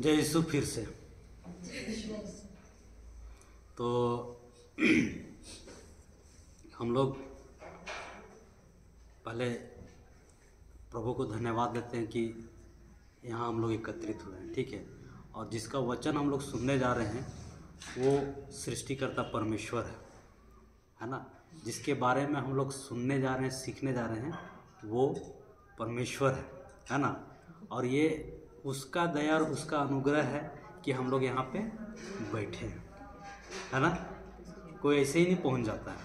जय यीशु फिर से। तो हम लोग पहले प्रभु को धन्यवाद देते हैं कि यहाँ हम लोग एकत्रित हुए हैं, ठीक है। और जिसका वचन हम लोग सुनने जा रहे हैं वो सृष्टिकर्ता परमेश्वर है ना। जिसके बारे में हम लोग सुनने जा रहे हैं, सीखने जा रहे हैं, वो परमेश्वर है ना। और ये उसका दया और उसका अनुग्रह है कि हम लोग यहाँ पे बैठे हैं, है ना। कोई ऐसे ही नहीं पहुँच जाता है,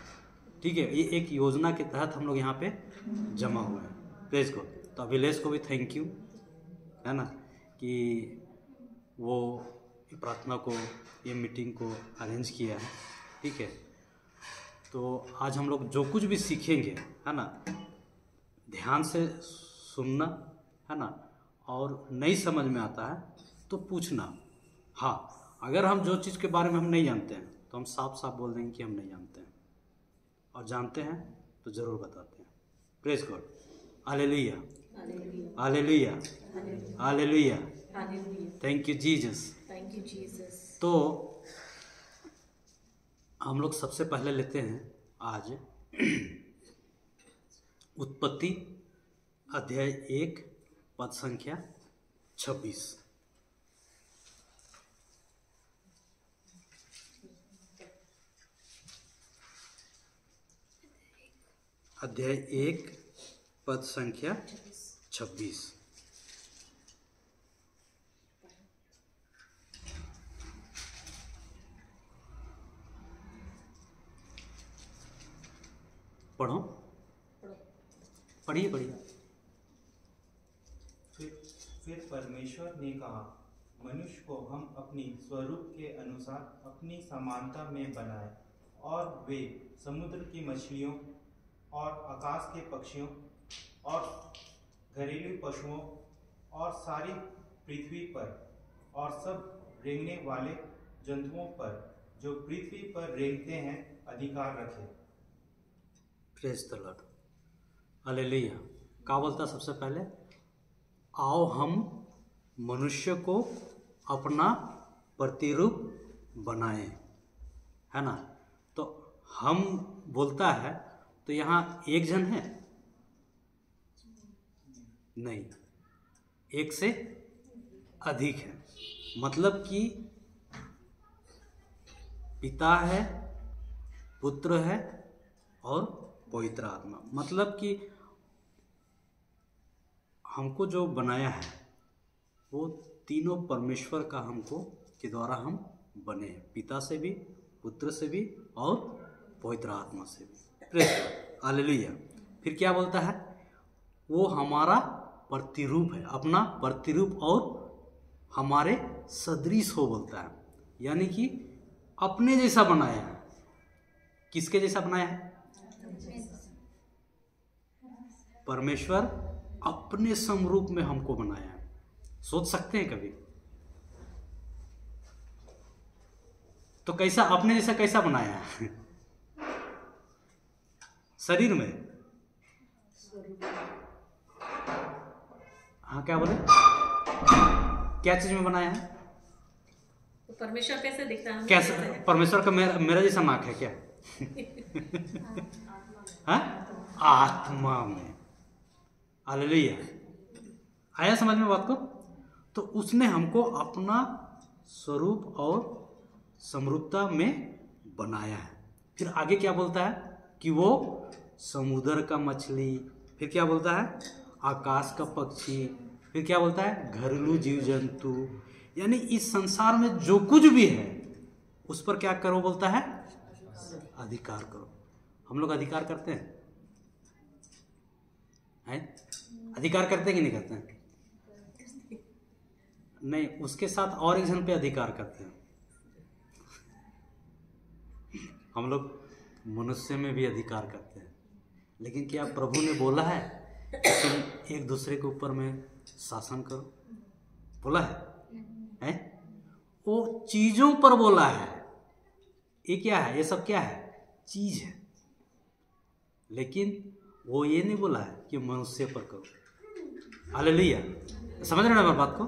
ठीक है। ये एक योजना के तहत हम लोग यहाँ पे जमा हुए हैं। प्रेज को तो अभिलेष को भी थैंक यू, है ना, कि वो प्रार्थना को, ये मीटिंग को अरेंज किया है, ठीक है। तो आज हम लोग जो कुछ भी सीखेंगे, है ना, ध्यान से सुनना, है ना। और नहीं समझ में आता है तो पूछना। हाँ, अगर हम जो चीज़ के बारे में हम नहीं जानते हैं तो हम साफ साफ बोल देंगे कि हम नहीं जानते हैं, और जानते हैं तो ज़रूर बताते हैं। Praise God, hallelujah, hallelujah, hallelujah, thank you Jesus, thank you Jesus. तो हम लोग सबसे पहले लेते हैं आज उत्पत्ति अध्याय 1 पद संख्या 26। अध्याय 1 पद संख्या 26। पढ़ो, पढ़िए पढ़िए। फिर परमेश्वर ने कहा, मनुष्य को हम अपनी स्वरूप के अनुसार अपनी समानता में बनाए, और वे समुद्र की मछलियों और आकाश के पक्षियों और घरेलू पशुओं और सारी पृथ्वी पर और सब रेंगने वाले जंतुओं पर जो पृथ्वी पर रेंगते हैं अधिकार रखे। Praise the Lord, hallelujah. क्या बोलता सबसे पहले? आओ हम मनुष्य को अपना प्रतिरूप बनाएं, है ना। तो हम बोलता है तो यहाँ एक जन है नहीं, एक से अधिक है। मतलब कि पिता है, पुत्र है और पवित्र आत्मा। मतलब कि हमको जो बनाया है वो तीनों परमेश्वर का हमको के द्वारा हम बने हैं, पिता से भी, पुत्र से भी और पवित्र आत्मा से भी। Praise hallelujah. फिर क्या बोलता है? वो हमारा प्रतिरूप है, अपना प्रतिरूप और हमारे सदृश हो बोलता है। यानी कि अपने जैसा बनाया है। किसके जैसा बनाया है? परमेश्वर अपने समरूप में हमको बनाया है। सोच सकते हैं कभी? तो कैसा, अपने जैसा कैसा बनाया है? शरीर में? हाँ, क्या बोले? क्या चीज में बनाया है? तो परमेश्वर कैसे दिखता है? कैसे? परमेश्वर का मेरा जैसा नाक है क्या? हाँ? आत्मा में। हालेलुया। आया समझ में बात को? तो उसने हमको अपना स्वरूप और समरूपता में बनाया है। फिर आगे क्या बोलता है? कि वो समुद्र का मछली, फिर क्या बोलता है? आकाश का पक्षी, फिर क्या बोलता है? घरेलू जीव जंतु। यानी इस संसार में जो कुछ भी है उस पर क्या करो बोलता है? अधिकार करो। हम लोग अधिकार करते हैं? अधिकार करते हैं कि नहीं करते हैं? नहीं, उसके साथ और एक जन पे अधिकार करते हैं। हम लोग मनुष्य में भी अधिकार करते हैं, लेकिन क्या प्रभु ने बोला है तुम एक दूसरे के ऊपर में शासन करो? बोला है? वो चीजों पर बोला है। ये क्या है? ये सब क्या है? चीज है। लेकिन वो ये नहीं बोला है कि मनुष्य पर करो। हालेलुया। समझ रहे हो ना बात को?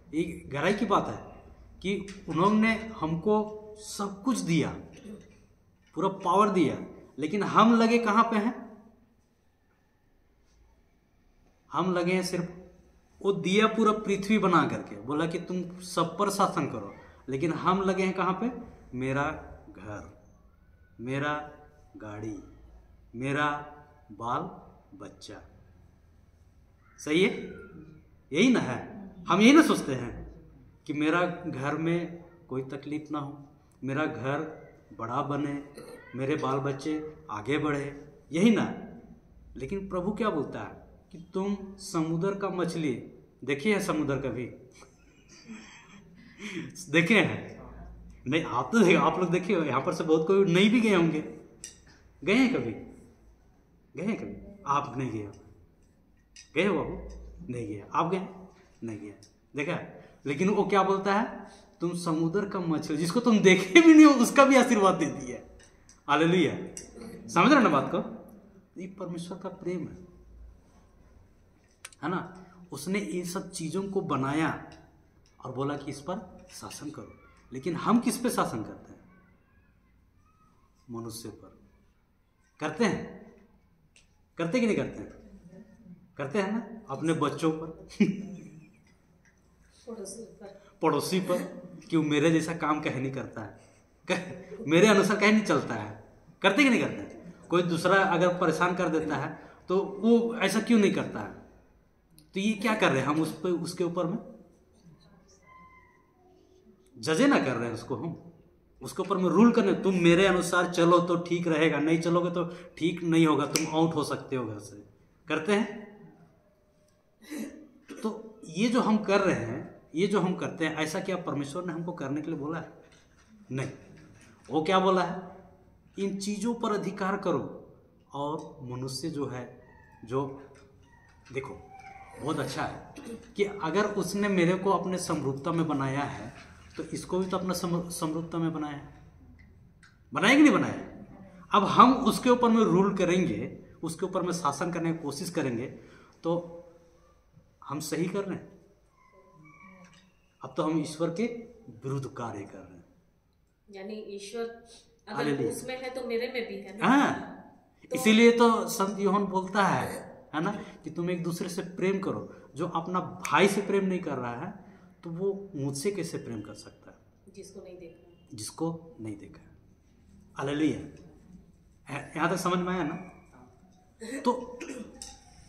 एक गहराई की बात है कि उन्होंने हमको सब कुछ दिया, पूरा पावर दिया, लेकिन हम लगे कहाँ पे हैं? हम लगे हैं सिर्फ, वो दिया पूरा पृथ्वी बना करके, बोला कि तुम सब पर शासन करो, लेकिन हम लगे हैं कहाँ पे? मेरा घर, मेरा गाड़ी, मेरा बाल बच्चा। सही है? यही ना है? हम यही ना सोचते हैं कि मेरा घर में कोई तकलीफ ना हो, मेरा घर बड़ा बने, मेरे बाल बच्चे आगे बढ़े, यही ना? लेकिन प्रभु क्या बोलता है कि तुम समुद्र का मछली, देखिए है समुद्र कभी? देखे हैं? नहीं, आप तो आप लोग देखिए, यहाँ पर से बहुत कोई नहीं भी गए होंगे। गए हैं कभी? गए हैं कभी? आप नहीं गए हो? गए हो बाबू? नहीं गए। आप गए? नहीं गए। देखा? लेकिन वो क्या बोलता है? तुम समुद्र का मछली, जिसको तुम देखे भी नहीं हो उसका भी आशीर्वाद दे दिया। हालेलुया। समझ रहे ना बात को? ये परमेश्वर का प्रेम है ना? उसने इन सब चीजों को बनाया और बोला कि इस पर शासन करो, लेकिन हम किस पे शासन करते हैं? मनुष्य पर। करते हैं? करते कि नहीं करते हैं? करते हैं ना? अपने बच्चों पर पड़ोसी पर, कि वो मेरे जैसा काम कहीं नहीं करता है, मेरे अनुसार कहीं नहीं चलता है। करते कि नहीं करते? कोई दूसरा अगर परेशान कर देता है तो वो ऐसा क्यों नहीं करता है? तो ये क्या कर रहे हैं हम? उस पर, उसके ऊपर में जजे ना कर रहे हैं उसको, हम उसके ऊपर में रूल करने, तुम मेरे अनुसार चलो तो ठीक रहेगा, नहीं चलोगे तो ठीक नहीं होगा, तुम आउट हो सकते हो घर से। करते हैं? तो ये जो हम कर रहे हैं, ये जो हम करते हैं, ऐसा क्या परमेश्वर ने हमको करने के लिए बोला है? नहीं। वो क्या बोला है? इन चीजों पर अधिकार करो। और मनुष्य जो है, जो देखो बहुत अच्छा है कि अगर उसने मेरे को अपने समरूपता में बनाया है तो इसको भी तो अपना समरूपता में बनाया है। बनाया कि नहीं बनाया? अब हम उसके ऊपर में रूल करेंगे, उसके ऊपर में शासन करने की कोशिश करेंगे, तो हम सही कर रहे हैं? अब तो हम ईश्वर के विरुद्ध कार्य कर रहे हैं। यानी ईश्वर अगर उसमें है तो मेरे में भी है ना? हाँ, इसीलिए तो संत यूहन्ना बोलता है ना, कि तुम एक दूसरे से प्रेम करो। जो अपना भाई से प्रेम नहीं कर रहा है तो वो मुझसे कैसे प्रेम कर सकता है? जिसको नहीं देखा, जिसको नहीं देखा। हालेलुया। यहाँ तक समझ में आया ना? तो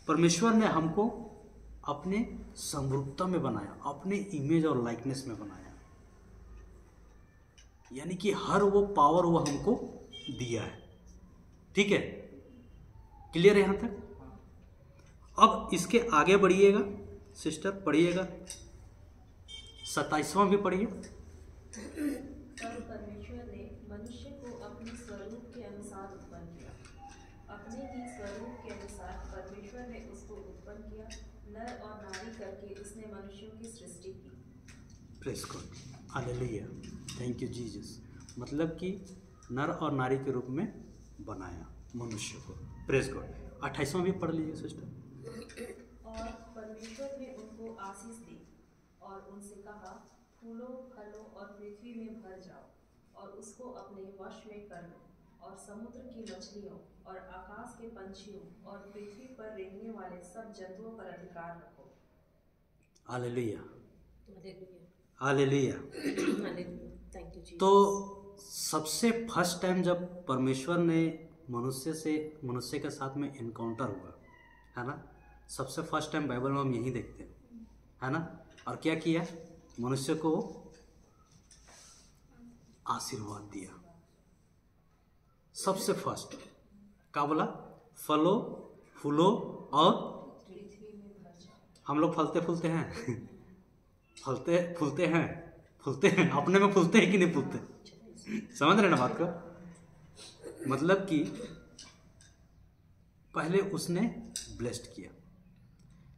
परमेश्वर ने हमको अपने समरूपता में बनाया, अपने इमेज और लाइकनेस में बनाया, यानी कि हर वो पावर वो हमको दिया है। ठीक है? क्लियर है यहाँ तक? अब इसके आगे बढ़िएगा सिस्टर, पढ़िएगा 27वां भी पढ़िए। और परमेश्वर ने मनुष्य को अपने स्वरूप के अनुसार उत्पन्न किया, अपने ही स्वरूप के अनुसार परमेश्वर ने उसको उत्पन्न किया, नर और नारी करके उसने मनुष्यों की सृष्टि की। Praise God, hallelujah, thank you Jesus. मतलब कि नर और नारी के रूप में बनाया मनुष्य को। Praise God. 28वां भी पढ़ लीजिए सिस्टर। और परमेश्वर ने उनको आशीष दी और उनसे कहा, फूलो फलो और पृथ्वी में भर जाओ और उसको अपने वश में कर लो, और समुद्र की मछलियों और आकाश के पंछियों और पृथ्वी पर रेंगने वाले सब जंतुओं पर अधिकार रखो। Hallelujah, hallelujah, hallelujah. Thank you जी। तो सबसे फर्स्ट टाइम जब परमेश्वर ने मनुष्य के साथ में एनकाउंटर हुआ है ना, सबसे फर्स्ट टाइम बाइबल में हम यही देखते हैं, है ना। और क्या किया? मनुष्य को आशीर्वाद दिया। सबसे फर्स्ट क्या बोला? फलो फूलो और हम लोग फलते फूलते हैं फूलते हैं अपने में फूलते हैं कि नहीं फूलते? समझ रहे ना बात को? मतलब कि पहले उसने ब्लेस्ड किया,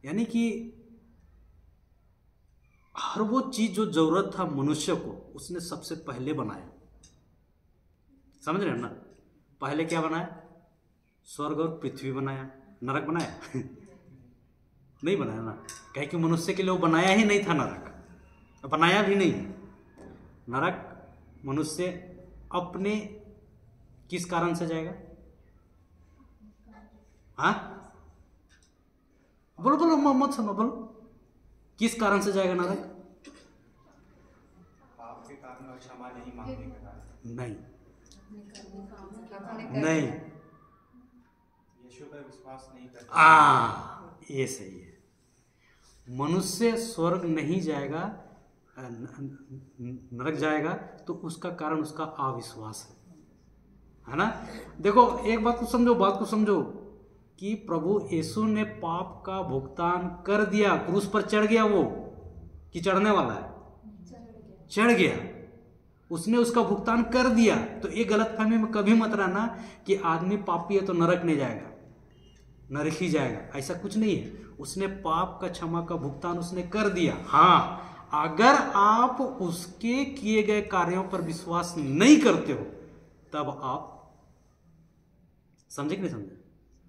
यानी कि हर वो चीज जो जरूरत था मनुष्य को उसने सबसे पहले बनाया। समझ रहे हो ना? पहले क्या बनाया? स्वर्ग और पृथ्वी बनाया, नरक बनाया नहीं बनाया ना, कहे कि मनुष्य के लिए वो बनाया ही नहीं था नरक, बनाया भी नहीं। नरक मनुष्य अपने किस कारण से जाएगा? हाँ बोलो बोलो, मत सुनो, बोलो किस कारण से जाएगा नरक? पाप के कारण और क्षमा नहीं मांगने के कारण। नहीं नहीं, यीशु पर विश्वास नहीं करता। ये सही है। मनुष्य स्वर्ग नहीं जाएगा, नरक जाएगा, तो उसका कारण उसका अविश्वास है ना। देखो एक बात को समझो कि प्रभु यीशु ने पाप का भुगतान कर दिया, क्रूस पर चढ़ गया वो, कि चढ़ने वाला है? चढ़ गया, उसने उसका भुगतान कर दिया। तो ये गलतफहमी में कभी मत रहना कि आदमी पापी है तो नरक नहीं जाएगा, नरक ही जाएगा, ऐसा कुछ नहीं है। उसने पाप का क्षमा का भुगतान उसने कर दिया। हाँ, अगर आप उसके किए गए कार्यों पर विश्वास नहीं करते हो तब आप समझे कि नहीं समझे?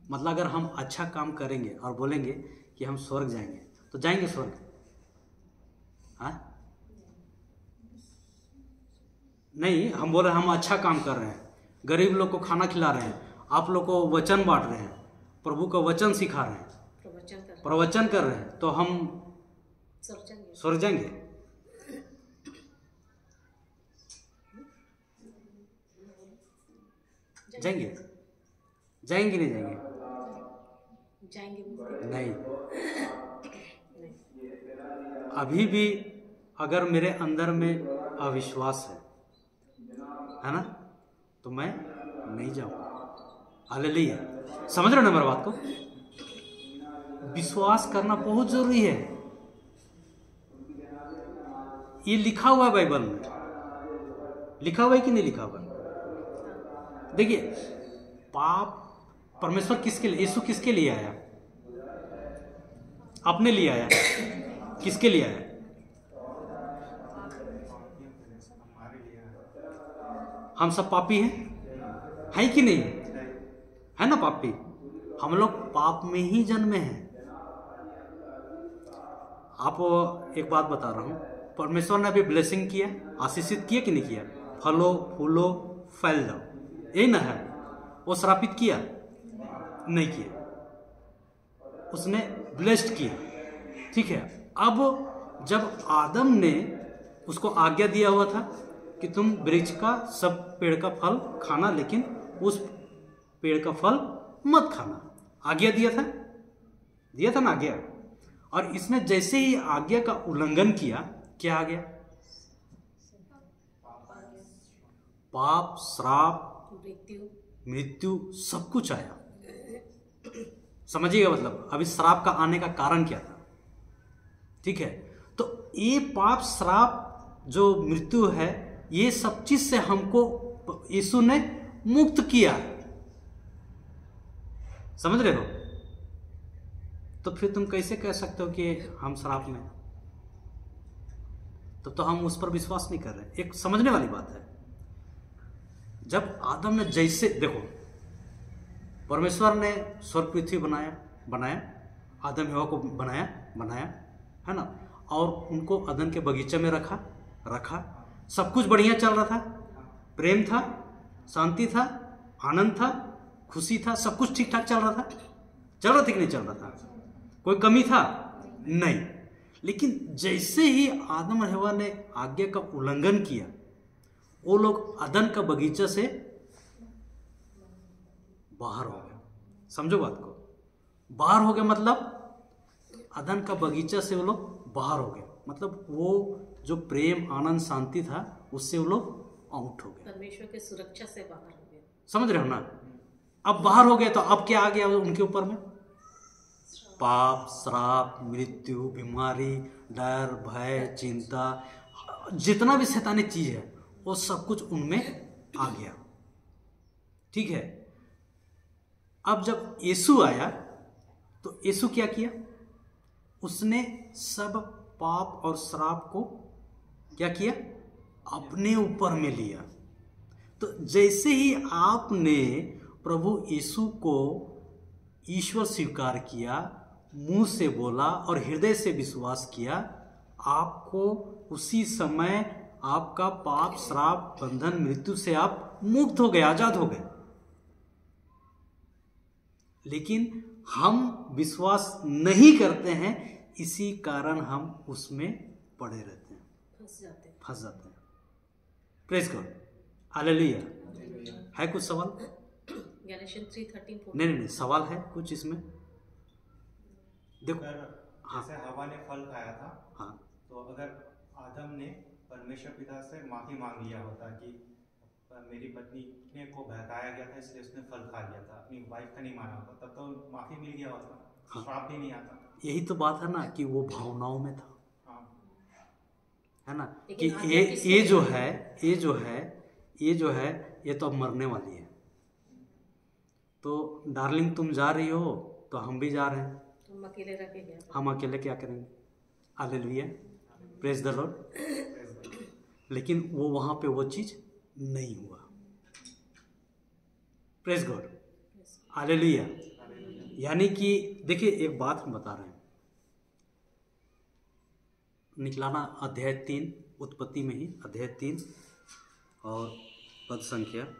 मतलब अगर हम अच्छा काम करेंगे और बोलेंगे कि हम स्वर्ग जाएंगे तो जाएंगे स्वर्ग? हाँ नहीं, हम बोल रहे हैं हम अच्छा काम कर रहे हैं, गरीब लोग को खाना खिला रहे हैं, आप लोग को वचन बांट रहे हैं, प्रभु का वचन सिखा रहे हैं, प्रवचन कर रहे हैं, तो हम स्वर्ग जाएंगे? जाएंगे? जाएंगे नहीं जाएंगे? नहीं। अभी भी अगर मेरे अंदर में अविश्वास है ना, तो मैं नहीं जाऊंगा। हालेलुया। समझ रहे हो ना मेरी बात को? विश्वास करना बहुत जरूरी है। ये लिखा हुआ है बाइबल में, लिखा हुआ है कि नहीं लिखा हुआ? देखिए, पाप परमेश्वर किसके लिए, यीशु किसके लिए आया? अपने लिए आया। किसके लिए आया? हम सब पापी हैं, है कि नहीं? है ना पापी? हम लोग पाप में ही जन्मे हैं। आप एक बात बता रहा हूं, परमेश्वर ने अभी ब्लेसिंग किया, आशीषित किया कि नहीं किया? फलो फूलो फैल जाओ, यही ना है? वो श्रापित किया? नहीं किया, उसने ब्लेस्ड किया। ठीक है। अब जब आदम ने उसको आज्ञा दिया हुआ था कि तुम वृक्ष का सब पेड़ का फल खाना, लेकिन उस पेड़ का फल मत खाना, आज्ञा दिया था ना आज्ञा। और इसने जैसे ही आज्ञा का उल्लंघन किया, क्या आ गया? पाप, श्राप, मृत्यु, सब कुछ आया। समझिएगा मतलब अभी श्राप का आने का कारण क्या था? ठीक है, तो ये पाप, श्राप, जो मृत्यु है, ये सब चीज से हमको यीशु ने मुक्त किया। समझ रहे हो? तो फिर तुम कैसे कह सकते हो कि हम श्राप में? तो हम उस पर विश्वास नहीं कर रहे। एक समझने वाली बात है, जब आदम ने जैसे, देखो परमेश्वर ने स्वर्ग पृथ्वी बनाया, आदम हवा को बनाया है ना, और उनको अदन के बगीचे में रखा। सब कुछ बढ़िया चल रहा था, प्रेम था, शांति था, आनंद था, खुशी था, सब कुछ ठीक ठाक चल रहा था कि नहीं चल रहा था? कोई कमी था? नहीं। लेकिन जैसे ही आदम और हवा ने आज्ञा का उल्लंघन किया, वो लोग अदन का बगीचा से बाहर हो गए। समझो बात को, बाहर हो गए मतलब अदन का बगीचा से वो लोग बाहर हो गए, मतलब वो जो प्रेम, आनंद, शांति था, उससे वो लोग आउट हो गए, परमेश्वर की सुरक्षा से बाहर हो गए। समझ रहे हो ना? अब बाहर हो गए तो अब क्या आ गया उनके ऊपर में? पाप, श्राप, मृत्यु, बीमारी, डर, भय, चिंता, जितना भी शैतानी चीज है वो सब कुछ उनमें आ गया। ठीक है। अब जब यीशु आया तो यीशु क्या किया? उसने सब पाप और श्राप को क्या किया? अपने ऊपर में लिया। तो जैसे ही आपने प्रभु यीशु को ईश्वर स्वीकार किया, मुंह से बोला और हृदय से विश्वास किया, आपको उसी समय आपका पाप, श्राप, बंधन, मृत्यु से आप मुक्त हो गए, आजाद हो गए। लेकिन हम विश्वास नहीं करते हैं, इसी कारण हम उसमें पड़े रहते हैं, फंस जाते हैं। Praise God, hallelujah. है कुछ सवाल? गैलेशियन 3:13-14। नहीं, सवाल है कुछ इसमें? देखो, हाँ, जैसे हवा ने फल खाया था, हाँ, तो अगर आदम ने परमेश्वर पिता से माफी मांग लिया होता कि मेरी पत्नी ने को बहकाया गया था इसलिए उसने फल खा लिया था, अपनी वाइफ का नहीं माना होता, तब तो माफी मिल गया होता, हाँ, श्राप भी नहीं आता। यही तो बात है ना कि वो भावनाओं में था, हाँ, है ना, कि लेकिन आगे ये किसको जो है, ये जो है ये तो अब मरने वाली है। तो डार्लिंग तुम जा रही हो तो हम भी जा रहे हैं, हम अकेले रह के गया। हम अकेले क्या करेंगे? Hallelujah, praise the Lord. लेकिन वो वहां पे वो चीज नहीं हुआ। Praise God, hallelujah. यानी कि देखिए, एक बात हम बता रहे हैं, निकलाना अध्याय 3, उत्पत्ति में ही अध्याय 3 और पद संख्या 3।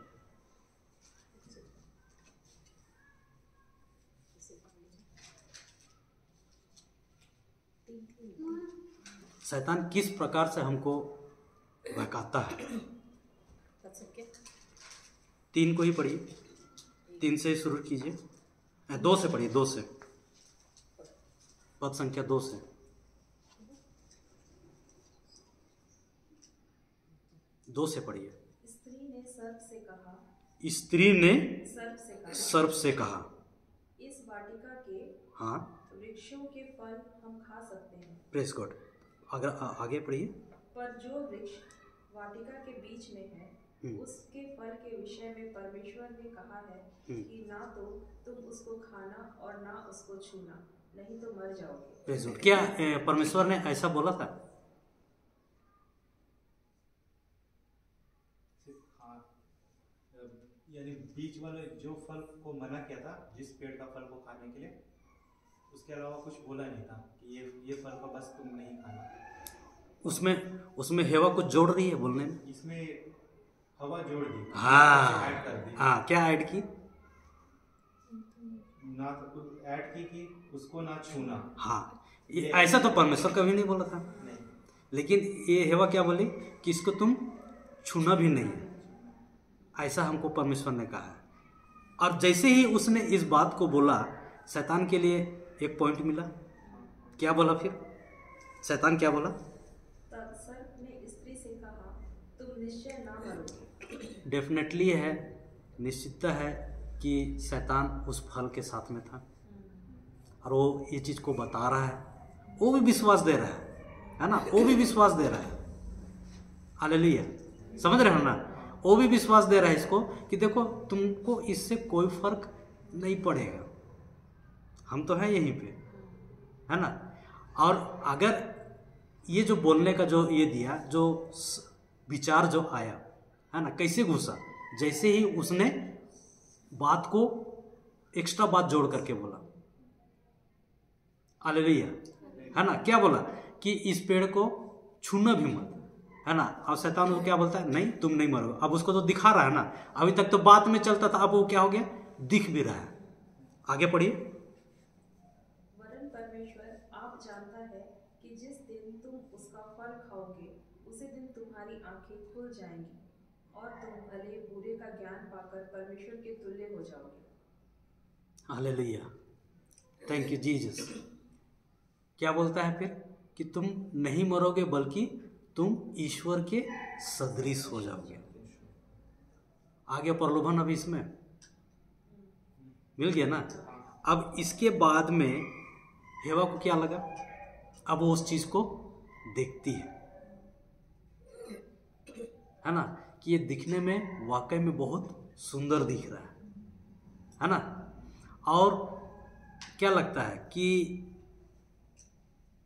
शैतान किस प्रकार से हमको बहकाता है? 3 को ही पढ़िए, 3 से ही शुरू कीजिए, 2 से पढ़िए, 2 से, पद संख्या 2 से। 2 से पढ़िए। स्त्री ने सर्प से कहा, स्त्री ने सर्प से कहा, इस वाटिका के हाँ, वृक्षों के फल हम खा सकते हैं, प्रेस गॉड। अगर आगे पढ़िए। पर जो वृक्ष वाटिका के बीच में है उसके फल के विषय में परमेश्वर ने कहा है कि ना तो तुम उसको खाना और ना उसको छूना, नहीं तो मर जाओगे। Press God. क्या परमेश्वर ने ऐसा बोला था? यानी बीच वाले जो फल को मना किया था, जिस पेड़ का फल को खाने के लिए, उसके अलावा कुछ बोला नहीं था कि ये फल का बस तुम नहीं खाना। उसमें हेवा कुछ जोड़ रही है बोलने में, इसमें हवा जोड़ दी, हाँ, ऐड कर दी। हाँ, क्या ऐड की? ना तो ऐड की कि उसको ना छूना। हाँ, ऐसा तो परमेश्वर कभी नहीं बोला था। नहीं। लेकिन ये हेवा क्या बोली कि इसको तुम छूना भी नहीं है, ऐसा हमको परमेश्वर ने कहा है। और जैसे ही उसने इस बात को बोला, शैतान के लिए एक पॉइंट मिला। क्या बोला फिर? शैतान क्या बोला? तब सर्प ने स्त्री से कहा, तुम निश्चय ना मरोगे। डेफिनेटली है, निश्चितता है कि शैतान उस फल के साथ में था और वो ये चीज को बता रहा है, वो भी विश्वास दे रहा है ना, वो भी विश्वास दे रहा है। हालेलुया, समझ रहे हो ना? वो भी विश्वास दे रहा है इसको कि देखो तुमको इससे कोई फर्क नहीं पड़ेगा, हम तो हैं यहीं पे, है ना। और अगर ये जो बोलने का जो ये दिया, जो विचार जो आया, है ना, कैसे घुसा? जैसे ही उसने बात को एक्स्ट्रा बात जोड़ करके बोला, हालेलुया, है ना। क्या बोला कि इस पेड़ को छूना भी मत, है ना। और शैतान को क्या बोलता है? नहीं, तुम नहीं मरोगे। अब उसको तो दिखा रहा है ना, अभी तक तो बात में चलता था, अब वो क्या हो गया? दिख भी रहा है। आगे पढ़िए। वरन परमेश्वर आप जानता है कि जिस दिन तुम उसका फल खाओगे उसी दिन तुम्हारी आंखें खुल जाएंगी और तुम भले बुरे का ज्ञान पाकर परमेश्वर के तुल्य हो जाओगे। Hallelujah, thank you Jesus. क्या बोलता है फिर? कि तुम नहीं मरोगे बल्कि तुम ईश्वर के सदृश हो जाओगे। आगे प्रलोभन अभी इसमें मिल गया ना। अब इसके बाद में हेवा को क्या लगा? अब वो उस चीज को देखती है ना, कि ये दिखने में वाकई में बहुत सुंदर दिख रहा है ना। और क्या लगता है कि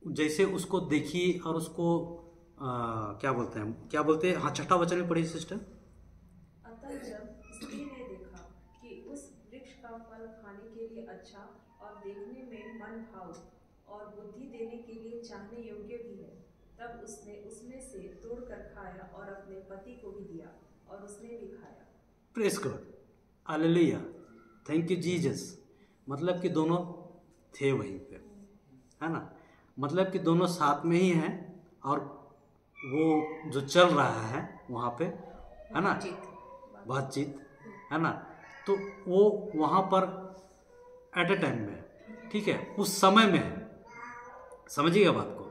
जैसे उसको देखी और उसको क्या बोलते हैं, हाँ, छठा वचन में पढ़िए सिस्टर। अतः जब स्त्री ने देखा कि उस वृक्ष का फल खाने के लिए अच्छा और देखने में मन भाव और बुद्धि देने के लिए चाहने योग्य भी है उसने उसमें से तोड़कर खाया और अपने पति को भी दिया और उसने भी खाया। Praise God, hallelujah, thank you Jesus. मतलब कि दोनों थे वहीं पे, है ना, मतलब कि दोनों साथ में ही हैं और वो जो चल रहा है वहाँ पे, है ना, बातचीत, है ना, तो वो वहाँ पर एट ए टाइम में, ठीक है, उस समय में है। समझिएगा बात को।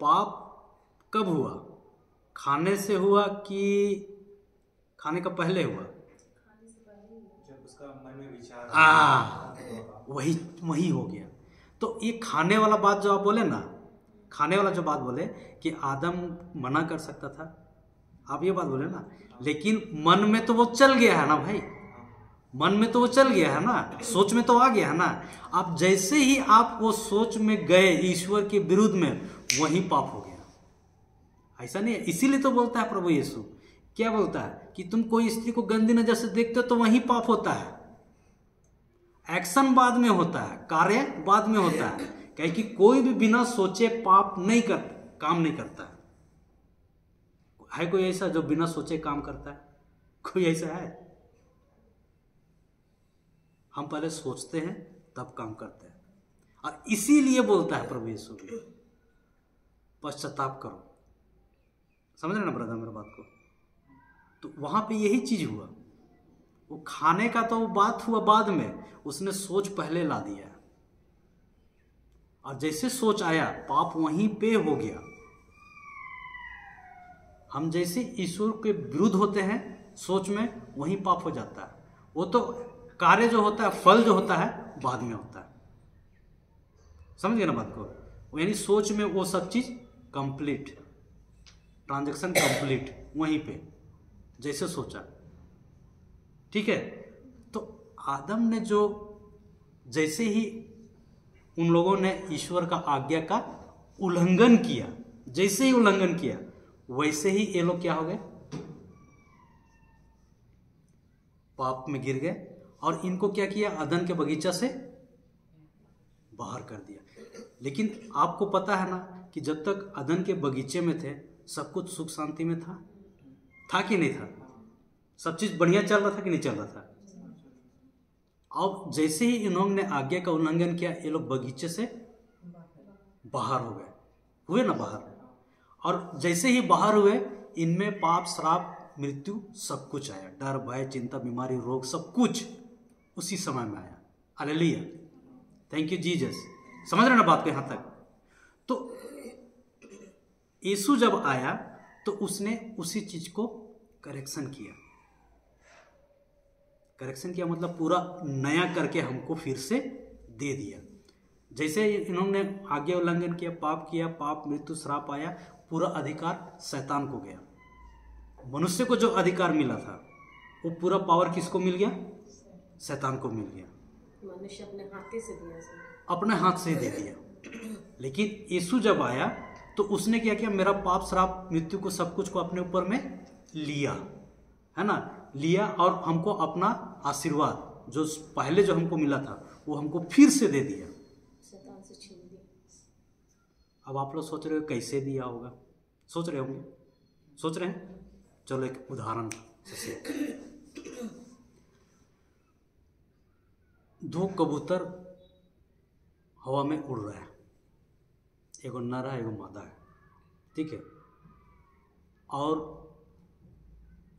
पाप कब हुआ? खाने से हुआ कि खाने का पहले हुआ? जब उसका मन में विचार वही हो गया। तो ये खाने वाला बात जो आप बोले ना, खाने वाला जो बात बोले कि आदम मना कर सकता था, आप ये बात बोले ना, लेकिन मन में तो वो चल गया है ना भाई, मन में तो वो चल गया है ना, सोच में तो आ गया है ना। आप जैसे ही आप वो सोच में गए ईश्वर के विरुद्ध में, वही पाप हो गया। ऐसा नहीं है, इसीलिए तो बोलता है प्रभु यीशु, क्या बोलता है कि तुम कोई स्त्री को गंदी नजर से देखते हो तो वही पाप होता है। एक्शन बाद में होता है, कार्य बाद में होता है, कहे कि कोई भी बिना सोचे पाप नहीं कर काम नहीं करता है कोई ऐसा जो बिना सोचे काम करता है? कोई ऐसा है? हम पहले सोचते हैं तब काम करते हैं, और इसीलिए बोलता है प्रभु यीशु भी, पश्चाताप करो। समझ रहे ना ब्रदर मेरे बात को? तो वहां पे यही चीज हुआ। वो खाने का तो बात हुआ बाद में, उसने सोच पहले ला दिया, और जैसे सोच आया पाप वहीं पे हो गया। हम जैसे ईश्वर के विरुद्ध होते हैं सोच में, वहीं पाप हो जाता है। वो तो कार्य जो होता है, फल जो होता है, बाद में होता है। समझ गए ना बात को? यानी सोच में वो सब चीज कंप्लीट, ट्रांजैक्शन कंप्लीट वहीं पे जैसे सोचा, ठीक है। तो आदम ने जो जैसे ही उन लोगों ने ईश्वर का आज्ञा का उल्लंघन किया, जैसे ही उल्लंघन किया वैसे ही ये लोग क्या हो गए? पाप में गिर गए, और इनको क्या किया? अदन के बगीचा से बाहर कर दिया। लेकिन आपको पता है ना कि जब तक अदन के बगीचे में थे सब कुछ सुख शांति में था कि नहीं था? सब चीज बढ़िया चल रहा था कि नहीं चल रहा था? अब जैसे ही इन्होंने आज्ञा का उल्लंघन किया, ये लोग बगीचे से बाहर हो गए, हुए ना बाहर। और जैसे ही बाहर हुए, इनमें पाप, श्राप, मृत्यु सब कुछ आया। डर, भय, चिंता, बीमारी, रोग, सब कुछ उसी समय में आया। Hallelujah, thank you Jesus. समझ रहे ना बात को यहां तक? तो यीशु जब आया तो उसने उसी चीज को करेक्शन किया। करेक्शन किया मतलब पूरा नया करके हमको फिर से दे दिया। जैसे इन्होंने आज्ञा उल्लंघन किया, पाप किया, पाप, मृत्यु, श्राप आया, पूरा अधिकार शैतान को गया। मनुष्य को जो अधिकार मिला था वो पूरा पावर किसको मिल गया? शैतान को मिल गया। मनुष्य अपने हाथ से दिया, अपने हाथ से दे दिया। लेकिन यीशु जब आया तो उसने क्या किया? मेरा पाप, श्राप, मृत्यु को, सब कुछ को अपने ऊपर में लिया, है ना, लिया, और हमको अपना आशीर्वाद जो पहले जो हमको मिला था वो हमको फिर से दे दिया, शैतान से छीन दिया। अब आप लोग सोच रहे हो कैसे दिया होगा? सोच रहे होंगे, सोच रहे हैं? चलो एक उदाहरण से, 2 कबूतर हवा में उड़ रहा है, एगो नर है एगो मादा है, ठीक है। और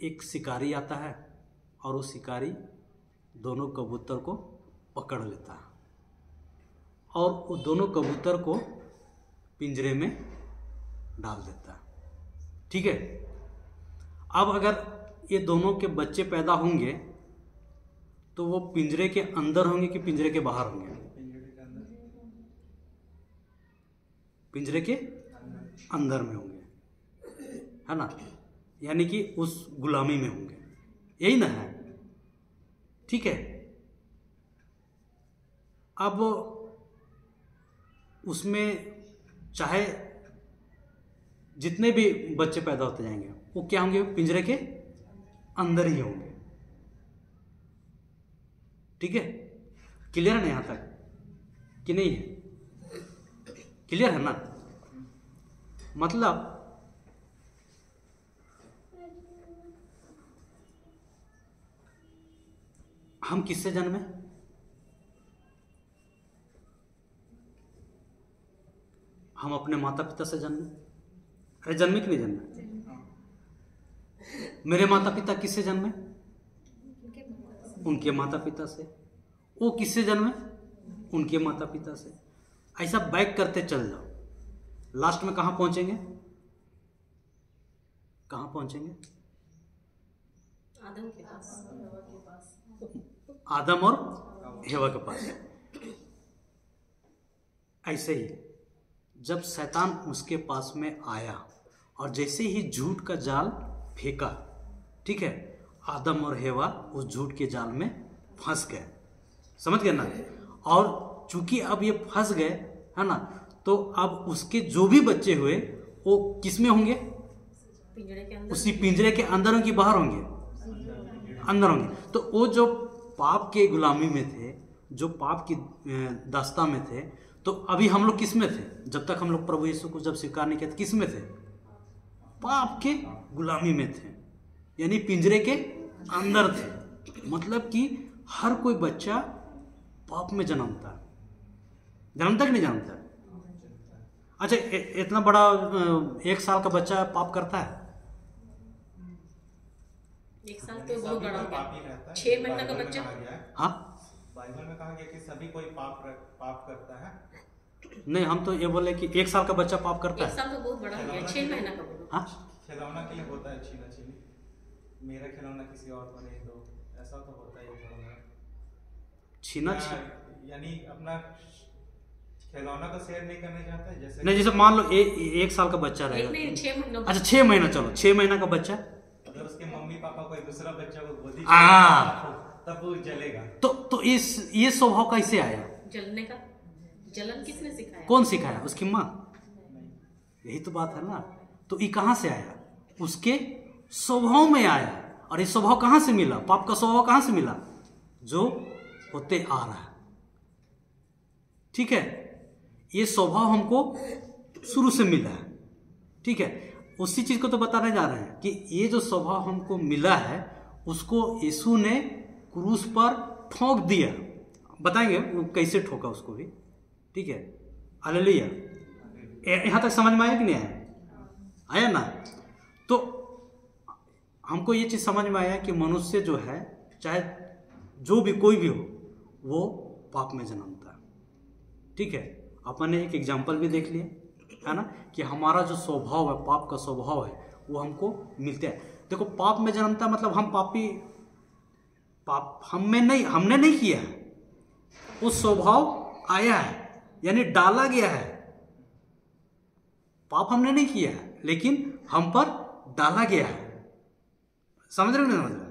एक शिकारी आता है और वो शिकारी दोनों कबूतर को पकड़ लेता है और वो दोनों कबूतर को पिंजरे में डाल देता है, ठीक है। अब अगर ये दोनों के बच्चे पैदा होंगे तो वो पिंजरे के अंदर होंगे कि पिंजरे के बाहर होंगे? पिंजरे के अंदर में होंगे, है ना, यानी कि उस गुलामी में होंगे, यही ना है, ठीक है। अब उसमें चाहे जितने भी बच्चे पैदा होते जाएंगे वो क्या होंगे? पिंजरे के अंदर ही होंगे, ठीक है। क्लियर है ना यहां तक कि नहीं है? क्लियर है ना? मतलब हम किससे जन्मे? हम अपने माता पिता से जन्मे। अरे जन्मे कि नहीं जन्मे? मेरे माता पिता किससे जन्मे? उनके माता पिता से। वो किससे जन्मे? उनके माता पिता से। ऐसा बैक करते चल जाओ, लास्ट में कहाँ पहुंचेंगे? कहाँ पहुंचेंगे? आदम के पास। आदम और हेवा के पास। ऐसे ही जब शैतान उसके पास में आया और जैसे ही झूठ का जाल फेंका, ठीक है, आदम और हेवा उस झूठ के जाल में फंस गए। समझ गए ना? और चूंकि अब ये फंस गए, है ना, तो अब उसके जो भी बच्चे हुए वो किस में होंगे? पिंजरे के अंदर। उसी पिंजरे के अंदर होंगे, बाहर होंगे? अंदर होंगे। तो वो जो पाप के गुलामी में थे, जो पाप की दास्ता में थे, तो अभी हम लोग किस में थे? जब तक हम लोग प्रभु यीशु को जब स्वीकार नहीं किया, किस में थे? पाप के गुलामी में थे, यानी पिंजरे के अंदर थे। मतलब कि हर कोई बच्चा पाप में जन्मता है। जन्मता कि नहीं जन्मता? अच्छा, इतना बड़ा 1 साल का बच्चा पाप करता है? 1 साल तो बहुत बड़ा हो गया। 6 6 महीने का बच्चा। हाँ, बाइबल में कहा गया कि सभी कोई पाप करता है। नहीं, हम तो ये बोले कि 1 साल का बच्चा पाप करता 1 है। साल तो बहुत बड़ा हो गया। 6 महीना का बोलो। हाँ, खिलौना के लिए होता है छीना छीनी, मेरा खिलौना किसी और को नहीं दो, ऐसा तो होता ही होगा। छीना यानी अपना खिलौना को शेयर नहीं करना चाहता है, जैसे नहीं, जैसे मान लो 1 साल का बच्चा रहेगा। नहीं 6 महीना। अच्छा 6 महीना, चलो 6 महीना का बच्चा, अगर उसके मम्मी पापा कोई दूसरा बच्चा को गोदी हाँ। तब वो जलेगा। तो ये स्वभाव कैसे आया? जलने का जलन किसने सिखाया? कौन सिखाया? उसकी माँ। यही तो बात है ना। तो ये कहाँ से आया? उसके स्वभाव में आया। और ये स्वभाव कहाँ से मिला? पाप का स्वभाव कहाँ से मिला? जो होते आ रहा है, ठीक है। ये स्वभाव हमको शुरू से मिला है, ठीक है। उसी चीज को तो बताने जा रहे हैं कि ये जो स्वभाव हमको मिला है, उसको यीशु ने क्रूस पर ठोक दिया। बताएंगे वो कैसे ठोका उसको भी, ठीक है। हालेलुया। यहां तक समझ में आया कि नहीं आया? आया ना? तो हमको ये चीज समझ में आया कि मनुष्य जो है, चाहे जो भी कोई भी हो, वो पाप में जन्मता है, ठीक है। अपन ने एक एग्जाम्पल भी देख लिया, है ना, कि हमारा जो स्वभाव है, पाप का स्वभाव है, वो हमको मिलता है। देखो, पाप में जन्मता मतलब हम पापी, पाप हमने नहीं किया है, वो स्वभाव आया है, यानी डाला गया है। पाप हमने नहीं किया है, लेकिन हम पर डाला गया है। समझ रहे हो नहीं समझ रहे?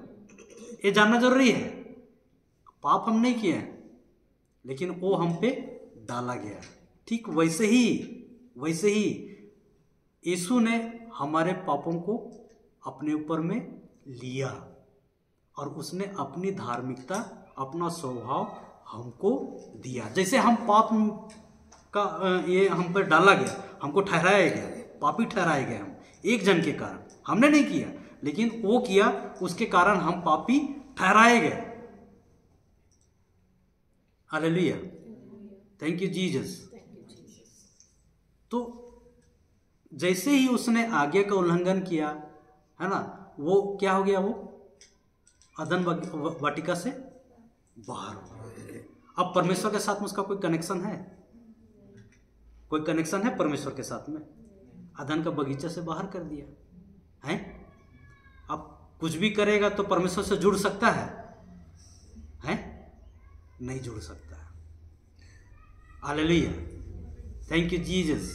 ये जानना जरूरी है। पाप हम नहीं किए हैं, लेकिन वो हम पे डाला गया है। ठीक वैसे ही यीशु ने हमारे पापों को अपने ऊपर में लिया और उसने अपनी धार्मिकता, अपना स्वभाव हमको दिया। जैसे हम पाप का ये हम पर डाला गया, हमको ठहराया गया, पापी ठहराए गए हम एक जन के कारण। हमने नहीं किया, लेकिन वो किया, उसके कारण हम पापी ठहराए गए। Hallelujah, thank you Jesus. तो जैसे ही उसने आज्ञा का उल्लंघन किया, है ना, वो क्या हो गया? वो अदन वाटिका से बाहर हो गया। अब परमेश्वर के साथ में उसका कोई कनेक्शन है? कोई कनेक्शन है परमेश्वर के साथ में? अदन का बगीचा से बाहर कर दिया है। अब कुछ भी करेगा तो परमेश्वर से जुड़ सकता है? नहीं जुड़ सकता है। Hallelujah, thank you Jesus.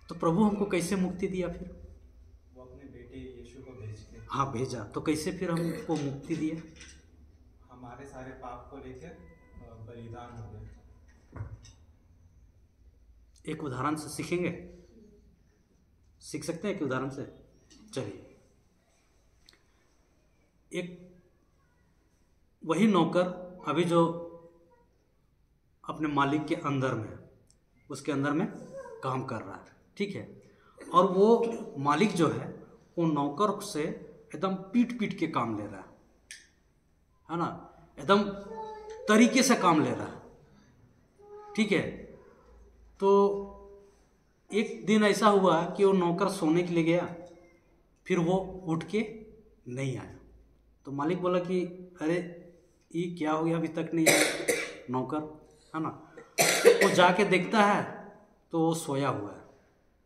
तो प्रभु हमको कैसे मुक्ति दिया फिर? वो अपने बेटे यीशु को भेज के, हाँ भेजा। तो कैसे फिर हमको मुक्ति दिया? हमारे सारे पाप को लेकर बलिदान हो गया। एक उदाहरण से सीखेंगे, सीख सकते हैं एक उदाहरण से? चलिए, एक वही नौकर अभी जो अपने मालिक के अंदर में, उसके अंदर में काम कर रहा है, ठीक है। और वो मालिक जो है, वो नौकर से एकदम पीट के काम ले रहा है, है ना, एकदम तरीके से काम ले रहा है, ठीक है। तो एक दिन ऐसा हुआ कि वो नौकर सोने के लिए गया, फिर वो उठ के नहीं आया। तो मालिक बोला कि अरे ये क्या हो गया, अभी तक नहीं आया नौकर, है ना। वो जाके देखता है तो वो सोया हुआ है,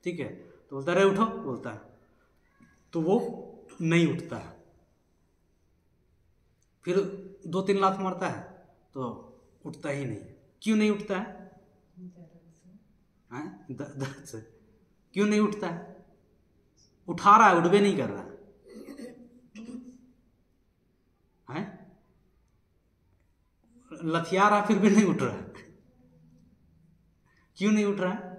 ठीक है। तो बोलता है अरे उठो, बोलता है, तो वो नहीं उठता है। फिर 2-3 लात मारता है तो उठता ही नहीं। क्यों नहीं उठता है? दर्द से। क्यों नहीं उठता है? उठा रहा है, उठबे नहीं कर रहा है, लथिया रहा फिर भी नहीं उठ रहा है। क्यों नहीं उठ रहा है?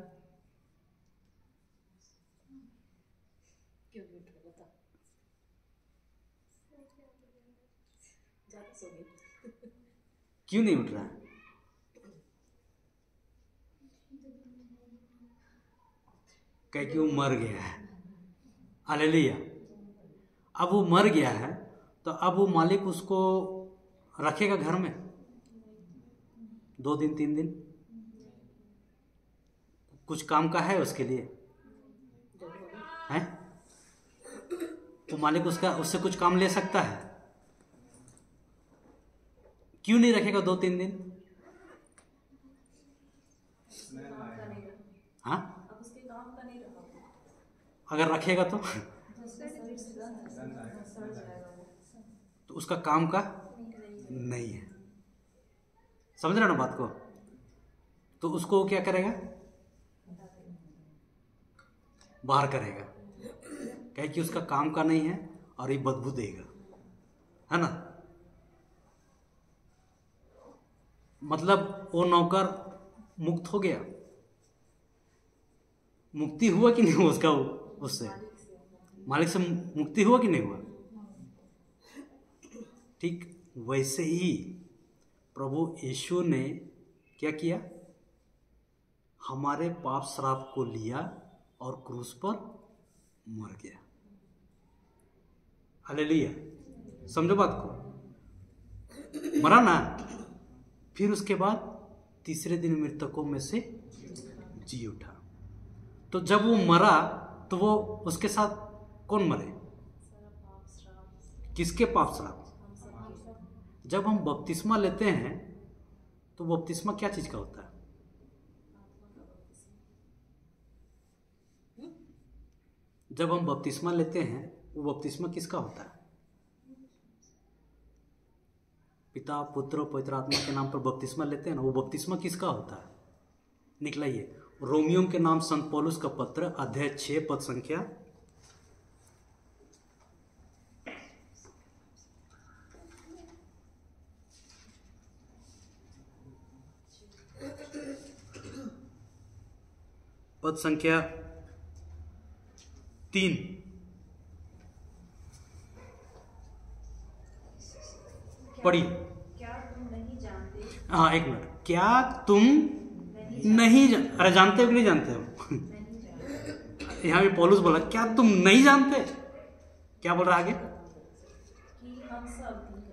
क्यों नहीं उठ रहा है? कह कि वो मर गया है। हालेलुया। अब वो मर गया है तो अब वो मालिक उसको रखेगा घर में 2 दिन 3 दिन? कुछ काम का है उसके लिए है? तो मालिक उससे कुछ काम ले सकता है? क्यों नहीं रखेगा 2-3 दिन? हाँ, अगर रखेगा तो उसका काम का नहीं है। समझ रहे ना बात को? तो उसको क्या करेगा? बाहर करेगा, कहे कि उसका काम का नहीं है और ये बदबू देगा, है ना। मतलब वो नौकर मुक्त हो गया। मुक्ति हुआ कि नहीं हुआ उसका? उससे मालिक से मुक्ति हुआ कि नहीं हुआ? ठीक वैसे ही प्रभु यीशु ने क्या किया? हमारे पाप श्राप को लिया और क्रूस पर मर गया। हालेलुया। समझो बात को? मरा ना, फिर उसके बाद तीसरे दिन मृतकों में से जी उठा। तो जब वो मरा तो वो उसके साथ कौन मरे? किसके पाप श्राप? जब हम बपतिस्मा लेते हैं तो बपतिस्मा क्या चीज का होता है? जब हम बपतिस्मा लेते हैं वो बपतिस्मा किसका होता है? पिता पुत्र पवित्र आत्मा के नाम पर बपतिस्मा लेते हैं ना, वो बपतिस्मा किसका होता है? निकलाइए रोमियो के नाम संत पौलुस का पत्र अध्याय 6 पद संख्या 3। पढ़िए। क्या तुम नहीं जानते? हाँ, एक मिनट। क्या तुम नहीं अरे जानते हो कि नहीं जानते हो? यहाँ भी पौलुस बोला क्या तुम नहीं जानते? क्या बोल रहा आगे? कि हम सब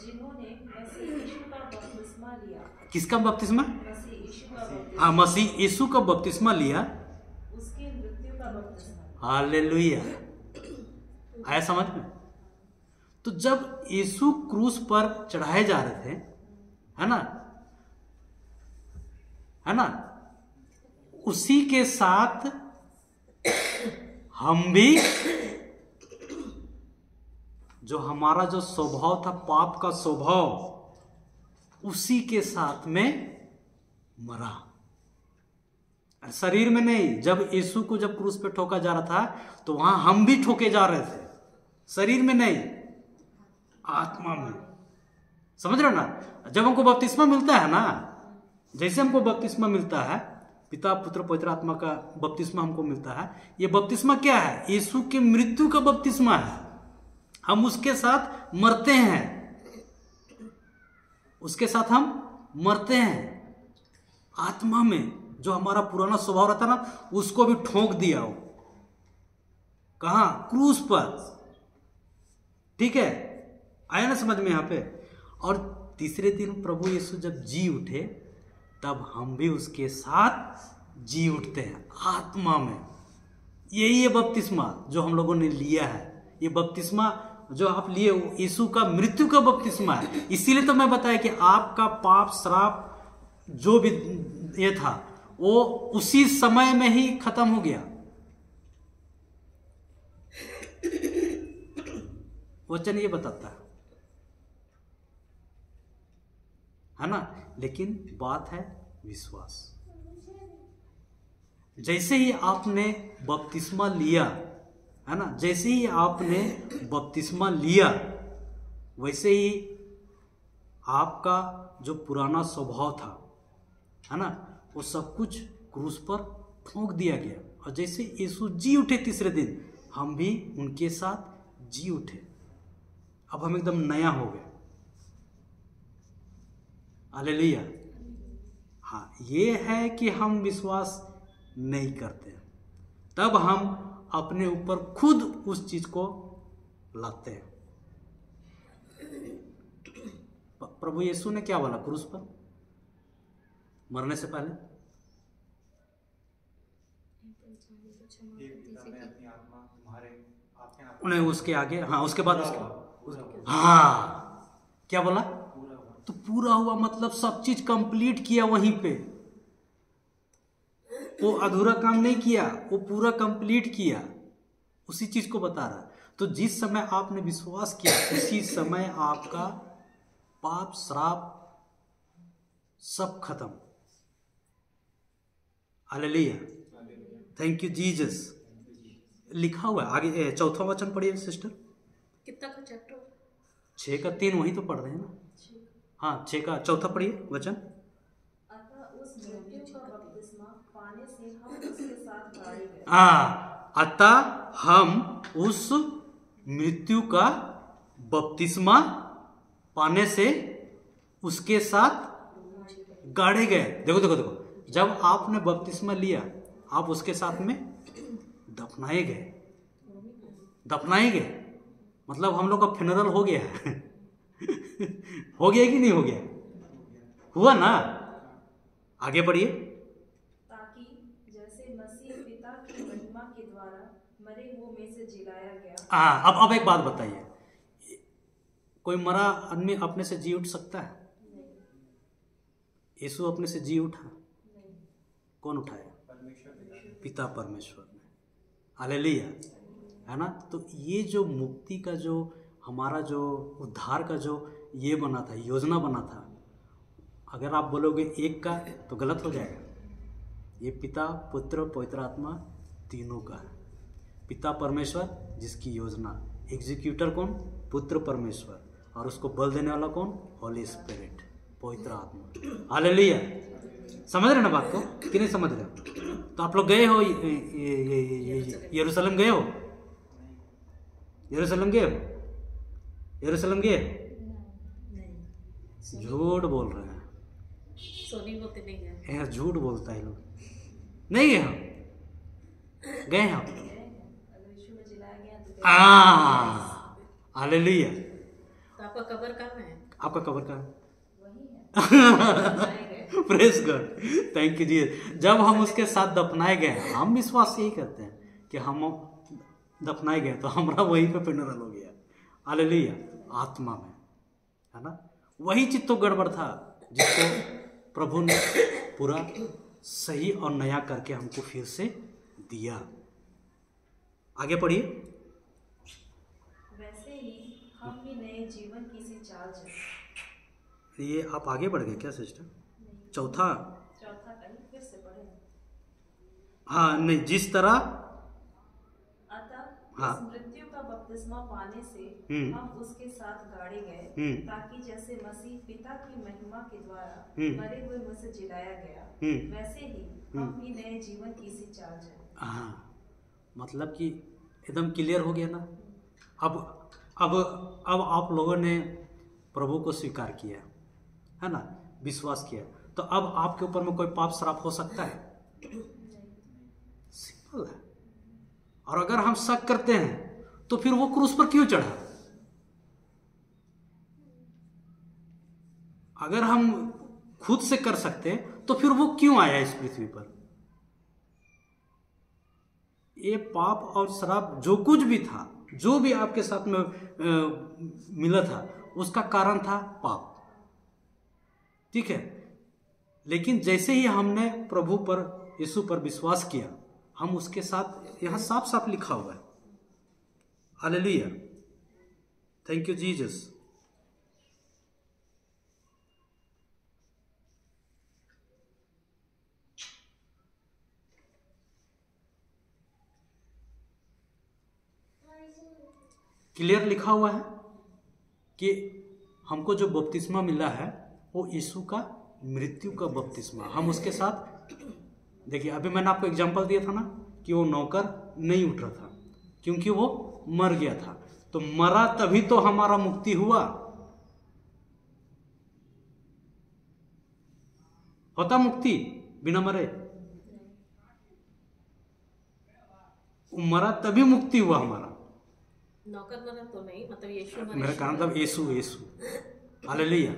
जिन्होंने मसीह यीशु का बपतिस्मा लिया। किसका बपतिस्मा? मसीह यीशु का बपतिस्मा। हाँ, मसीह यीशु का बपतिस्मा लिया, उसकी मृत्यु का बपतिस्मा। हालेलुया। आया समझ में? तो जब यीशु क्रूस पर चढ़ाए जा रहे थे, है ना, उसी के साथ हम भी, जो हमारा जो स्वभाव था पाप का स्वभाव, उसी के साथ में मरा। शरीर में नहीं। जब यीशु को जब क्रूस पे ठोका जा रहा था तो वहां हम भी ठोके जा रहे थे, शरीर में नहीं, आत्मा में। समझ रहे हो ना? जब हमको बपतिस्मा मिलता है ना, जैसे हमको बपतिस्मा मिलता है, पिता पुत्र पवित्र आत्मा का बपतिस्मा हमको मिलता है, ये बपतिस्मा क्या है? यीशु के मृत्यु का बपतिस्मा है। हम उसके साथ मरते हैं, उसके साथ हम मरते हैं आत्मा में। जो हमारा पुराना स्वभाव रहता ना, उसको भी ठोक दिया हो। कहां? क्रूस पर। ठीक है, आया ना समझ में यहाँ पे? और तीसरे दिन प्रभु यीशु जब जी उठे तब हम भी उसके साथ जी उठते हैं आत्मा में। यही है बपतिस्मा जो हम लोगों ने लिया है। ये बपतिस्मा जो आप लिए यीशु का मृत्यु का बपतिस्मा है। इसीलिए तो मैं बताया कि आपका पाप श्राप जो भी ये था वो उसी समय में ही खत्म हो गया। वचन ये बताता है ना। लेकिन बात है विश्वास। जैसे ही आपने बपतिस्मा लिया है ना, जैसे ही आपने बपतिस्मा लिया वैसे ही आपका जो पुराना स्वभाव था है ना, वो सब कुछ क्रूस पर ठोक दिया गया। और जैसे यीशु जी उठे तीसरे दिन, हम भी उनके साथ जी उठे। अब हम एकदम नया हो गए। हालेलुया। हाँ, ये है कि हम विश्वास नहीं करते, तब हम अपने ऊपर खुद उस चीज को लाते हैं। प्रभु यीशु ने क्या बोला क्रूस पर मरने से पहले? उन्हें उसके आगे, हाँ उसके बाद हाँ क्या बोला? तो पूरा हुआ, मतलब सब चीज कंप्लीट किया वहीं पे। वो अधूरा काम नहीं किया, वो पूरा कंप्लीट किया। उसी चीज को बता रहा है। तो जिस समय आपने विश्वास किया उसी समय आपका पाप श्राप सब खत्म। Hallelujah, thank you Jesus. लिखा हुआ है आगे, चौथा वचन पढ़िए सिस्टर। कितना का चैप्टर? 6 का 3 वही तो पढ़ रहे हैं ना। हाँ 6 का चौथा पढ़िए वचन। अतः उस मृत्यु का बपतिस्मा पाने से हम उसके साथ गाड़े गए। अतः हम उस मृत्यु का बपतिस्मा पाने से उसके साथ गाड़े गए। देखो देखो देखो, जब आपने बपतिस्मा लिया आप उसके साथ में दफनाए गए। दफनाए गए मतलब हम लोग का फ्यूनरल हो गया है। हो गया कि नहीं हो गया? हुआ ना। आगे बढ़िए। ताकि जैसे मसीह पिता की महिमा के द्वारा मरे हुओं में से जिलाया गया। अब एक बात बताइए, कोई मरा आदमी अपने से जी उठ सकता है? यीशु अपने से जी उठा? कौन उठाया? पिता परमेश्वर ने। हालेलुया, है ना। तो ये जो मुक्ति का जो हमारा जो उद्धार का जो ये बना था, योजना बना था, अगर आप बोलोगे एक का तो गलत हो जाएगा। ये पिता पुत्र पवित्र आत्मा तीनों का है। पिता परमेश्वर जिसकी योजना, एग्जीक्यूटर कौन? पुत्र परमेश्वर, और उसको बल देने वाला कौन? होली स्पिरिट, पवित्र आत्मा। हालेलुया, समझ रहे ना बात को कि नहीं समझ रहे? तो आप लोग गए हो यरूशलेम? गए हो यरूशलेम? गए हो यरूशलेम? गए? झूठ बोल रहे हैं। सोनी बोलते नहीं है, झूठ बोलता है लोग। नहीं गए हम? गए हम। अगर यीशु में जिलाया गया तो हालेलुया। तो आपका कब्र कहाँ है? आपका कब्र कहाँ है? वही है। प्रेज गॉड, थैंक यू जी। जब हम उसके साथ दफनाए गए, हम विश्वास यही करते हैं कि हम दफनाए गए तो हमारा वहीं पे फ्यूनरल हो गया। हालेलुया, आत्मा में, है ना। वही चीज तो गड़बड़ था जिसको प्रभु ने पूरा सही और नया करके हमको फिर से दिया। आगे पढ़िए। वैसे ही हम भी नए जीवन की सी चाल चले। ये आप आगे बढ़ गए क्या सिस्टर? चौथा कहीं फिर से पढ़े। हाँ नहीं, जिस तरह अतः हाँ। इस मृत्यु का बपतिस्मा पाने से हम उसके साथ गाड़े गए, ताकि जैसे मसीह पिता की महिमा के द्वारा मरे हुए में से जिलाया गया, वैसे ही हम भी नए जीवन की सी चाल चले। हाँ, मतलब कि एकदम क्लियर हो गया ना। अब आप लोगों ने प्रभु को स्वीकार किया है ना, विश्वास किया, तो अब आपके ऊपर में कोई पाप श्राप हो सकता है? सिंपल है। और अगर हम शक करते हैं तो फिर वो क्रूस पर क्यों चढ़ा? अगर हम खुद से कर सकते तो फिर वो क्यों आया इस पृथ्वी पर? ये पाप और श्राप जो कुछ भी था, जो भी आपके साथ में मिला था, उसका कारण था पाप। ठीक है, लेकिन जैसे ही हमने प्रभु पर, यीशु पर विश्वास किया, हम उसके साथ, यहां साफ साफ लिखा हुआ है, hallelujah, thank you Jesus. Clear लिखा हुआ है कि हमको जो बपतिस्मा मिला है वो यीशु का मृत्यु का बपतिस्मा। हम उसके साथ, देखिए अभी मैंने आपको एग्जांपल दिया था ना कि वो नौकर नहीं उठ रहा था क्योंकि वो मर गया था। तो मरा तभी तो हमारा मुक्ति हुआ। होता मुक्ति बिना मरे? मरा तभी मुक्ति हुआ हमारा। नौकर मरा तो नहीं, मतलब यीशु मरा। मेरा कारण मतलब यीशु, हालेलुया,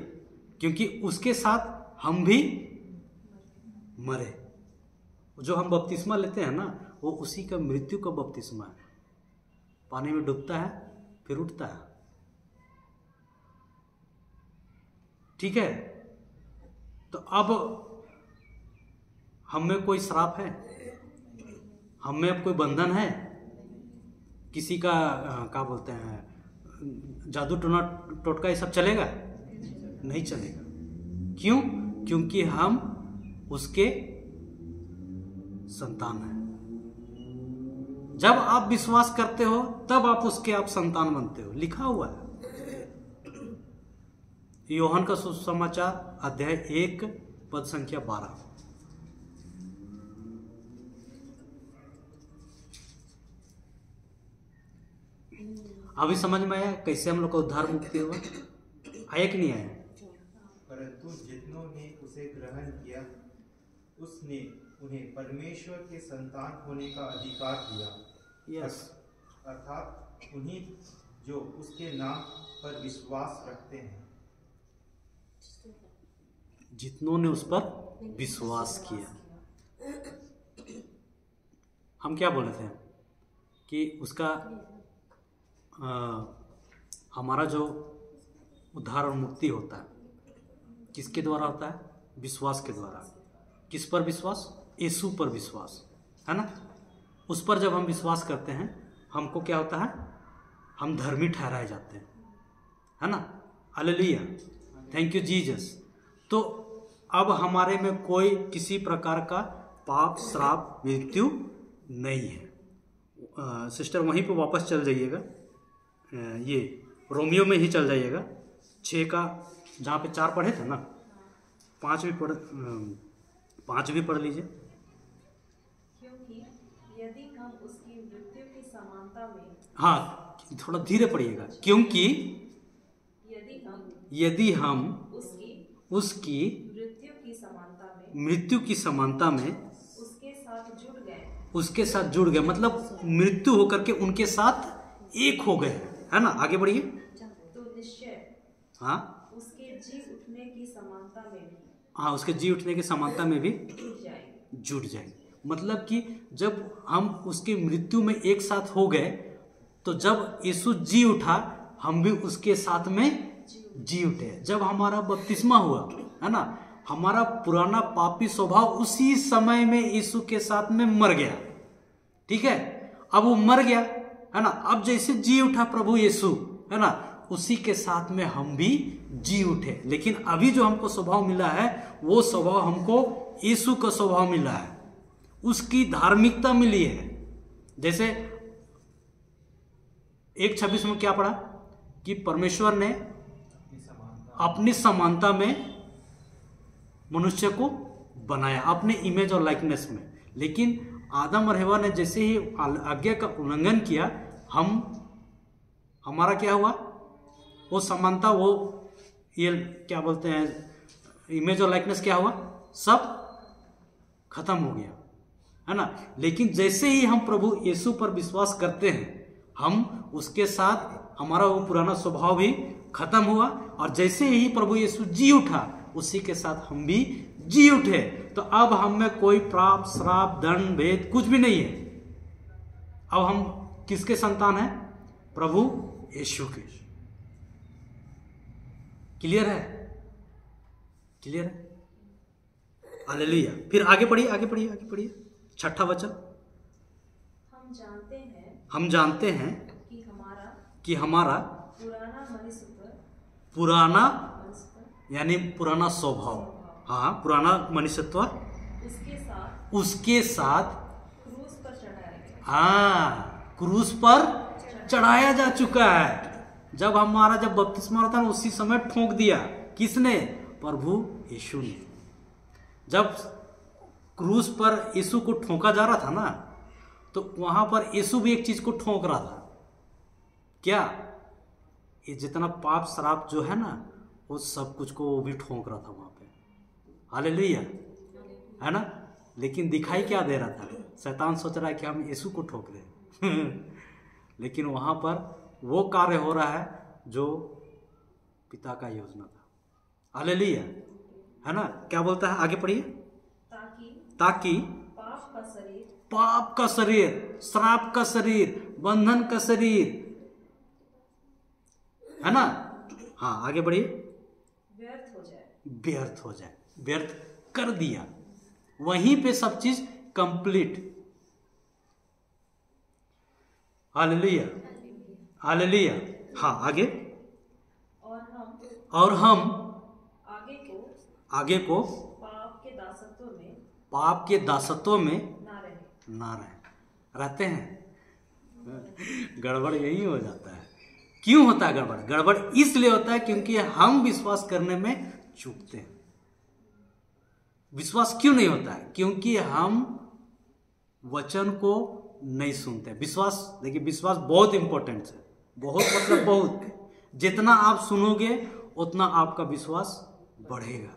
क्योंकि उसके साथ हम भी मरे। जो हम बपतिस्मा लेते हैं ना, वो उसी का मृत्यु का बपतिस्मा है। पानी में डूबता है फिर उठता है। ठीक है, तो अब हम में कोई श्राप है? हम में अब कोई बंधन है? किसी का क्या बोलते हैं, जादू टोना टोटका ये सब चलेगा? नहीं चलेगा। क्यों? क्योंकि हम उसके संतान हैं। जब आप विश्वास करते हो तब आप उसके आप संतान बनते हो, लिखा हुआ है। यूहन्ना का सुसमाचार अध्याय 1 पद संख्या 12। अभी समझ में आया कैसे हम लोग का उद्धार मुक्ति हुआ? आया कि नहीं आया? परंतु जितनों ने उसे ग्रहण किया, उसने उन्हें परमेश्वर के संतान होने का अधिकार दिया। यस, अर्थात उन्हीं जो उसके नाम पर विश्वास रखते हैं। जितनों ने उस पर विश्वास किया। हम क्या बोले थे कि उसका हमारा जो उद्धार और मुक्ति होता है किसके द्वारा होता है? विश्वास के द्वारा। किस पर विश्वास? यीशु पर विश्वास, है ना। उस पर जब हम विश्वास करते हैं, हमको क्या होता है? हम धर्मी ठहराए जाते हैं, है ना। Hallelujah, thank you Jesus. तो अब हमारे में कोई किसी प्रकार का पाप, श्राप, मृत्यु नहीं है। सिस्टर वहीं पे वापस चल जाइएगा, ये रोमियो में ही चल जाइएगा 6 का, जहाँ पे 4 पढ़े थे ना, 5 भी पढ़ लीजिए। क्योंकि यदि हम उसकी मृत्यु की समानता में, हाँ थोड़ा धीरे पढ़िएगा। क्योंकि यदि हम उसकी मृत्यु की समानता में उसके साथ जुड़ गए, मतलब मृत्यु होकर के उनके साथ एक हो गए, है ना। आगे बढ़िए। तो निश्चय हाँ उसके जी उठने की समानता में भी, हाँ उसके जी उठने की समानता में भी जुड़ जाएंगे। मतलब कि जब हम उसकी मृत्यु में एक साथ हो गए, तो जब यीशु जी उठा, हम भी उसके साथ में जी उठे। जब हमारा बपतिस्मा हुआ, है ना, हमारा पुराना पापी स्वभाव उसी समय में यीशु के साथ में मर गया। ठीक है, अब वो मर गया, है ना। अब जैसे जी उठा प्रभु यीशु, है ना, उसी के साथ में हम भी जी उठे। लेकिन अभी जो हमको स्वभाव मिला है, वो स्वभाव हमको यीशु का स्वभाव मिला है, उसकी धार्मिकता मिली है। जैसे 1:26 में क्या पढ़ा कि परमेश्वर ने अपनी समानता में मनुष्य को बनाया, अपने इमेज और लाइकनेस में। लेकिन आदम और हवा ने जैसे ही आज्ञा का उल्लंघन किया, हमारा क्या हुआ? वो समानता, वो ये क्या बोलते हैं, इमेज और लाइकनेस क्या हुआ? सब खत्म हो गया, है ना। लेकिन जैसे ही हम प्रभु यीशु पर विश्वास करते हैं, हम उसके साथ, हमारा वो पुराना स्वभाव भी खत्म हुआ, और जैसे ही प्रभु यीशु जी उठा उसी के साथ हम भी जी उठे। तो अब हम में कोई पाप, श्राप, दंड, भेद कुछ भी नहीं है। अब हम किसके संतान हैं? प्रभु यीशु के। क्लियर है? क्लियर है? हालेलुया। फिर आगे पढ़िए, आगे पढ़िए, आगे पढ़िए। 6ठा वचन। हम जानते हैं कि हमारा पुराना यानी पुराना स्वभाव, हाँ, पुराना मनुष्यत्व उसके साथ हाँ क्रूस पर चढ़ाया जा चुका है। जब बपतिस्मा होता है उसी समय ठोक दिया। किसने? प्रभु यीशु ने। जब क्रूस पर यीशु को ठोका जा रहा था ना, तो वहां पर यीशु भी एक चीज को ठोक रहा था। क्या? ये जितना पाप श्राप जो है ना, वो सब कुछ को वो भी ठोक रहा था वहां पे। हालेलुया, है ना? लेकिन दिखाई क्या दे रहा था? शैतान सोच रहा है कि हम यीशु को ठोक रहे लेकिन वहां पर वो कार्य हो रहा है जो पिता का योजना था। हालेलुया, है ना? क्या बोलता है? आगे पढ़िए। ताकि पाप का शरीर, श्राप का शरीर, बंधन का शरीर, है ना? हाँ, आगे बढ़िए। व्यर्थ हो जाए, व्यर्थ कर दिया। वहीं पे सब चीज कंप्लीट। Hallelujah, hallelujah. हाँ, आगे। और हम आगे को पाप के दासत्व में ना रहते हैं। गड़बड़ यही हो जाता है। क्यों होता है गड़बड़? गड़बड़ इसलिए होता है क्योंकि हम विश्वास करने में चूकते हैं। विश्वास क्यों नहीं होता है? क्योंकि हम वचन को नहीं सुनते। विश्वास, देखिए, विश्वास बहुत इंपॉर्टेंट है। बहुत मतलब बहुत। जितना आप सुनोगे उतना आपका विश्वास बढ़ेगा।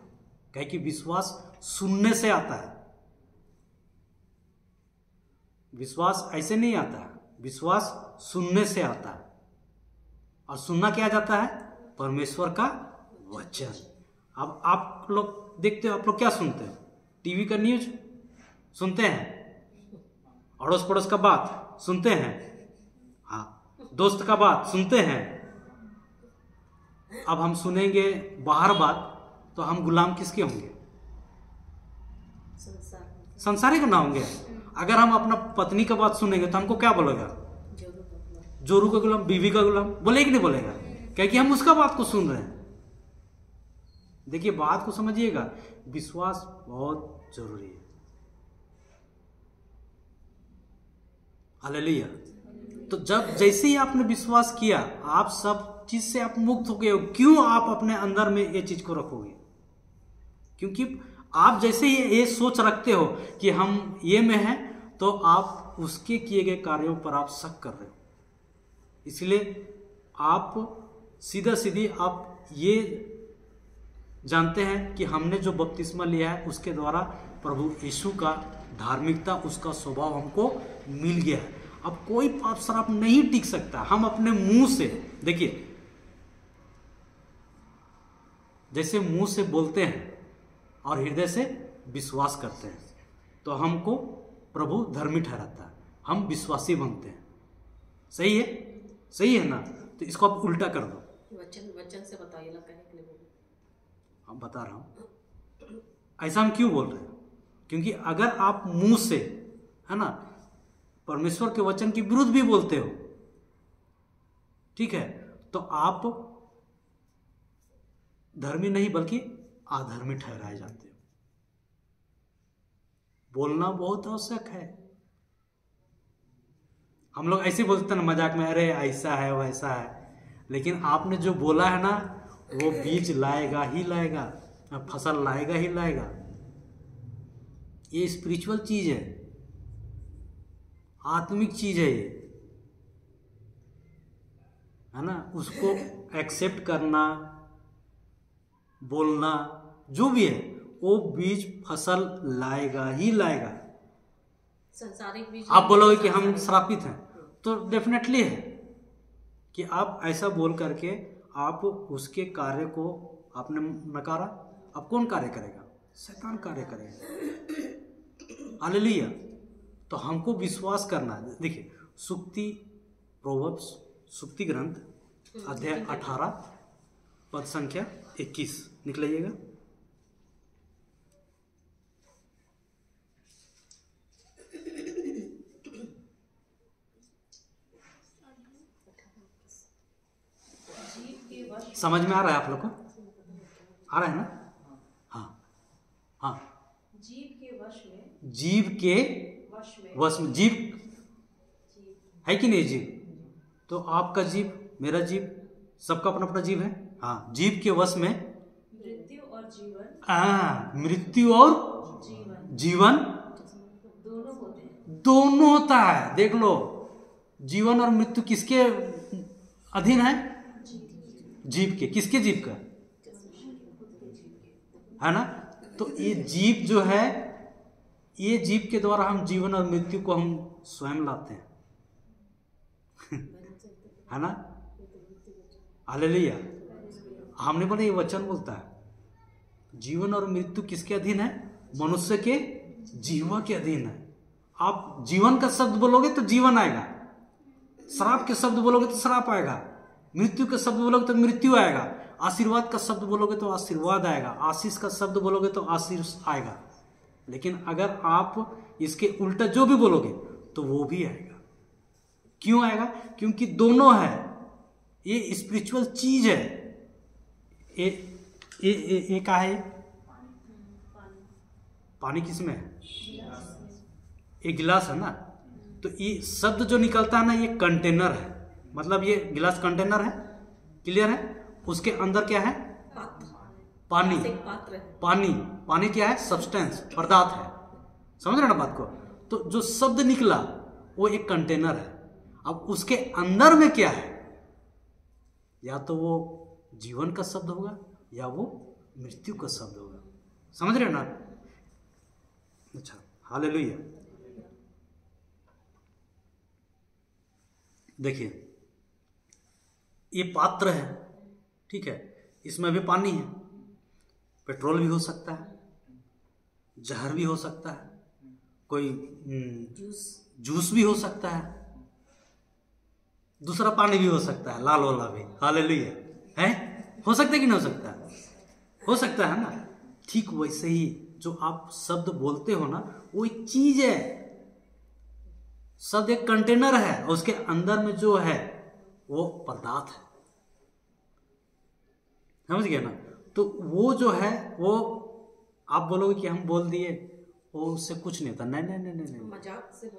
कहे कि विश्वास सुनने से आता है। विश्वास ऐसे नहीं आता है, विश्वास सुनने से आता है। और सुनना क्या जाता है? परमेश्वर का वचन। अब आप लोग देखते हो, आप लोग क्या सुनते हो? टीवी का न्यूज सुनते हैं, अड़ोस पड़ोस का बात सुनते हैं, हाँ, दोस्त का बात सुनते हैं। अब हम सुनेंगे बाहर बात, तो हम गुलाम किसके होंगे? संसारी का ना होंगे। अगर हम अपना पत्नी का बात सुनेंगे तो हमको क्या बोलेगा? जोरू का गुलाम, बीवी का गुलाम बोलेगा कि नहीं बोलेगा? क्योंकि हम उसका बात को सुन रहे हैं। देखिए, बात को समझिएगा, विश्वास बहुत जरूरी है। हालेलुया। तो जब जैसे ही आपने विश्वास किया, आप सब चीज से आप मुक्त हो गए हो। क्यों आप अपने अंदर में ये चीज को रखोगे? क्योंकि आप जैसे ही ये सोच रखते हो कि हम ये में हैं, तो आप उसके किए गए कार्यों पर आप शक कर रहे हो। इसलिए आप सीधा सीधी आप ये जानते हैं कि हमने जो बपतिस्मा लिया है उसके द्वारा प्रभु यीशु का धार्मिकता, उसका स्वभाव हमको मिल गया है। अब कोई पाप श्राप नहीं टिक सकता। हम अपने मुंह से, देखिए, जैसे मुंह से बोलते हैं और हृदय से विश्वास करते हैं, तो हमको प्रभु धर्मी ठहराता है, हम विश्वासी बनते हैं। सही है? सही है ना? तो इसको आप उल्टा कर दो। वचन से बताइए ना, कहने के लिए बोलो। हम बता रहा हूं। ऐसा हम क्यों बोल रहे हैं? क्योंकि अगर आप मुंह से, है ना, परमेश्वर के वचन के विरुद्ध भी बोलते हो, ठीक है, तो आप धर्मी नहीं बल्कि अधर्मी ठहराए जाते हो। बोलना बहुत आवश्यक है। हम लोग ऐसे बोलते हैं ना मजाक में, अरे ऐसा है वैसा है, लेकिन आपने जो बोला है ना, वो बीज लाएगा ही लाएगा, फसल लाएगा ही लाएगा। ये स्पिरिचुअल चीज है, आत्मिक चीज है ये, है ना? उसको एक्सेप्ट करना, बोलना, जो भी है, वो बीज फसल लाएगा ही लाएगा। संसारिक बीज। आप बोलोगे कि हम श्रापित हैं, तो डेफिनेटली है कि आप ऐसा बोल करके आप उसके कार्य को आपने नकारा, अब कौन कार्य करेगा? शैतान कार्य करेगा। हालेलुया। तो हमको विश्वास करना है। देखिए सुक्ति प्रोवर्ब्स सुक्ति ग्रंथ अध्याय 18 पद संख्या 21 निकलाइएगा। समझ में आ रहा है आप लोग को? आ रहा है ना? हाँ हाँ। जीव के वश में, जीव के वश में, जीव है कि नहीं? जीव तो आपका जीव, मेरा जीव, सबका अपना अपना जीव है। हाँ, जीव के वश में मृत्यु और जीवन, हाँ, मृत्यु और जीवन दोनों होते हैं। दोनों होता है। देख लो, जीवन और मृत्यु किसके अधीन है? जीव के। किसके? जीव का, है ना? तो ये जीव जो है, ये जीव के द्वारा हम जीवन और मृत्यु को हम स्वयं लाते हैं। है ना? हालेलुया। हमने बोला ये वचन बोलता है जीवन और मृत्यु किसके अधीन है? मनुष्य के जीवा के अधीन है। आप जीवन का शब्द बोलोगे तो जीवन आएगा, श्राप के शब्द बोलोगे तो श्राप आएगा, मृत्यु के शब्द बोलोगे तो मृत्यु आएगा, आशीर्वाद का शब्द बोलोगे तो आशीर्वाद आएगा, आशीष का शब्द बोलोगे तो आशीष आएगा। लेकिन अगर आप इसके उल्टा जो भी बोलोगे तो वो भी आएगा। क्यों आएगा? क्योंकि दोनों है। ये स्पिरिचुअल चीज है। ये क्या है? पानी किसमें है? एक गिलास है ना। तो ये शब्द जो निकलता है ना, ये कंटेनर है। मतलब ये गिलास कंटेनर है, क्लियर है? उसके अंदर क्या है? पानी। पानी, पानी क्या है? सब्सटेंस, पदार्थ है। समझ रहे ना बात को? तो जो शब्द निकला वो एक कंटेनर है। अब उसके अंदर में क्या है? या तो वो जीवन का शब्द होगा या वो मृत्यु का शब्द होगा। समझ रहे ना? अच्छा, हालेलुया। देखिए ये पात्र है, ठीक है, इसमें भी पानी है। पेट्रोल भी हो सकता है, जहर भी हो सकता है, कोई जूस भी हो सकता है, दूसरा पानी भी हो सकता है, लाल वाला भी। हालेलुया। है? हो सकता है कि नहीं हो सकता? हो सकता है ना। ठीक वैसे ही जो आप शब्द बोलते हो ना, वो एक चीज है। शब्द एक कंटेनर है और उसके अंदर में जो है वो पदार्थ है। समझ गए ना? तो वो जो है वो आप बोलोगे कि हम बोल दिए, वो उससे कुछ नहीं होता। नहीं नहीं नहीं नहीं,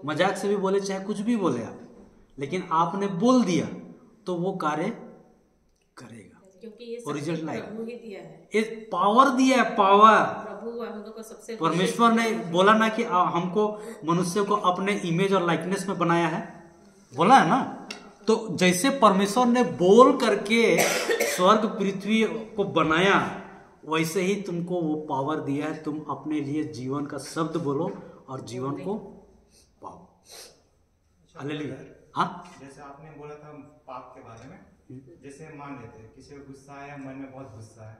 मजाक से भी बोले, चाहे कुछ भी बोले आप, लेकिन आपने बोल दिया तो वो कार्य करेगा, क्योंकि ये और रिजल्ट लाएगा। प्रभु ही दिया है, एक पावर दिया है, पावर। प्रभु हम लोग को सबसे परमेश्वर ने बोला ना कि हमको मनुष्य को अपने इमेज और लाइकनेस में बनाया है, बोला है ना। तो जैसे परमेश्वर ने बोल करके स्वर्ग पृथ्वी को बनाया, वैसे ही तुमको वो पावर दिया है। तुम अपने लिए जीवन का शब्द बोलो और जीवन को पाओ। हालेलुया। हाँ, जैसे आपने बोला था पाप के बारे में, जैसे मान लेते हैं किसी को गुस्सा आया, मन में बहुत गुस्सा है,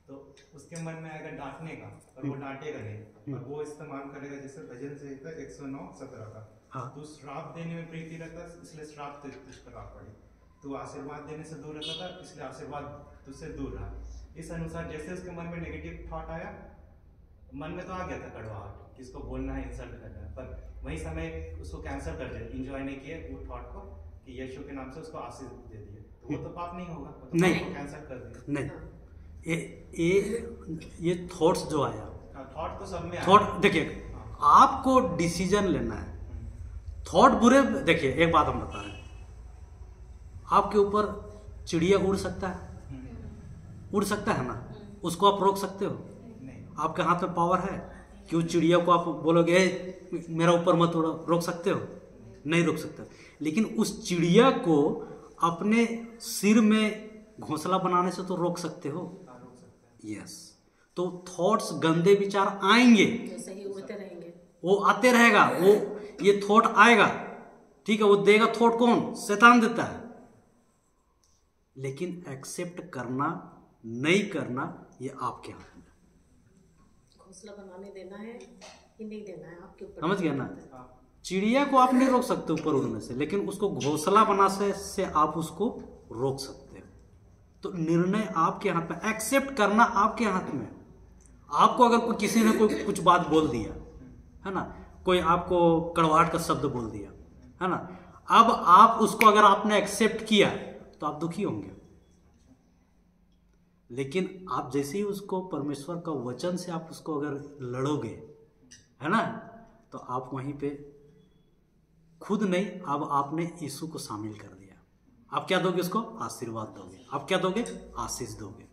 तो उसके मन में आएगा डांटने का, और वो डांटेगा नहीं, और वो इस्तेमाल करेगा जैसे भजन से 109:17 का। हाँ। तू श्राप देने में प्रीति रखता, इसलिए श्राप तुझ पर आ पड़ी। तू आशीर्वाद देने से दूर रहता था, इसलिए आशीर्वाद तुझसे दूर रहा। इस अनुसार जैसे उसके मन में नेगेटिव थॉट आया, मन में तो आ गया था कड़वाहट, किसको बोलना है, इंसल्ट करना है, पर वही समय उसको कैंसिल कर दिया, इंजॉय नहीं किए वो थॉट को, कि यीशु के नाम से उसको आशीष दे दिए, तो वो तो पाप नहीं होगा, वो तो नहीं, कैंसिल कर दिया। नहीं, ये थॉट्स जो आया, थॉट तो सब में थॉट देखिए, आपको डिसीजन लेना है। थॉट बुरे, देखिए एक बात हम बता रहे हैं, आपके ऊपर चिड़िया उड़ सकता है, उड़ सकता है ना, उसको आप रोक सकते हो? नहीं। आपके हाथ में पावर है कि उस चिड़िया को आप बोलोगे मेरा ऊपर मत उड़ो, रोक सकते हो? नहीं रोक सकते। लेकिन उस चिड़िया को अपने सिर में घोंसला बनाने से तो रोक सकते हो। यस। तो थॉट्स, गंदे विचार आएंगे, जैसे ही उड़ते रहेंगे, वो आते रहेगा, वो ये थॉट आएगा, ठीक है, वो देगा थॉट कौन? शैतान देता है। लेकिन एक्सेप्ट करना नहीं करना ये आपके हाथ में। घोंसला बनाने देना है कि नहीं देना है आपके ऊपर। समझ गया ना? चिड़िया को आप नहीं रोक सकते ऊपर उड़ने से, लेकिन उसको घोंसला बना से आप उसको रोक सकते हो। तो निर्णय आपके हाथ में, एक्सेप्ट करना आपके हाथ में। आपको अगर कोई किसी ने कोई कुछ बात बोल दिया है ना, कोई आपको कड़वाहट का शब्द बोल दिया है ना, अब आप उसको अगर आपने एक्सेप्ट किया तो आप दुखी होंगे, लेकिन आप जैसे ही उसको परमेश्वर का वचन से आप उसको अगर लड़ोगे है ना, तो आप वहीं पे खुद नहीं, अब आपने यीशु को शामिल कर दिया। आप क्या दोगे उसको? आशीर्वाद दोगे। आप क्या दोगे? आशीष दोगे।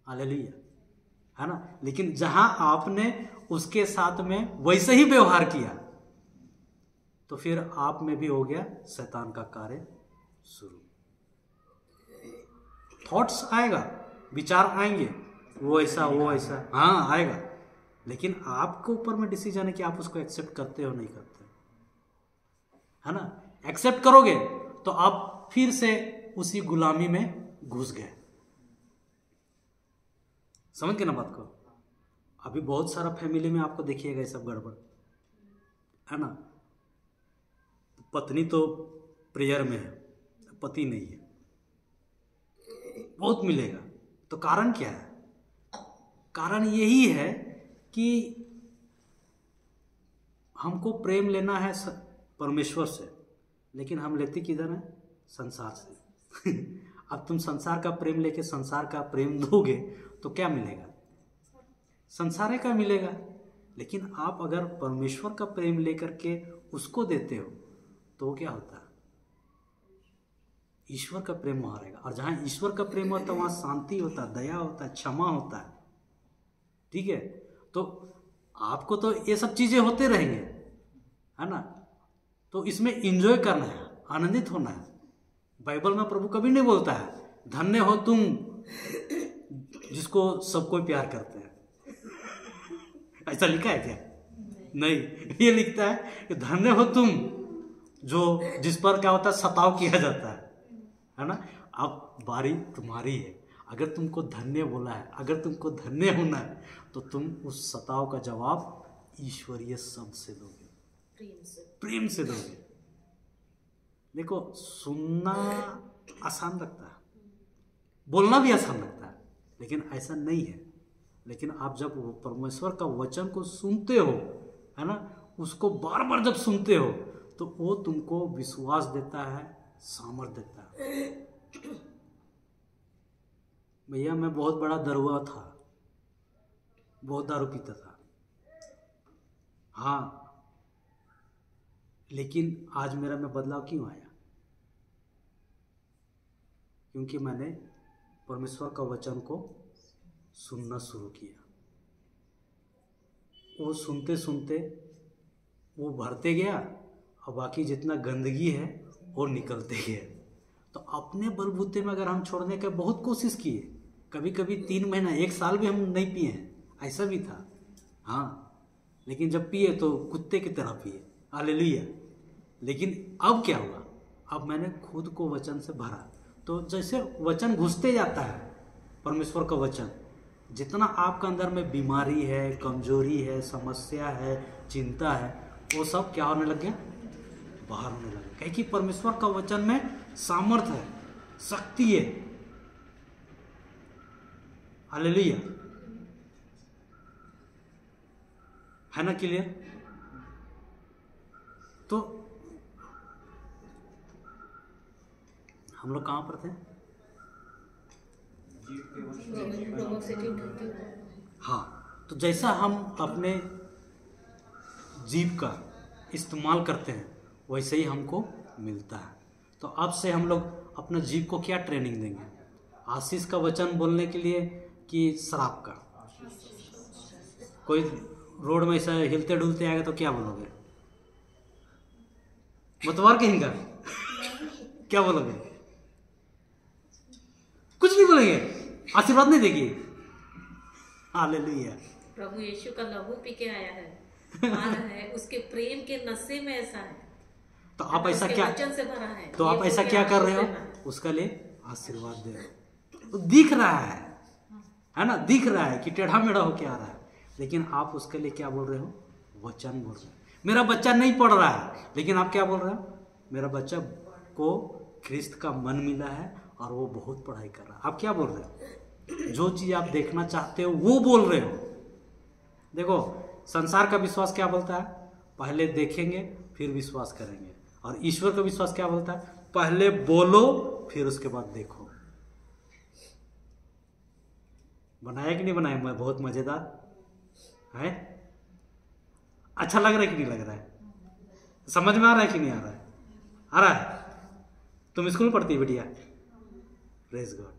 हालेलुया, है ना। लेकिन जहां आपने उसके साथ में वैसे ही व्यवहार किया तो फिर आप में भी हो गया शैतान का कार्य शुरू। थॉट्स आएगा, विचार आएंगे, वो ऐसा हाँ आएगा, लेकिन आपके ऊपर में डिसीजन है कि आप उसको एक्सेप्ट करते हो नहीं करते, है ना। एक्सेप्ट करोगे तो आप फिर से उसी गुलामी में घुस गए। समझ गए ना बात को? अभी बहुत सारा फैमिली में आपको देखिएगा ये सब गड़बड़, है ना। पत्नी तो प्रेयर में है, पति नहीं है, बहुत मिलेगा। तो कारण क्या है? कारण यही है कि हमको प्रेम लेना है परमेश्वर से, लेकिन हम लेते किधर है? संसार से। अब तुम संसार का प्रेम लेके संसार का प्रेम दोगे तो क्या मिलेगा? संसार का मिलेगा। लेकिन आप अगर परमेश्वर का प्रेम लेकर के उसको देते हो तो क्या होता है? ईश्वर का प्रेम वहां रहेगा, और जहां ईश्वर का प्रेम होता है वहां शांति होता है, दया होता है, क्षमा होता है। ठीक है, तो आपको तो ये सब चीजें होते रहेंगे, है ना। तो इसमें एंजॉय करना है, आनंदित होना है। बाइबल में प्रभु कभी नहीं बोलता है धन्य हो तुम जिसको सब कोई प्यार करते हैं, ऐसा लिखा है क्या? नहीं, ये लिखता है कि धन्य हो तुम जो जिस पर क्या होता है? सताव किया जाता है ना। अब बारी तुम्हारी है। अगर तुमको धन्य बोला है, अगर तुमको धन्य होना है, तो तुम उस सताव का जवाब ईश्वरीय शब्द से दोगे, प्रेम से दोगे। देखो, सुनना आसान लगता है, बोलना भी आसान लगता है, लेकिन ऐसा नहीं है। लेकिन आप जब परमेश्वर का वचन को सुनते हो, है ना, उसको बार बार जब सुनते हो, तो वो तुमको विश्वास देता है, सामर्थ देता है। भैया, मैं बहुत बड़ा दरुआ था, बहुत दारू पीता था, हाँ, लेकिन आज मेरा में बदलाव क्यों आया? क्योंकि मैंने परमेश्वर का वचन को सुनना शुरू किया। वो सुनते सुनते वो भरते गया, और बाकी जितना गंदगी है वो निकलते गया। तो अपने बलबूते में अगर हम छोड़ने का बहुत कोशिश किए, कभी कभी 3 महीना 1 साल भी हम नहीं पिए हैं, ऐसा भी था, हाँ। लेकिन जब पिए तो कुत्ते की तरह पिए, हालेलुया। लेकिन अब क्या हुआ? अब मैंने खुद को वचन से भरा। तो जैसे वचन घुसते जाता है, परमेश्वर का वचन, जितना आपका अंदर में बीमारी है, कमजोरी है, समस्या है, चिंता है, वो सब क्या होने लग गया? बाहर होने लगे। क्योंकि परमेश्वर का वचन में सामर्थ है, शक्ति हालेलुया, है ना। क्लियर? तो हम लोग कहां पर थे? हाँ, तो जैसा हम अपने जीभ का इस्तेमाल करते हैं वैसे ही हमको मिलता है। तो अब से हम लोग अपने जीभ को क्या ट्रेनिंग देंगे? आशीष का वचन बोलने के लिए कि श्राप का? कोई रोड में ऐसा हिलते डुलते आएगा तो क्या बोलोगे? मतवार कहेंगे? क्या बोलोगे? कुछ नहीं बोलेंगे, आशीर्वाद नहीं देगी। हालेलुया। प्रभु यीशु का लहू पी के आया है, आ रहा है, उसके प्रेम के नशे में ऐसा है। तो आप ऐसा क्या, वचन से भरा है। तो आप ऐसा क्या कर रहे हो? उसका लिए आशीर्वाद दे रहे हो। तो दिख रहा है ना, दिख रहा है कि टेढ़ा मेढ़ा होके आ रहा है, लेकिन आप उसके लिए क्या बोल रहे हो? वचन बोल रहे हो। मेरा बच्चा नहीं पढ़ रहा है, लेकिन आप क्या बोल रहे हो? मेरा बच्चा को ख्रिस्त का मन मिला है और वो बहुत पढ़ाई कर रहा है। आप क्या बोल रहे हो? जो चीज आप देखना चाहते हो वो बोल रहे हो। देखो, संसार का विश्वास क्या बोलता है? पहले देखेंगे फिर विश्वास करेंगे। और ईश्वर का विश्वास क्या बोलता है? पहले बोलो फिर उसके बाद देखो। बनाया कि नहीं बनाया? मैं बहुत मजेदार है। अच्छा लग रहा है कि नहीं लग रहा है? समझ में आ रहा है कि नहीं आ रहा है? आ रहा है? तुम स्कूल पढ़ती है बिटिया? Praise God.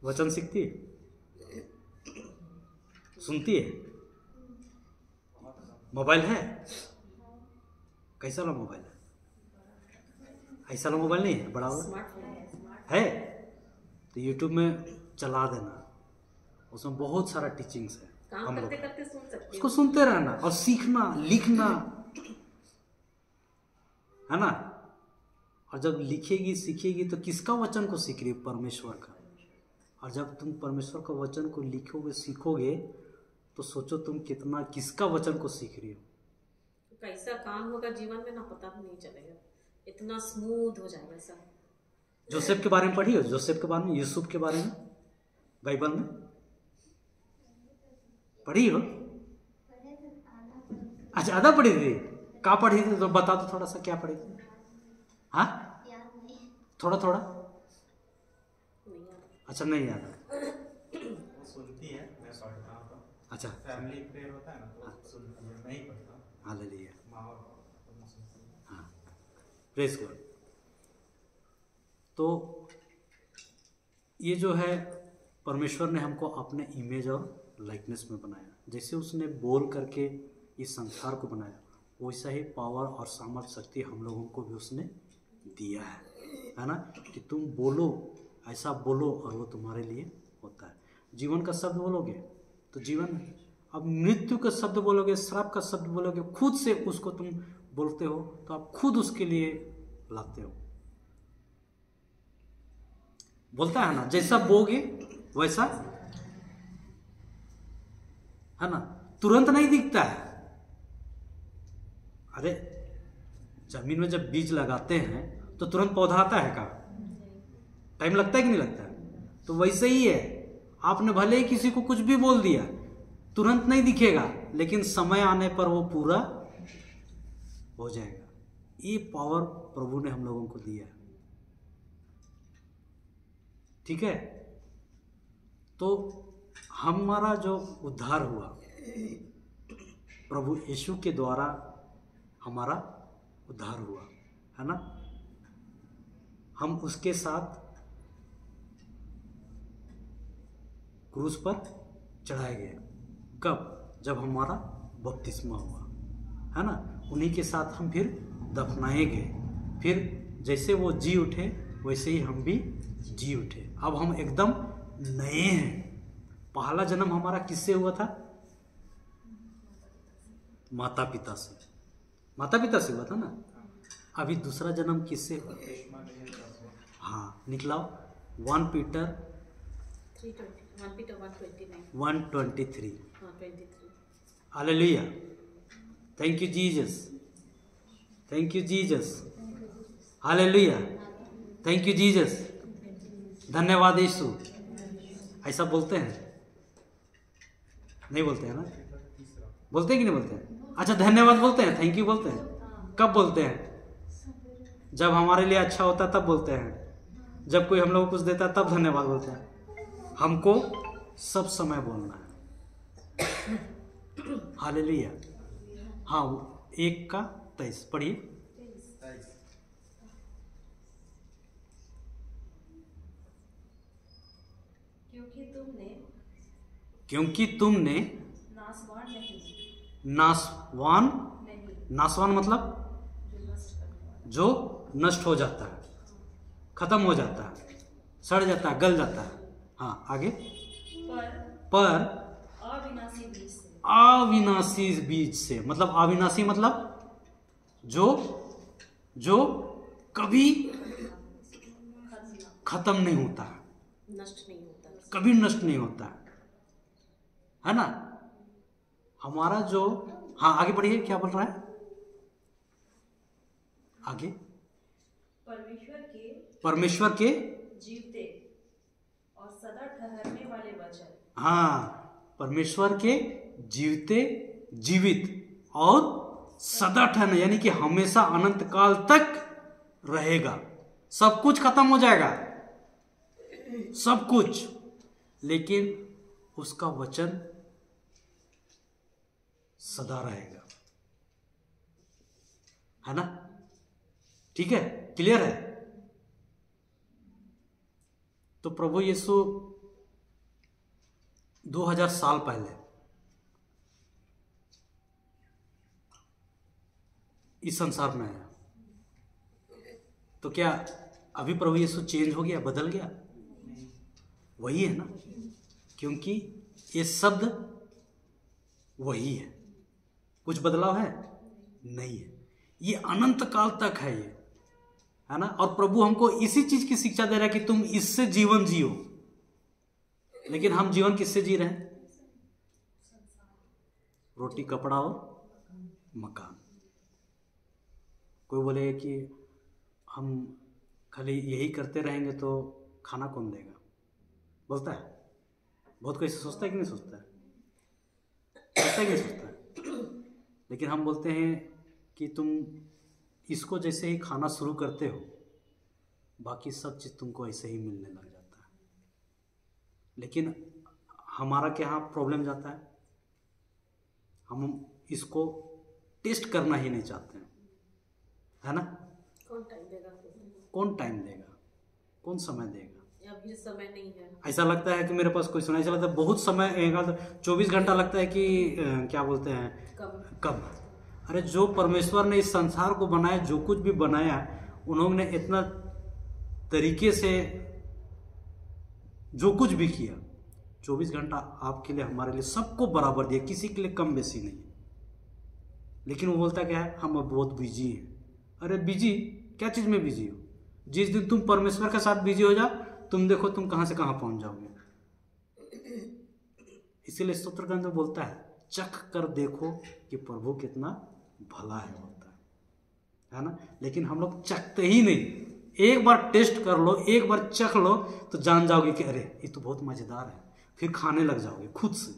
वचन सीखती है? सुनती है? मोबाइल है? कैसा वाला मोबाइल है? ऐसा वाला मोबाइल नहीं है, बड़ा वाला है? तो यूट्यूब में चला देना, उसमें बहुत सारा टीचिंग्स है। काम हम लोग करते करते सुन सकते उसको सुनते रहना और सीखना, लिखना, है ना। और जब लिखेगी सीखेगी तो किसका वचन को सीख रही है? परमेश्वर का। और जब तुम परमेश्वर का वचन को लिखोगे सीखोगे तो सोचो तुम कितना किसका वचन को सीख रही हो। कैसा काम होगा जीवन में ना पता भी नहीं चलेगा, इतना स्मूथ हो जाएगा सब। जोसेफ के बारे में पढ़ी हो? जोसेफ के बारे में, यूसुफ के बारे में बाइबल में पढ़ी हो? अच्छा, आधा पढ़ी थी? कहाँ पढ़ी थी तो बता दो थोड़ा सा, क्या पढ़ी थी? हाँ, थोड़ा थोड़ा। अच्छा, नहीं याद है। वो सुनती है, मैं पढ़ता हूँ। अच्छा, फैमिली प्रेयर होता है ना, तो सुनती है, नहीं पढ़ता। हालेलुया। माँ और सुनती है। हाँ, प्रेज गॉड। तो ये जो है परमेश्वर ने हमको अपने इमेज और लाइकनेस में बनाया। जैसे उसने बोल करके इस संसार को बनाया, वैसा ही पावर और सामर्थ शक्ति हम लोगों को भी उसने दिया है ना, कि तुम बोलो, ऐसा बोलो और वो तुम्हारे लिए होता है। जीवन का शब्द बोलोगे तो जीवन है। अब मृत्यु का शब्द बोलोगे, श्राप का शब्द बोलोगे, खुद से उसको तुम बोलते हो तो आप खुद उसके लिए लाते हो। बोलता है ना, जैसा बोगे वैसा, है ना। तुरंत नहीं दिखता है। अरे जमीन में जब बीज लगाते हैं तो तुरंत पौधा आता है का? टाइम लगता है कि नहीं लगता है? तो वैसे ही है, आपने भले ही किसी को कुछ भी बोल दिया, तुरंत नहीं दिखेगा, लेकिन समय आने पर वो पूरा हो जाएगा। ये पावर प्रभु ने हम लोगों को दिया है, ठीक है। तो हमारा जो उद्धार हुआ प्रभु यीशु के द्वारा, हमारा उद्धार हुआ, है ना। हम उसके साथ क्रूस पर चढ़ाए गए। कब? जब हमारा बपतिस्मा हुआ, है ना। उन्हीं के साथ हम फिर दफनाए गए। फिर जैसे वो जी उठे वैसे ही हम भी जी उठे। अब हम एकदम नए हैं। पहला जन्म हमारा किससे हुआ था? माता पिता से। माता पिता से हुआ था ना। अभी दूसरा जन्म किससे हुआ? हाँ, निकलाओ 1 Peter 1:23। Hallelujah. Thank you Jesus, thank you Jesus, hallelujah, thank you Jesus, धन्यवाद यीशु। ऐसा बोलते हैं? नहीं बोलते हैं ना? बोलते हैं कि नहीं बोलते हैं? अच्छा, धन्यवाद बोलते हैं, थैंक यू बोलते हैं। कब बोलते हैं? जब हमारे लिए अच्छा होता तब बोलते हैं। जब कोई हम लोग को कुछ देता तब धन्यवाद बोलते हैं। हमको सब समय बोलना है। हालेलुया। हाँ, 1:23 पढ़िए। क्योंकि तुमने नासवान मतलब जो नष्ट हो जाता है, खत्म हो जाता है, सड़ जाता है, गल जाता है। हाँ, आगे। पर अविनाशी बीज से, मतलब अविनाशी मतलब जो कभी खत्म नहीं होता है, नष्ट नहीं होता। कभी नष्ट नहीं होता है ना। हमारा जो, हाँ आगे बढ़िए, क्या बोल रहा है आगे? परमेश्वर के जीवते और सदा ठहरने वाले वचन। हाँ, परमेश्वर के जीवते, जीवित और सदा ठहरने, यानी कि हमेशा अनंत काल तक रहेगा। सब कुछ खत्म हो जाएगा, सब कुछ, लेकिन उसका वचन सदा रहेगा, है ना। ठीक है, क्लियर है। तो प्रभु यीशु 2000 साल पहले इस संसार में आया, तो क्या अभी प्रभु यीशु चेंज हो गया, बदल गया? वही है ना, क्योंकि ये शब्द वही है, कुछ बदलाव है नहीं है, ये अनंत काल तक है, ये है ना। और प्रभु हमको इसी चीज की शिक्षा दे रहा है कि तुम इससे जीवन जियो। लेकिन हम जीवन किससे जी रहे हैं? रोटी, कपड़ा और मकान। कोई बोले कि हम खाली यही करते रहेंगे तो खाना कौन देगा, बोलता है। बहुत कोई सोचता है कि नहीं सोचता है? सोचता है कि नहीं सोचता है? लेकिन हम बोलते हैं कि तुम इसको जैसे ही खाना शुरू करते हो, बाकी सब चीज़ तुमको ऐसे ही मिलने लग जाता है। लेकिन हमारा क्या यहाँ प्रॉब्लम जाता है, हम इसको टेस्ट करना ही नहीं चाहते हैं, है ना। कौन टाइम देगा? कौन टाइम देगा, कौन समय देगा? अभी समय नहीं है। ऐसा लगता है कि मेरे पास कोई सुना, ऐसा लगता है बहुत समय, 24 घंटा लगता है कि क्या बोलते हैं, कब। अरे जो परमेश्वर ने इस संसार को बनाया, जो कुछ भी बनाया, उन्होंने इतना तरीके से जो कुछ भी किया, 24 घंटा आपके लिए, हमारे लिए, सबको बराबर दिया, किसी के लिए कम बेसी नहीं। लेकिन वो बोलता क्या है, हम अब बहुत बिजी हैं। अरे बिजी, क्या चीज़ में बिजी हो? जिस दिन तुम परमेश्वर के साथ बिजी हो जाओ, तुम देखो तुम कहाँ से कहाँ पहुँच जाओगे। इसीलिए स्तोत्र ग्रंथ में बोलता है, चख कर देखो कि प्रभु कितना भला है, बोलता है ना। लेकिन हम लोग चखते ही नहीं। एक बार टेस्ट कर लो, एक बार चख लो, तो जान जाओगे कि अरे ये तो बहुत मज़ेदार है, फिर खाने लग जाओगे खुद से।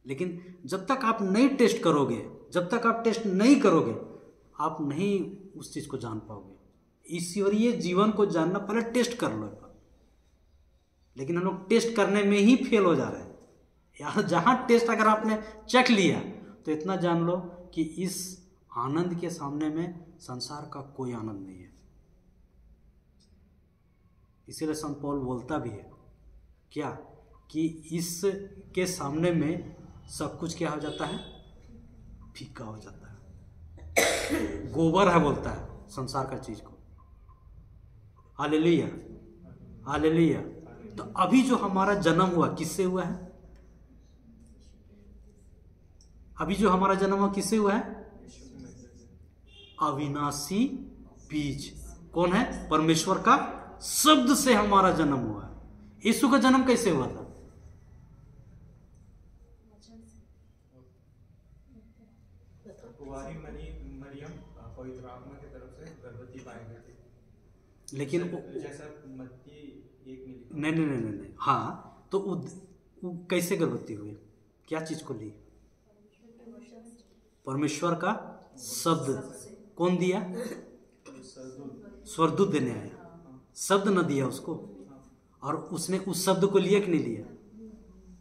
लेकिन जब तक आप नहीं टेस्ट करोगे, जब तक आप टेस्ट नहीं करोगे, आप नहीं उस चीज़ को जान पाओगे। ईश्वरीय जीवन को जानना, पहले टेस्ट कर लो। लेकिन हम लोग टेस्ट करने में ही फेल हो जा रहे हैं। यार जहाँ टेस्ट अगर आपने चख लिया, तो इतना जान लो कि इस आनंद के सामने में संसार का कोई आनंद नहीं है। इसीलिए संत पौल बोलता भी है क्या, कि इस के सामने में सब कुछ क्या हो जाता है, फीका हो जाता है, गोबर है, बोलता है संसार का चीज को। Hallelujah, hallelujah. तो अभी जो हमारा जन्म हुआ, किससे हुआ है? अभी जो हमारा जन्म हुआ किससे हुआ है? अविनाशी बीज। कौन है? परमेश्वर का शब्द से हमारा जन्म हुआ है। यीशु का जन्म कैसे हुआ था? कुंवारी मरियम पवित्र आत्मा की तरफ से गर्भवती पाई गई थी। लेकिन जैसा मत्ती 1 में नहीं। हाँ, तो वो कैसे गर्भवती हुई? क्या चीज को ली? परमेश्वर का शब्द। कौन दिया? स्वर्गदूत देने आया। शब्द न दिया उसको, और उसने उस शब्द को लिया कि नहीं लिया?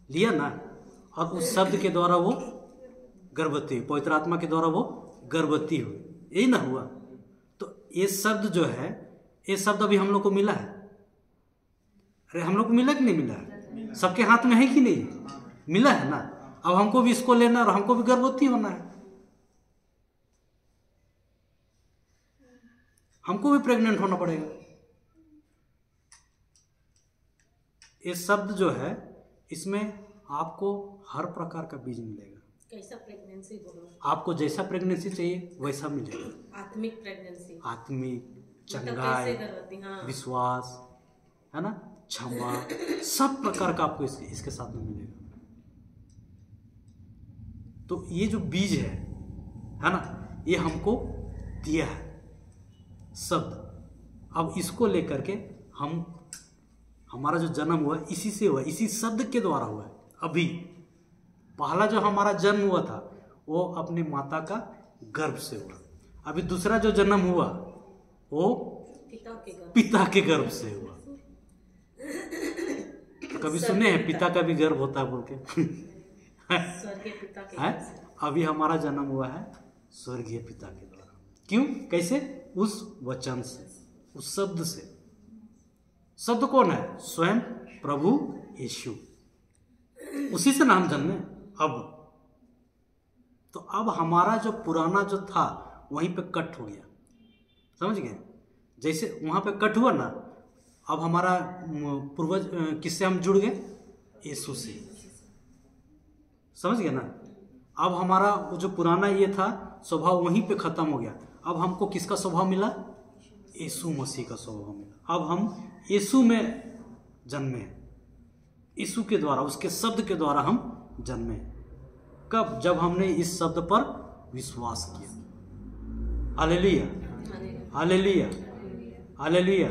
लिया ना। और उस शब्द के द्वारा वो गर्भवती हुई, पवित्र आत्मा के द्वारा वो गर्भवती हुई। यही ना हुआ? तो ये शब्द जो है, ये शब्द अभी हम लोग को मिला है। अरे हम लोग को मिला कि नहीं मिला है? सबके हाथ में है कि नहीं? मिला है ना। अब हमको भी इसको लेना और हमको भी गर्भवती होना है। हमको भी प्रेग्नेंट होना पड़ेगा। ये शब्द जो है, इसमें आपको हर प्रकार का बीज मिलेगा। कैसा प्रेगनेंसी बोलो? आपको जैसा प्रेगनेंसी चाहिए वैसा मिलेगा। आत्मिक प्रेगनेंसी, आत्मिक, चंगाई, कैसे करती, हाँ। विश्वास, है ना, क्षमा, सब प्रकार का आपको इसके साथ में मिलेगा। तो ये जो बीज है ना, ये हमको दिया है शब्द। अब इसको लेकर के हमारा जो जन्म हुआ इसी से हुआ, इसी शब्द के द्वारा हुआ है। अभी पहला जो हमारा जन्म हुआ था वो अपनी माता का गर्भ से हुआ। अभी दूसरा जो जन्म हुआ वो पिता के गर्भ से हुआ। कभी सुने हैं पिता का भी गर्भ होता है बोल के? स्वर्गीय पिता के है? अभी हमारा जन्म हुआ है स्वर्गीय पिता के द्वारा। क्यों? कैसे? उस वचन से, उस शब्द से। शब्द कौन है? स्वयं प्रभु यीशु। उसी से नाम जन्मे। अब तो अब हमारा जो पुराना जो था वहीं पे कट हो गया, समझ गए? जैसे वहां पे कट हुआ ना, अब हमारा पूर्वज किससे हम जुड़ गए? यीशु से। समझ गए ना? अब हमारा जो पुराना ये था स्वभाव वहीं पे खत्म हो गया। अब हमको किसका स्वभाव मिला? यीशु मसीह का स्वभाव मिला। अब हम यीशु में जन्मे, यीशु के द्वारा, उसके शब्द के द्वारा हम जन्मे। कब? जब हमने इस शब्द पर विश्वास किया। Hallelujah, hallelujah, hallelujah.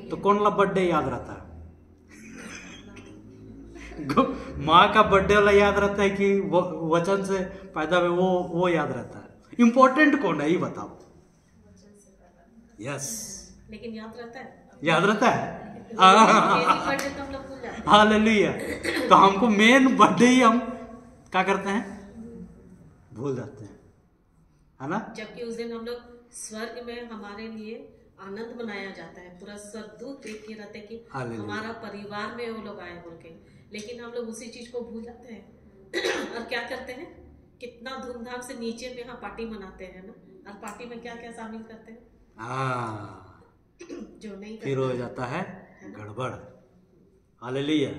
तो कौन वाला बर्थडे याद रहता है? माँ का बर्थडे वाला याद रहता है कि वचन से पैदा हुए वो याद रहता है? इम्पोर्टेंट कौन है ये बताओ? यस, लेकिन याद रहता है, याद रहता है। बर्थडे तो हम लोग भूल जाते हैं। हालेलुया। तो हमको मेन बर्थडे ही हम क्या करते हैं? भूल जाते हैं, है ना? जबकि उस दिन हम लोग स्वर्ग में हमारे लिए आनंद मनाया जाता है। पूरा स्वर्गदूत देख के रहते कि हमारा परिवार में वो लोग आए बोल के। लेकिन हम लोग उसी चीज को भूल जाते हैं और क्या करते हैं? कितना धूमधाम से नीचे में यहाँ पार्टी मनाते हैं ना, और पार्टी में क्या क्या शामिल करते हैं? जो नहीं फिर हो जाता है गड़बड़। हालेलुया,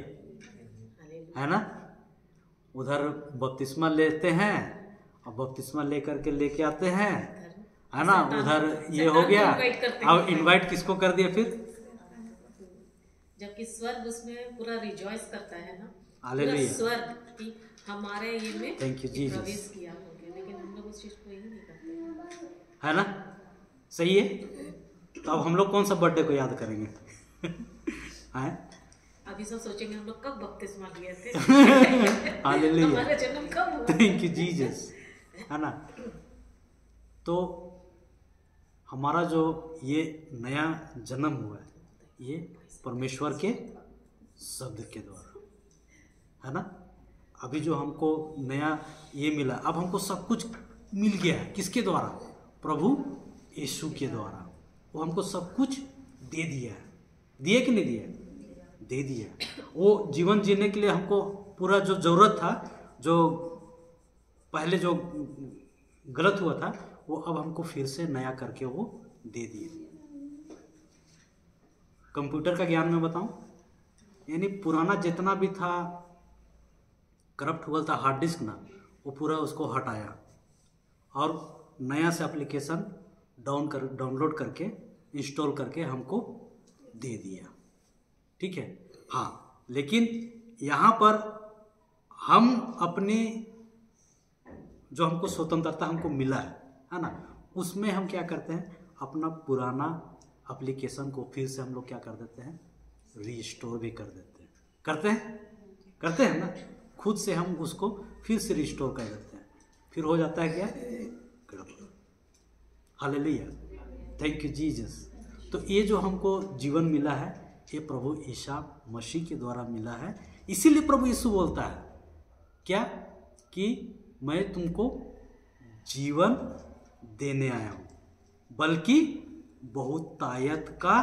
है ना? उधर बपतिस्मा लेते हैं और बपतिस्मा लेकर के लेके आते हैं, है ना? उधर ये हो गया। अब इनवाइट किसको कर दिया फिर? जबकि स्वर्ग उसमें पूरा रिजॉइस करता है ना। हालेलुया, स्वर्ग की हमारे ये में थैंक यू जीसस, प्रवेश किया हो गया। लेकिन हम लोग उस चीज को ही नहीं करते, है ना? सही है। तो अब हम लोग कौन सा बर्थडे को याद करेंगे? हैं? अभी सब सोचेंगे हम लोग कब बपतिस्मा लिए थे। हालेलुया, हमारा जन्म कब हुआ? थैंक यू जीसस, है ना? तो हमारा जो ये नया जन्म हुआ है ये परमेश्वर के शब्द के द्वारा, है ना? अभी जो हमको नया ये मिला, अब हमको सब कुछ मिल गया है। किसके द्वारा? प्रभु यीशु के द्वारा। वो हमको सब कुछ दे दिया है। दिए कि नहीं दिया? दे दिया। वो जीवन जीने के लिए हमको पूरा जो जरूरत था, जो पहले जो गलत हुआ था, वो अब हमको फिर से नया करके वो दे दिए। कंप्यूटर का ज्ञान में बताऊं, यानी पुराना जितना भी था करप्ट हुआ था हार्ड डिस्क ना, वो पूरा उसको हटाया और नया से एप्लीकेशन डाउनलोड करके इंस्टॉल करके हमको दे दिया। ठीक है? हाँ, लेकिन यहाँ पर हम अपनी जो हमको स्वतंत्रता हमको मिला है ना, उसमें हम क्या करते हैं? अपना पुराना एप्लीकेशन को फिर से हम लोग क्या कर देते हैं? रीस्टोर भी कर देते हैं। करते हैं ना? खुद से हम उसको फिर से रिस्टोर कर देते हैं। फिर हो जाता है क्या? गड़बड़। Hallelujah, thank you Jesus. तो ये जो हमको जीवन मिला है ये प्रभु ईसा मसीह के द्वारा मिला है। इसीलिए प्रभु यीशु बोलता है क्या? कि मैं तुमको जीवन देने आया हूँ, बल्कि बहुतायत का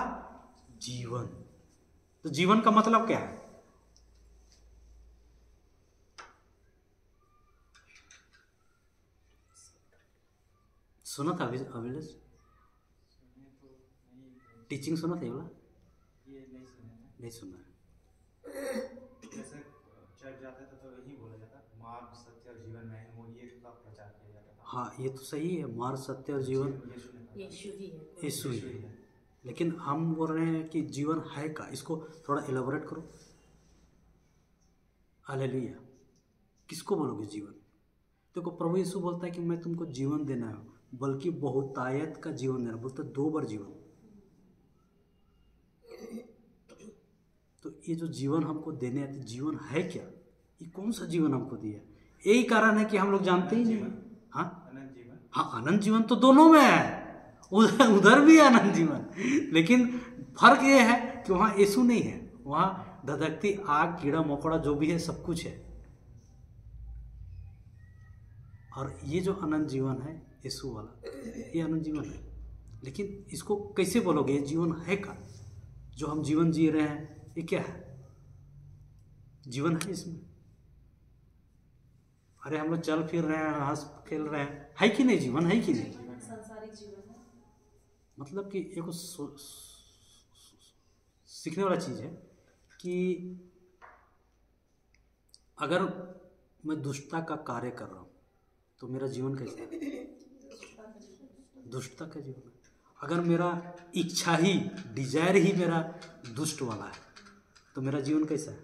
जीवन। तो जीवन का मतलब क्या है? सुना था अभिलेष? टीचिंग सुना था ये वाला? ये नहीं सुना है। जैसे चर्च जाते थे तो यही बोला जाता, मार्ग सत्य और जीवन में वो ये का प्रचार किया जाता था। हाँ, ये तो सही है। मार्ग सत्य और जीवन यीशु ही है। यीशु ही है। लेकिन हम बोल रहे हैं कि जीवन है का, इसको थोड़ा एलाबोरेट करो। हालेलुया। किसको बोलोगे जीवन? देखो प्रभु यीशु बोलता है कि मैं तुमको जीवन देना है, बल्कि बहुतायत का जीवन देना, बोलता 2 बार जीवन। तो ये जो जीवन हमको देने आते, जीवन है क्या? ये कौन सा जीवन हमको दिया? यही कारण है कि हम लोग जानते ही नहीं। हाँ अनंत जीवन। हाँ, अनंत जीवन तो दोनों में है, उधर भी है अनंत जीवन, लेकिन फर्क ये है कि वहाँ यीशु नहीं है, वहाँ धधकती आग, कीड़ा मकोड़ा जो भी है सब कुछ है। और ये जो अनंत जीवन है यीशु वाला, ये अनंत जीवन है। लेकिन इसको कैसे बोलोगे ये जीवन है का? जो हम जीवन जी रहे हैं ये क्या है? जीवन है इसमें? अरे हम लोग चल फिर रहे हैं, हंस खेल रहे हैं, है कि नहीं? जीवन है कि नहीं? सांसारिक जीवन है। मतलब कि एक सीखने वाला चीज़ है कि अगर मैं दुष्टता का कार्य कर रहा हूँ तो मेरा जीवन कैसा है? दुष्टता का जीवन है। अगर मेरा इच्छा ही, डिजायर ही मेरा दुष्ट वाला है तो मेरा जीवन कैसा है?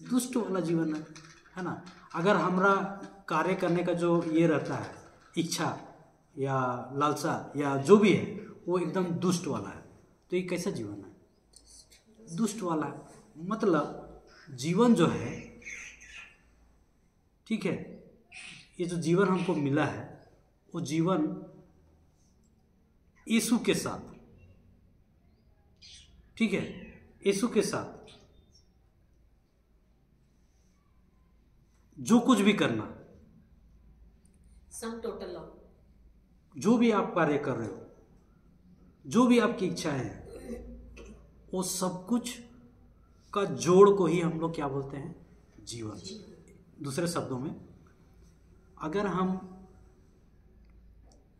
दुष्ट वाला जीवन है ना। अगर हमारा कार्य करने का जो ये रहता है, इच्छा या लालसा या जो भी है, वो एकदम दुष्ट वाला है, तो ये कैसा जीवन है? दुष्ट वाला है। मतलब जीवन जो है, ठीक है, ये जो जीवन हमको मिला है वो जीवन यीशु के साथ, ठीक है, यीशु के साथ जो कुछ भी करना, सम टोटल लव, जो भी आप कार्य कर रहे हो, जो भी आपकी इच्छाएं हैं, वो सब कुछ का जोड़ को ही हम लोग क्या बोलते हैं? जीवन। दूसरे शब्दों में, अगर हम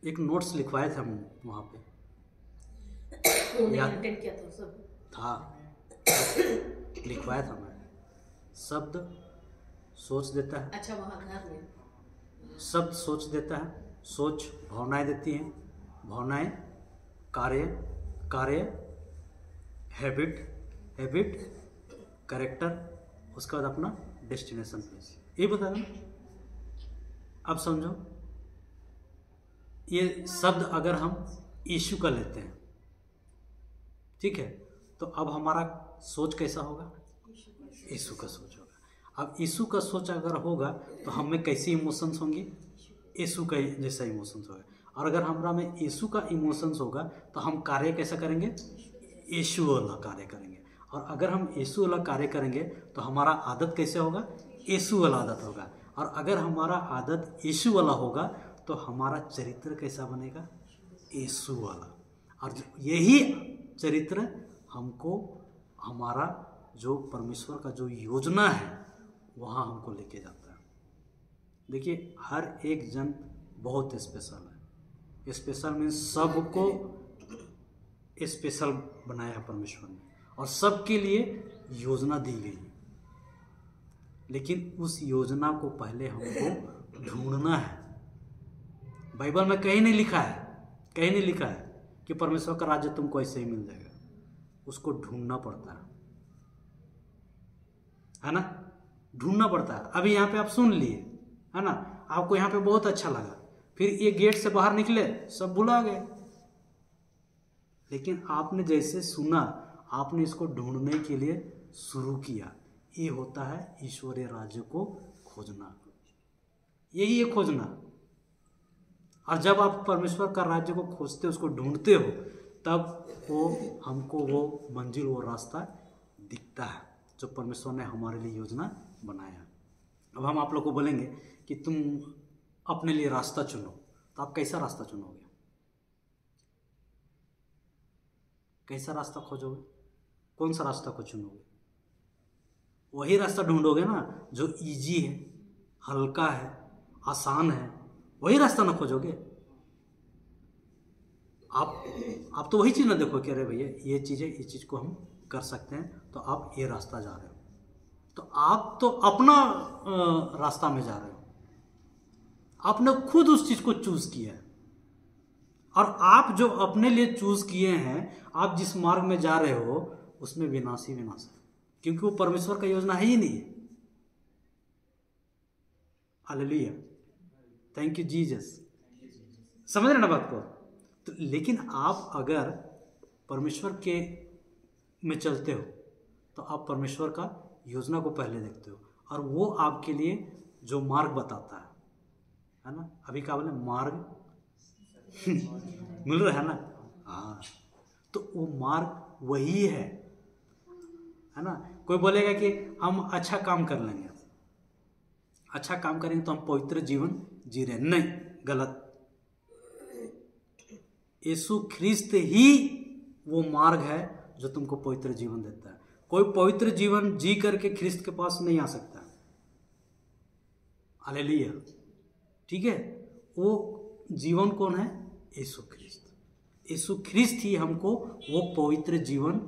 एक नोट्स लिखवाए थे हम वहाँ पे, याद किया था सब था, लिखवाया था मैं, शब्द सोच देता है। अच्छा, वहाँ घर में शब्द सोच देता है, सोच भावनाएं देती हैं, भावनाएं कार्य, कार्य हैबिट, हैबिट कैरेक्टर, उसके बाद अपना डेस्टिनेशन प्लेस। ये बता रहा हूँ। अब समझो, ये शब्द अगर हम यीशु का लेते हैं, ठीक है, तो अब हमारा सोच कैसा होगा? यीशु का सोच होगा। अब यीशु का सोच अगर होगा तो हम में कैसे इमोशंस होंगे? यीशु का जैसा इमोशंस होगा। और अगर हमारा में यीशु का इमोशंस होगा तो हम कार्य कैसा करेंगे? यीशु वाला कार्य करेंगे। और अगर हम यीशु वाला कार्य करेंगे तो हमारा आदत कैसे होगा? यीशु वाला आदत होगा। और अगर हमारा आदत यीशु वाला होगा तो हमारा चरित्र कैसा बनेगा? यीशु वाला। और यही चरित्र हमको हमारा जो परमेश्वर का जो योजना है वहाँ हमको लेके जाता है। देखिए, हर एक जन बहुत स्पेशल है। स्पेशल मीन्स सबको स्पेशल बनाया है परमेश्वर ने, और सबके लिए योजना दी गई है। लेकिन उस योजना को पहले हमको ढूंढना है। बाइबल में कहीं नहीं लिखा है, कहीं नहीं लिखा है कि परमेश्वर का राज्य तुमको ऐसे ही मिल जाएगा। उसको ढूंढना पड़ता है ना, ढूंढना पड़ता है। अभी यहाँ पे आप सुन लिए, है ना, आपको यहाँ पे बहुत अच्छा लगा, फिर ये गेट से बाहर निकले, सब भुला गए। लेकिन आपने जैसे सुना, आपने इसको ढूंढने के लिए शुरू किया। ये होता है ईश्वरीय राज्य को खोजना, यही है खोजना। और जब आप परमेश्वर का राज्य को खोजते हो, उसको ढूंढते हो, तब वो हमको वो मंजिल, वो रास्ता दिखता है जो परमेश्वर ने हमारे लिए योजना बनाया। अब हम आप लोग को बोलेंगे कि तुम अपने लिए रास्ता चुनो, तो आप कैसा रास्ता चुनोगे? कैसा रास्ता खोजोगे? कौन सा रास्ता को चुनोगे? वही रास्ता ढूंढोगे ना जो इजी है, हल्का है, आसान है, वही रास्ता ना खोजोगे। आप तो वही चीज़ ना देखो कि अरे भैया ये चीज़ है, इस चीज़ को हम कर सकते हैं, तो आप ये रास्ता जा रहे हो। तो आप तो अपना रास्ता में जा रहे हो, आपने खुद उस चीज़ को चूज किया है। और आप जो अपने लिए चूज किए हैं, आप जिस मार्ग में जा रहे हो उसमें विनाश ही विनाश है, क्योंकि वो परमेश्वर का योजना है ही नहीं है। Hallelujah, thank you Jesus. समझ रहे ना बात को? तो लेकिन आप अगर परमेश्वर के में चलते हो तो आप परमेश्वर का योजना को पहले देखते हो, और वो आपके लिए जो मार्ग बताता है ना। अभी क्या बोले, मार्ग मिल रहा है ना। हाँ, तो वो मार्ग वही है ना। कोई बोलेगा कि हम अच्छा काम कर लेंगे, अच्छा काम करेंगे तो हम पवित्र जीवन जी रहे, नहीं, गलत। यीशु ख्रिस्त ही वो मार्ग है जो तुमको पवित्र जीवन देता है। कोई पवित्र जीवन जी करके ख्रिस्त के पास नहीं आ सकता। हालेलुया, ठीक है। वो जीवन कौन है? यीशु ख्रिस्त। यीशु ख्रिस्त ही हमको वो पवित्र जीवन,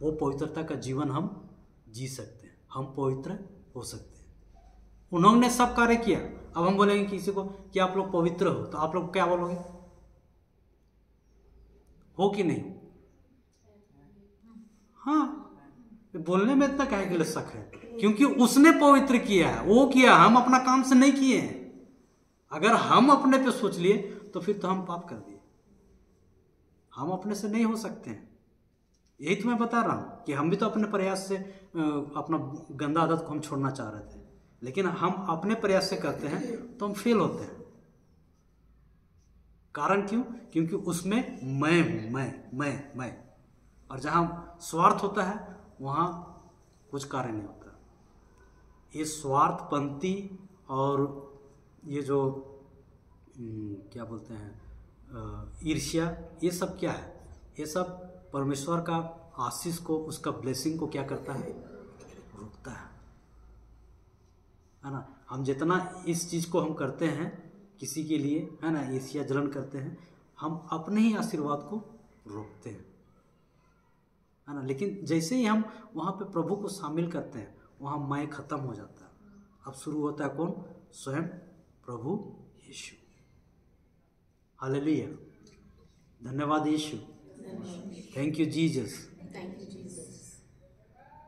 वो पवित्रता का जीवन हम जी सकते हैं, हम पवित्र हो सकते हैं। उन्होंने सब कार्य किया। अब हम बोलेंगे किसी को कि आप लोग पवित्र हो, तो आप लोग क्या बोलोगे? हो कि नहीं? हाँ, बोलने में इतना काहे के लिए शक है? क्योंकि उसने पवित्र किया है, वो किया, हम अपना काम से नहीं किए हैं। अगर हम अपने पे सोच लिए तो फिर तो हम पाप कर दिए। हम अपने से नहीं हो सकते हैं। यही तो मैं बता रहा हूं कि हम भी तो अपने प्रयास से अपना गंदा आदत को हम छोड़ना चाह रहे थे, लेकिन हम अपने प्रयास से करते हैं तो हम फेल होते हैं। कारण क्यों? क्योंकि उसमें मैं हूं, मैं, और जहां स्वार्थ होता है वहां कुछ कार्य नहीं होता। ये स्वार्थपंथी और ये जो क्या बोलते हैं, ईर्ष्या, ये सब क्या है? ये सब परमेश्वर का आशीष को, उसका ब्लेसिंग को क्या करता है? रोकता है ना। हम जितना इस चीज को हम करते हैं किसी के लिए, है ना, ईर्ष्या जलन करते हैं, हम अपने ही आशीर्वाद को रोकते हैं, है ना। लेकिन जैसे ही हम वहां पे प्रभु को शामिल करते हैं, वहां मैं खत्म हो जाता है। अब शुरू होता है कौन? स्वयं प्रभु यीशु। हालेलुया, धन्यवाद यीशु, थैंक यू जीसस।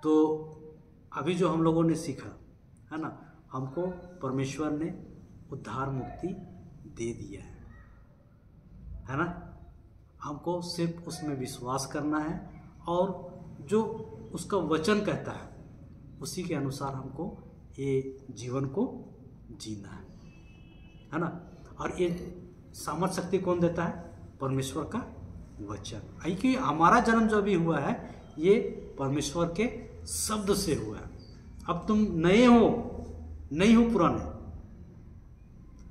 तो अभी जो हम लोगों ने सीखा है ना, हमको परमेश्वर ने उद्धार मुक्ति दे दिया है ना। हमको सिर्फ उसमें विश्वास करना है और जो उसका वचन कहता है उसी के अनुसार हमको ये जीवन को जीना है ना। और ये सामर्थ शक्ति कौन देता है? परमेश्वर का वचन। क्योंकि हमारा जन्म जो भी हुआ है ये परमेश्वर के शब्द से हुआ है। अब तुम नए हो, नहीं हो पुराने।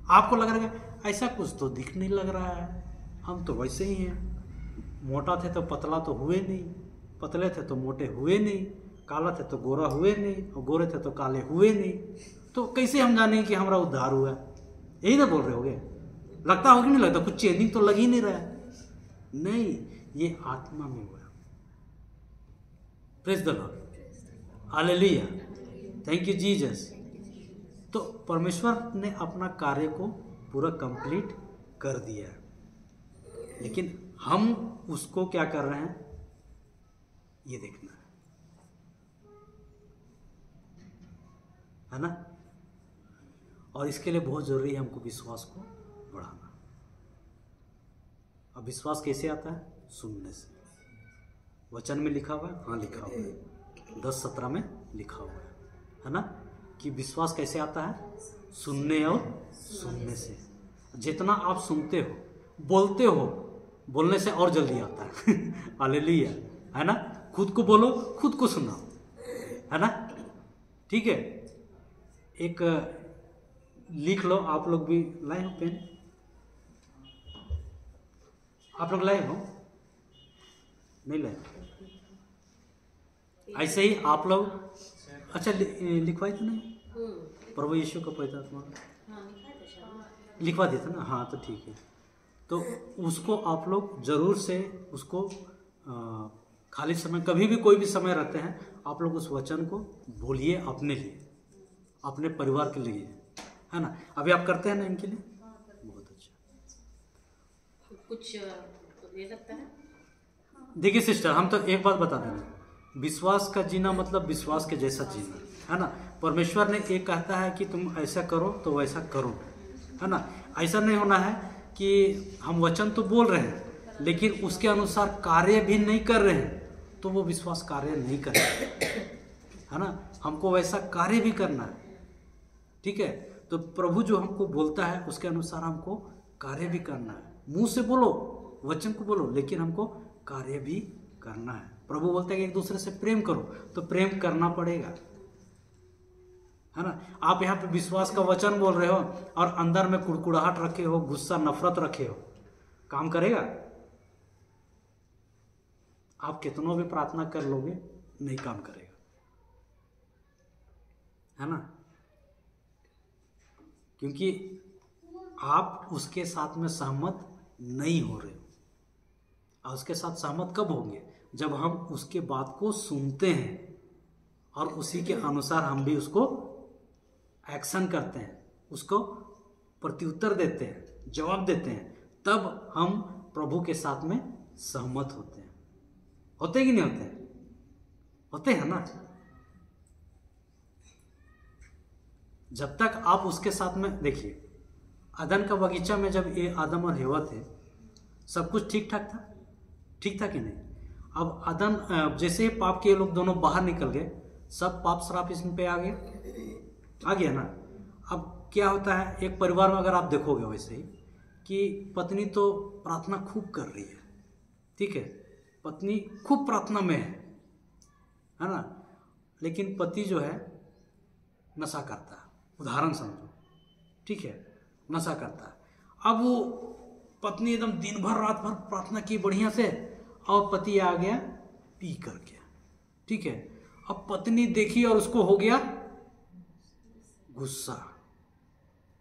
आपको लग रहा है ऐसा कुछ तो दिख नहीं लग रहा है, हम तो वैसे ही हैं। मोटा थे तो पतला तो हुए नहीं, पतले थे तो मोटे हुए नहीं, काला थे तो गोरा हुए नहीं, और गोरे थे तो काले हुए नहीं। तो कैसे हम जानेंगे कि हमारा उद्धार हुआ? यही ना बोल रहे होगे। लगता होगा नहीं लगता? कुछ चेंजिंग तो लग ही नहीं रहा है। नहीं, ये आत्मा में हुआ। Praise the Lord, hallelujah, thank you Jesus. तो परमेश्वर ने अपना कार्य को पूरा कंप्लीट कर दिया है, लेकिन हम उसको क्या कर रहे हैं ये देखना है ना। और इसके लिए बहुत जरूरी है हमको विश्वास को बढ़ाना। अब विश्वास कैसे आता है? सुनने से। वचन में लिखा हुआ है, हाँ लिखा हुआ है, 10:17 में लिखा हुआ है ना, कि विश्वास कैसे आता है? सुनने और सुनने से। जितना आप सुनते हो, बोलते हो, बोलने से और जल्दी आता है। हालेलुया, है ना। खुद को बोलो, खुद को सुनाओ, है ना। ठीक है, एक लिख लो। आप लोग भी लाए हो पेन? आप लोग लाए हो? नहीं लाए? ऐसे ही आप लोग, अच्छा लिखवाई तो नहीं? प्रभु यीशु का पवित्र आत्मा लिखवा दिया था ना। हाँ तो ठीक है। तो उसको आप लोग जरूर से उसको खाली समय, कभी भी कोई भी समय रहते हैं, आप लोग उस वचन को बोलिए अपने लिए, अपने परिवार के लिए, है ना। अभी आप करते हैं ना इनके लिए? बहुत अच्छा, कुछ ये लगता है। देखिए सिस्टर, हम तो एक बात बता देंगे, विश्वास का जीना मतलब विश्वास के जैसा जीना, है ना। परमेश्वर ने एक कहता है कि तुम ऐसा करो तो वैसा करो, है ना। ऐसा नहीं होना है कि हम वचन तो बोल रहे हैं लेकिन उसके अनुसार कार्य भी नहीं कर रहे हैं, तो वो विश्वास कार्य नहीं कर रहे, है ना। हमको वैसा कार्य भी करना है, ठीक है। तो प्रभु जो हमको बोलता है उसके अनुसार हमको कार्य भी करना है। मुंह से बोलो, वचन को बोलो, लेकिन हमको कार्य भी करना है। प्रभु बोलता है कि एक दूसरे से प्रेम करो, तो प्रेम करना पड़ेगा, है ना। आप यहाँ पे विश्वास का वचन बोल रहे हो और अंदर में कुड़कुड़ाहट रखे हो, गुस्सा नफरत रखे हो, काम करेगा? आप कितनों भी प्रार्थना कर लोगे, नहीं काम करेगा, है ना। क्योंकि आप उसके साथ में सहमत नहीं हो रहे हो। और उसके साथ सहमत कब होंगे? जब हम उसके बात को सुनते हैं और उसी के अनुसार हम भी उसको एक्शन करते हैं, उसको प्रत्युत्तर देते हैं, जवाब देते हैं, तब हम प्रभु के साथ में सहमत होते हैं। होते कि नहीं होते? होते हैं ना। जब तक आप उसके साथ में, देखिए अदन का बगीचा में जब ये आदम और हवा थे, सब कुछ ठीक ठाक था, ठीक था कि नहीं? अब आदम जैसे ही पाप के ये लोग दोनों बाहर निकल गए, सब पाप श्राप इसमें पे आ गया ना। अब क्या होता है, एक परिवार में अगर आप देखोगे वैसे ही कि पत्नी तो प्रार्थना खूब कर रही है, ठीक है, पत्नी खूब प्रार्थना में है ना, लेकिन पति जो है नशा करता है, उदाहरण समझो, ठीक है, नशा करता है। अब वो पत्नी एकदम दिन भर रात भर प्रार्थना की बढ़िया से, और पति आ गया पी कर के, ठीक है। अब पत्नी देखी और उसको हो गया गुस्सा।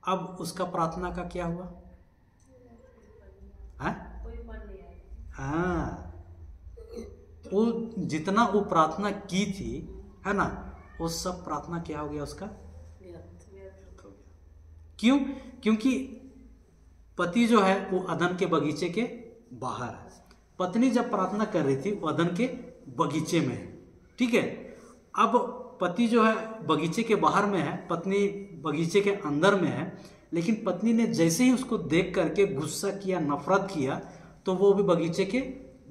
अब उसका प्रार्थना का क्या हुआ? हाँ, वो जितना वो प्रार्थना की थी, है ना, वो सब प्रार्थना क्या हो गया उसका? क्यों? क्योंकि पति जो है वो अदन के बगीचे के बाहर है, पत्नी जब प्रार्थना कर रही थी वो अदन के बगीचे में है, ठीक है। अब पति जो है बगीचे के बाहर में है, पत्नी बगीचे के अंदर में है, लेकिन पत्नी ने जैसे ही उसको देख करके गुस्सा किया, नफरत किया, तो वो भी बगीचे के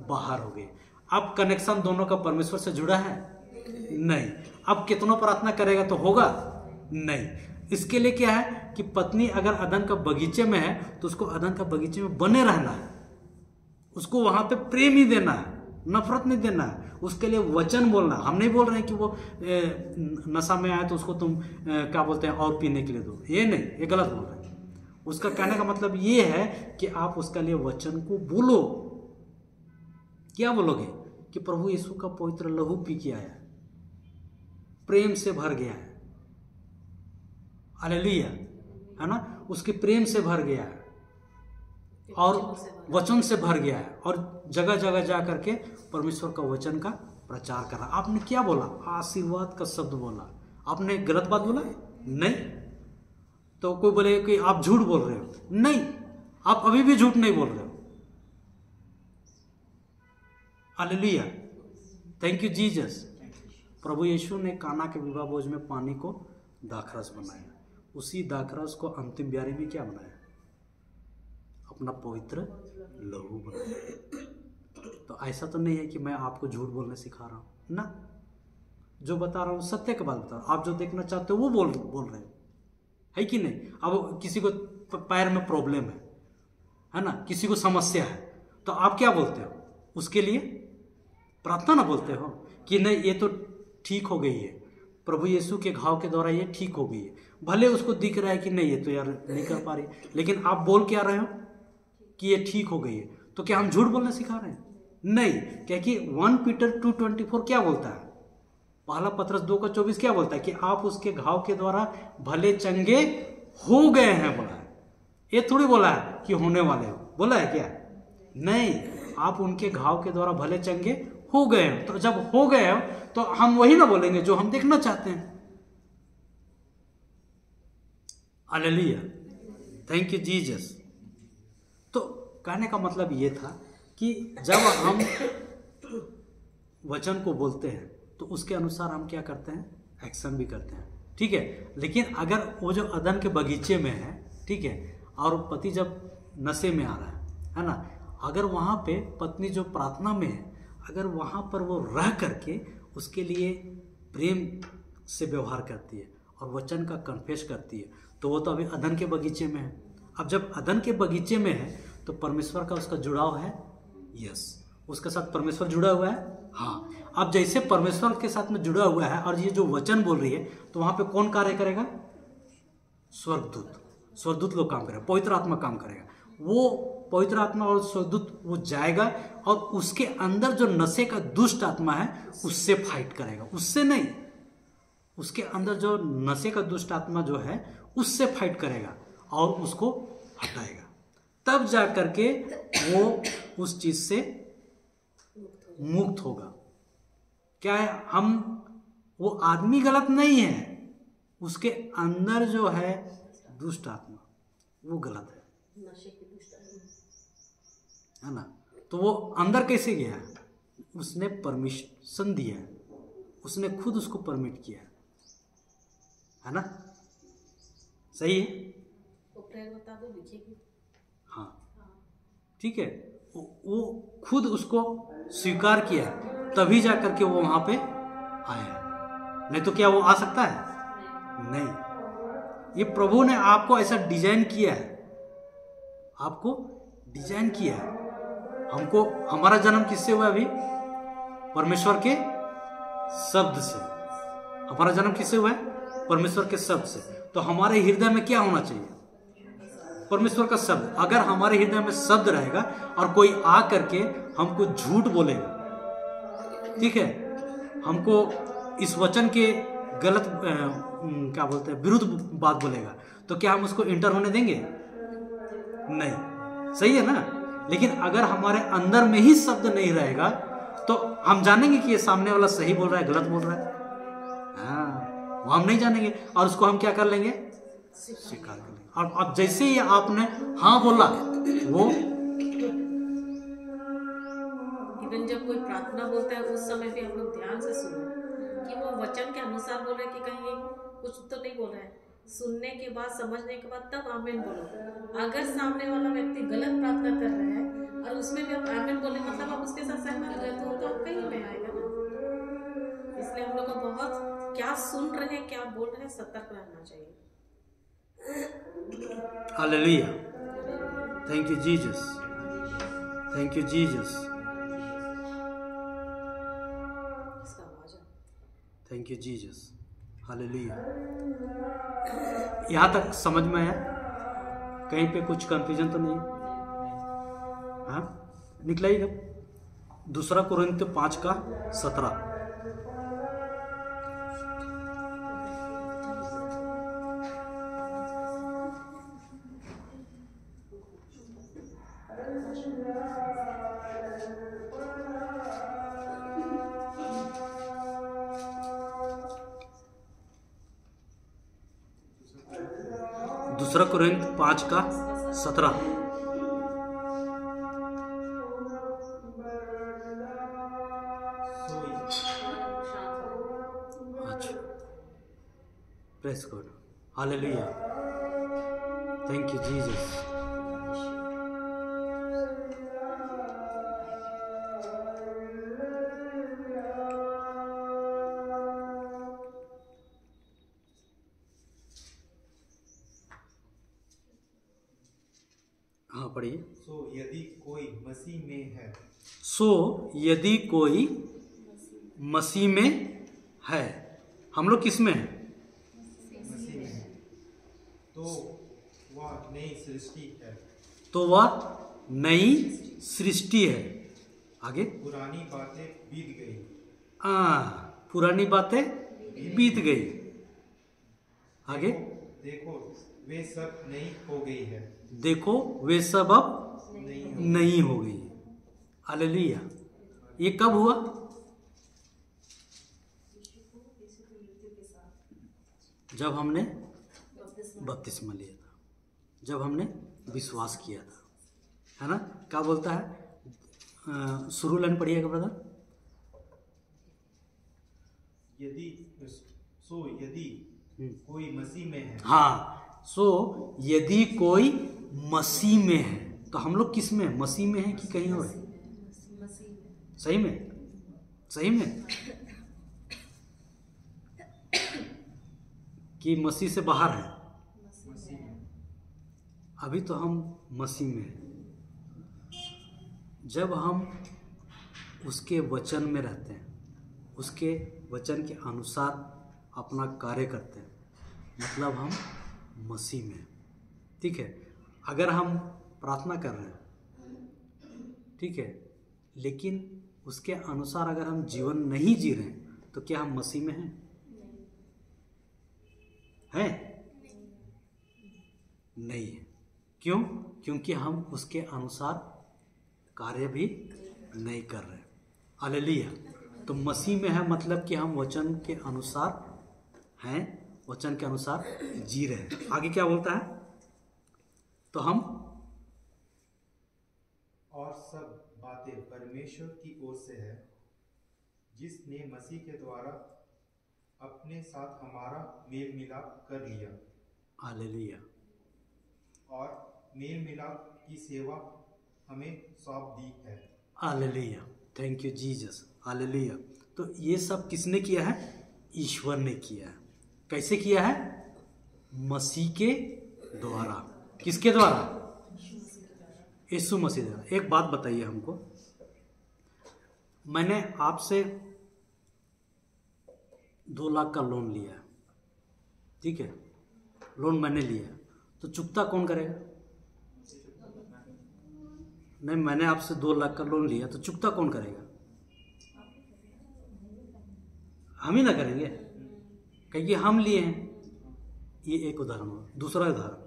बाहर हो गए। अब कनेक्शन दोनों का परमेश्वर से जुड़ा है? नहीं। अब कितनों प्रार्थना करेगा तो होगा? नहीं। इसके लिए क्या है कि पत्नी अगर अदन का बगीचे में है तो उसको अदन का बगीचे में बने रहना है, उसको वहां पे प्रेम ही देना है, नफरत नहीं देना है। उसके लिए वचन बोलना। हम नहीं बोल रहे हैं कि वो नशा में आए तो उसको तुम क्या बोलते हैं और पीने के लिए दो, ये नहीं, ये गलत बोल रहे हैं। उसका कहने का मतलब ये है कि आप उसका लिए वचन को बोलो। क्या बोलोगे? कि प्रभु यीशु का पवित्र लहू पी के आया, प्रेम से भर गया है, हालेलुया, है ना, उसके प्रेम से भर गया है और वचन से भर गया है, और जगह जगह जा करके परमेश्वर का वचन का प्रचार करा। आपने क्या बोला? आशीर्वाद का शब्द बोला। आपने गलत बात बोला? नहीं। तो कोई बोले कि आप झूठ बोल रहे हो, नहीं, आप अभी भी झूठ नहीं बोल रहे हो। Hallelujah, thank you Jesus. प्रभु यीशु ने काना के विवाह भोज में पानी को दाखरस बनाया, उसी दाखरस को अंतिम ब्यारी में क्या बनाया? अपना पवित्र लहू बनाया। तो ऐसा तो नहीं है कि मैं आपको झूठ बोलने सिखा रहा हूं ना, जो बता रहा हूं सत्य के बात बता रहा हूं। आप जो देखना चाहते हो वो बोल रहे हो, है कि नहीं? अब किसी को पैर में प्रॉब्लम है ना, किसी को समस्या है, तो आप क्या बोलते हो? उसके लिए प्रार्थना ना बोलते हो कि नहीं ये तो ठीक हो गई है, प्रभु यीशु के घाव के द्वारा ये ठीक हो गई है। भले उसको दिख रहा है कि नहीं ये तो यार नहीं कर पा रही, लेकिन आप बोल क्या रहे हो कि ये ठीक हो गई है। तो क्या हम झूठ बोलना सिखा रहे हैं? नहीं, क्योंकि 1 पीटर 2:24 क्या बोलता है? पहला पत्रस 2:24 क्या बोलता है? कि आप उसके घाव के द्वारा भले चंगे हो गए हैं, बोला है। ये थोड़ी बोला है कि होने वाले हो, बोला है क्या? नहीं, आप उनके घाव के द्वारा भले चंगे हो गए हो। तो जब हो गए हो तो हम वही ना बोलेंगे जो हम देखना चाहते हैं। Hallelujah, thank you Jesus. तो कहने का मतलब ये था कि जब हम वचन को बोलते हैं तो उसके अनुसार हम क्या करते हैं, एक्शन भी करते हैं, ठीक है। लेकिन अगर वो जो अदन के बगीचे में है, ठीक है, और पति जब नशे में आ रहा है ना, अगर वहाँ पे पत्नी जो प्रार्थना में है, अगर वहाँ पर वो रह करके उसके लिए प्रेम से व्यवहार करती है और वचन का कन्फेस करती है, तो वो तो अभी अदन के बगीचे में है। अब जब अदन के बगीचे में है तो परमेश्वर का उसका जुड़ाव है, यस, उसके साथ परमेश्वर जुड़ा हुआ है, हाँ। अब जैसे परमेश्वर के साथ में जुड़ा हुआ है और ये जो वचन बोल रही है, तो वहाँ पे कौन कार्य करेगा, स्वर्गदूत लोग काम करेगा, पवित्र आत्मा काम करेगा। वो पवित्र आत्मा और स्वर्गदूत वो जाएगा और उसके अंदर जो नशे का दुष्ट आत्मा है उससे फाइट करेगा, उससे नहीं, उसके अंदर जो नशे का दुष्ट आत्मा जो है उससे फाइट करेगा और उसको हटाएगा। तब जा करके वो उस चीज से मुक्त होगा। क्या है, वो आदमी गलत नहीं है, उसके अंदर जो है दुष्ट आत्मा वो गलत है ना। तो वो अंदर कैसे गया, उसने परमिशन दिया है, उसने खुद उसको परमिट किया है ना, सही है, हाँ, ठीक है। वो खुद उसको स्वीकार किया है, तभी जा करके वो वहां पे आया, नहीं तो क्या वो आ सकता है, नहीं। ये प्रभु ने आपको ऐसा डिजाइन किया है, आपको डिजाइन किया है। हमको, हमारा जन्म किससे हुआ अभी, परमेश्वर के शब्द से। हमारा जन्म किससे हुआ है, परमेश्वर के शब्द से। तो हमारे हृदय में क्या होना चाहिए, परमेश्वर का शब्द। अगर हमारे हृदय में शब्द रहेगा और कोई आ करके हमको झूठ बोलेगा, ठीक है, हमको इस वचन के गलत क्या बोलते हैं, विरुद्ध बात बोलेगा, तो क्या हम उसको इंटर होने देंगे, नहीं, सही है ना। लेकिन अगर हमारे अंदर में ही शब्द नहीं रहेगा तो हम जानेंगे कि ये सामने वाला सही बोल रहा है, गलत बोल रहा है, हाँ, वो हम नहीं जानेंगे। और उसको हम क्या कर लेंगे, स्वीकार कर लेंगे। और अब जैसे ही आपने हाँ बोला, वो इवन जब कोई प्रार्थना बोलता है उस समय भी हम लोग ध्यान से सुनो कि वो वचन के अनुसार बोल रहे हैं कि कहीं कुछ तो नहीं बोल रहा है। सुनने के बाद, समझने के बाद तब आमीन बोलो। अगर सामने वाला व्यक्ति गलत प्रार्थना कर रहा है और उसमें भी आप आमीन बोले, मतलब आप उसके साथ सहमत हुए, तो कहीं में आएगा ना। इसलिए हम लोग को बहुत क्या सुन रहे हैं, क्या बोल रहे हैं, सतर्क रहना चाहिए। Hallelujah, thank you Jesus, thank you Jesus, thank you Jesus, hallelujah. यहाँ तक समझ में आया, कहीं पे कुछ कंफ्यूजन तो नहीं, हाँ, निकला ही जब 2 कोरिन्थियों 5:17। दूसरा कोरिन्थ 5:17। अच्छा, press God, hallelujah, thank you Jesus. हाँ, पढ़िए। सो यदि कोई मसीह में है, सो यदि कोई मसीह में है, हम लोग किस में हैं, मसीह में है, तो वह नई सृष्टि है, तो वह नई सृष्टि है। आगे, पुरानी बातें बीत गई, पुरानी बातें बीत गई। आगे, देखो वे सब नई हो गई है, देखो वे सब अब नहीं हो गई। हालेलुया। ये कब हुआ, जब हमने बपतिस्मा लिया था, जब हमने विश्वास किया था, है ना। क्या बोलता है, शुरू लाइन पढ़िएगा ब्रदर। यदि कोई मसीह में है। हाँ, सो यदि कोई मसीह में है, तो हम लोग किस में, मसीह में है कि कहीं और? सही में, सही में कि मसीह से बाहर है? अभी तो हम मसीह में हैं। जब हम उसके वचन में रहते हैं, उसके वचन के अनुसार अपना कार्य करते हैं, मतलब हम मसीह में हैं। ठीक है। अगर हम प्रार्थना कर रहे हैं, ठीक है, लेकिन उसके अनुसार अगर हम जीवन नहीं जी रहे हैं, तो क्या हम मसीह में हैं? हैं? नहीं है। क्यों? क्योंकि हम उसके अनुसार कार्य भी नहीं कर रहे। हालेलुया। तो मसीह में है मतलब कि हम वचन के अनुसार हैं, वचन के अनुसार जी रहे हैं। आगे क्या बोलता है? तो हम और सब बातें परमेश्वर की ओर से है, जिसने मसीह के द्वारा अपने साथ हमारा मेल मिलाप कर लिया। हालेलुया। और मेल मिलाप की सेवा हमें सौंप दी है। Hallelujah. Thank you Jesus. Hallelujah. तो ये सब किसने किया है? ईश्वर ने किया है। कैसे किया है? मसीह के द्वारा। किसके द्वारा? यीशु मसीह द्वारा। एक बात बताइए हमको, मैंने आपसे 2 लाख का लोन लिया है, ठीक है, लोन मैंने लिया, तो चुकता कौन करेगा? नहीं, मैंने आपसे 2 लाख का लोन लिया, तो चुकता कौन करेगा? हम ही ना करेंगे, क्योंकि हम लिए हैं। ये एक उदाहरण हुआ। दूसरा उदाहरण,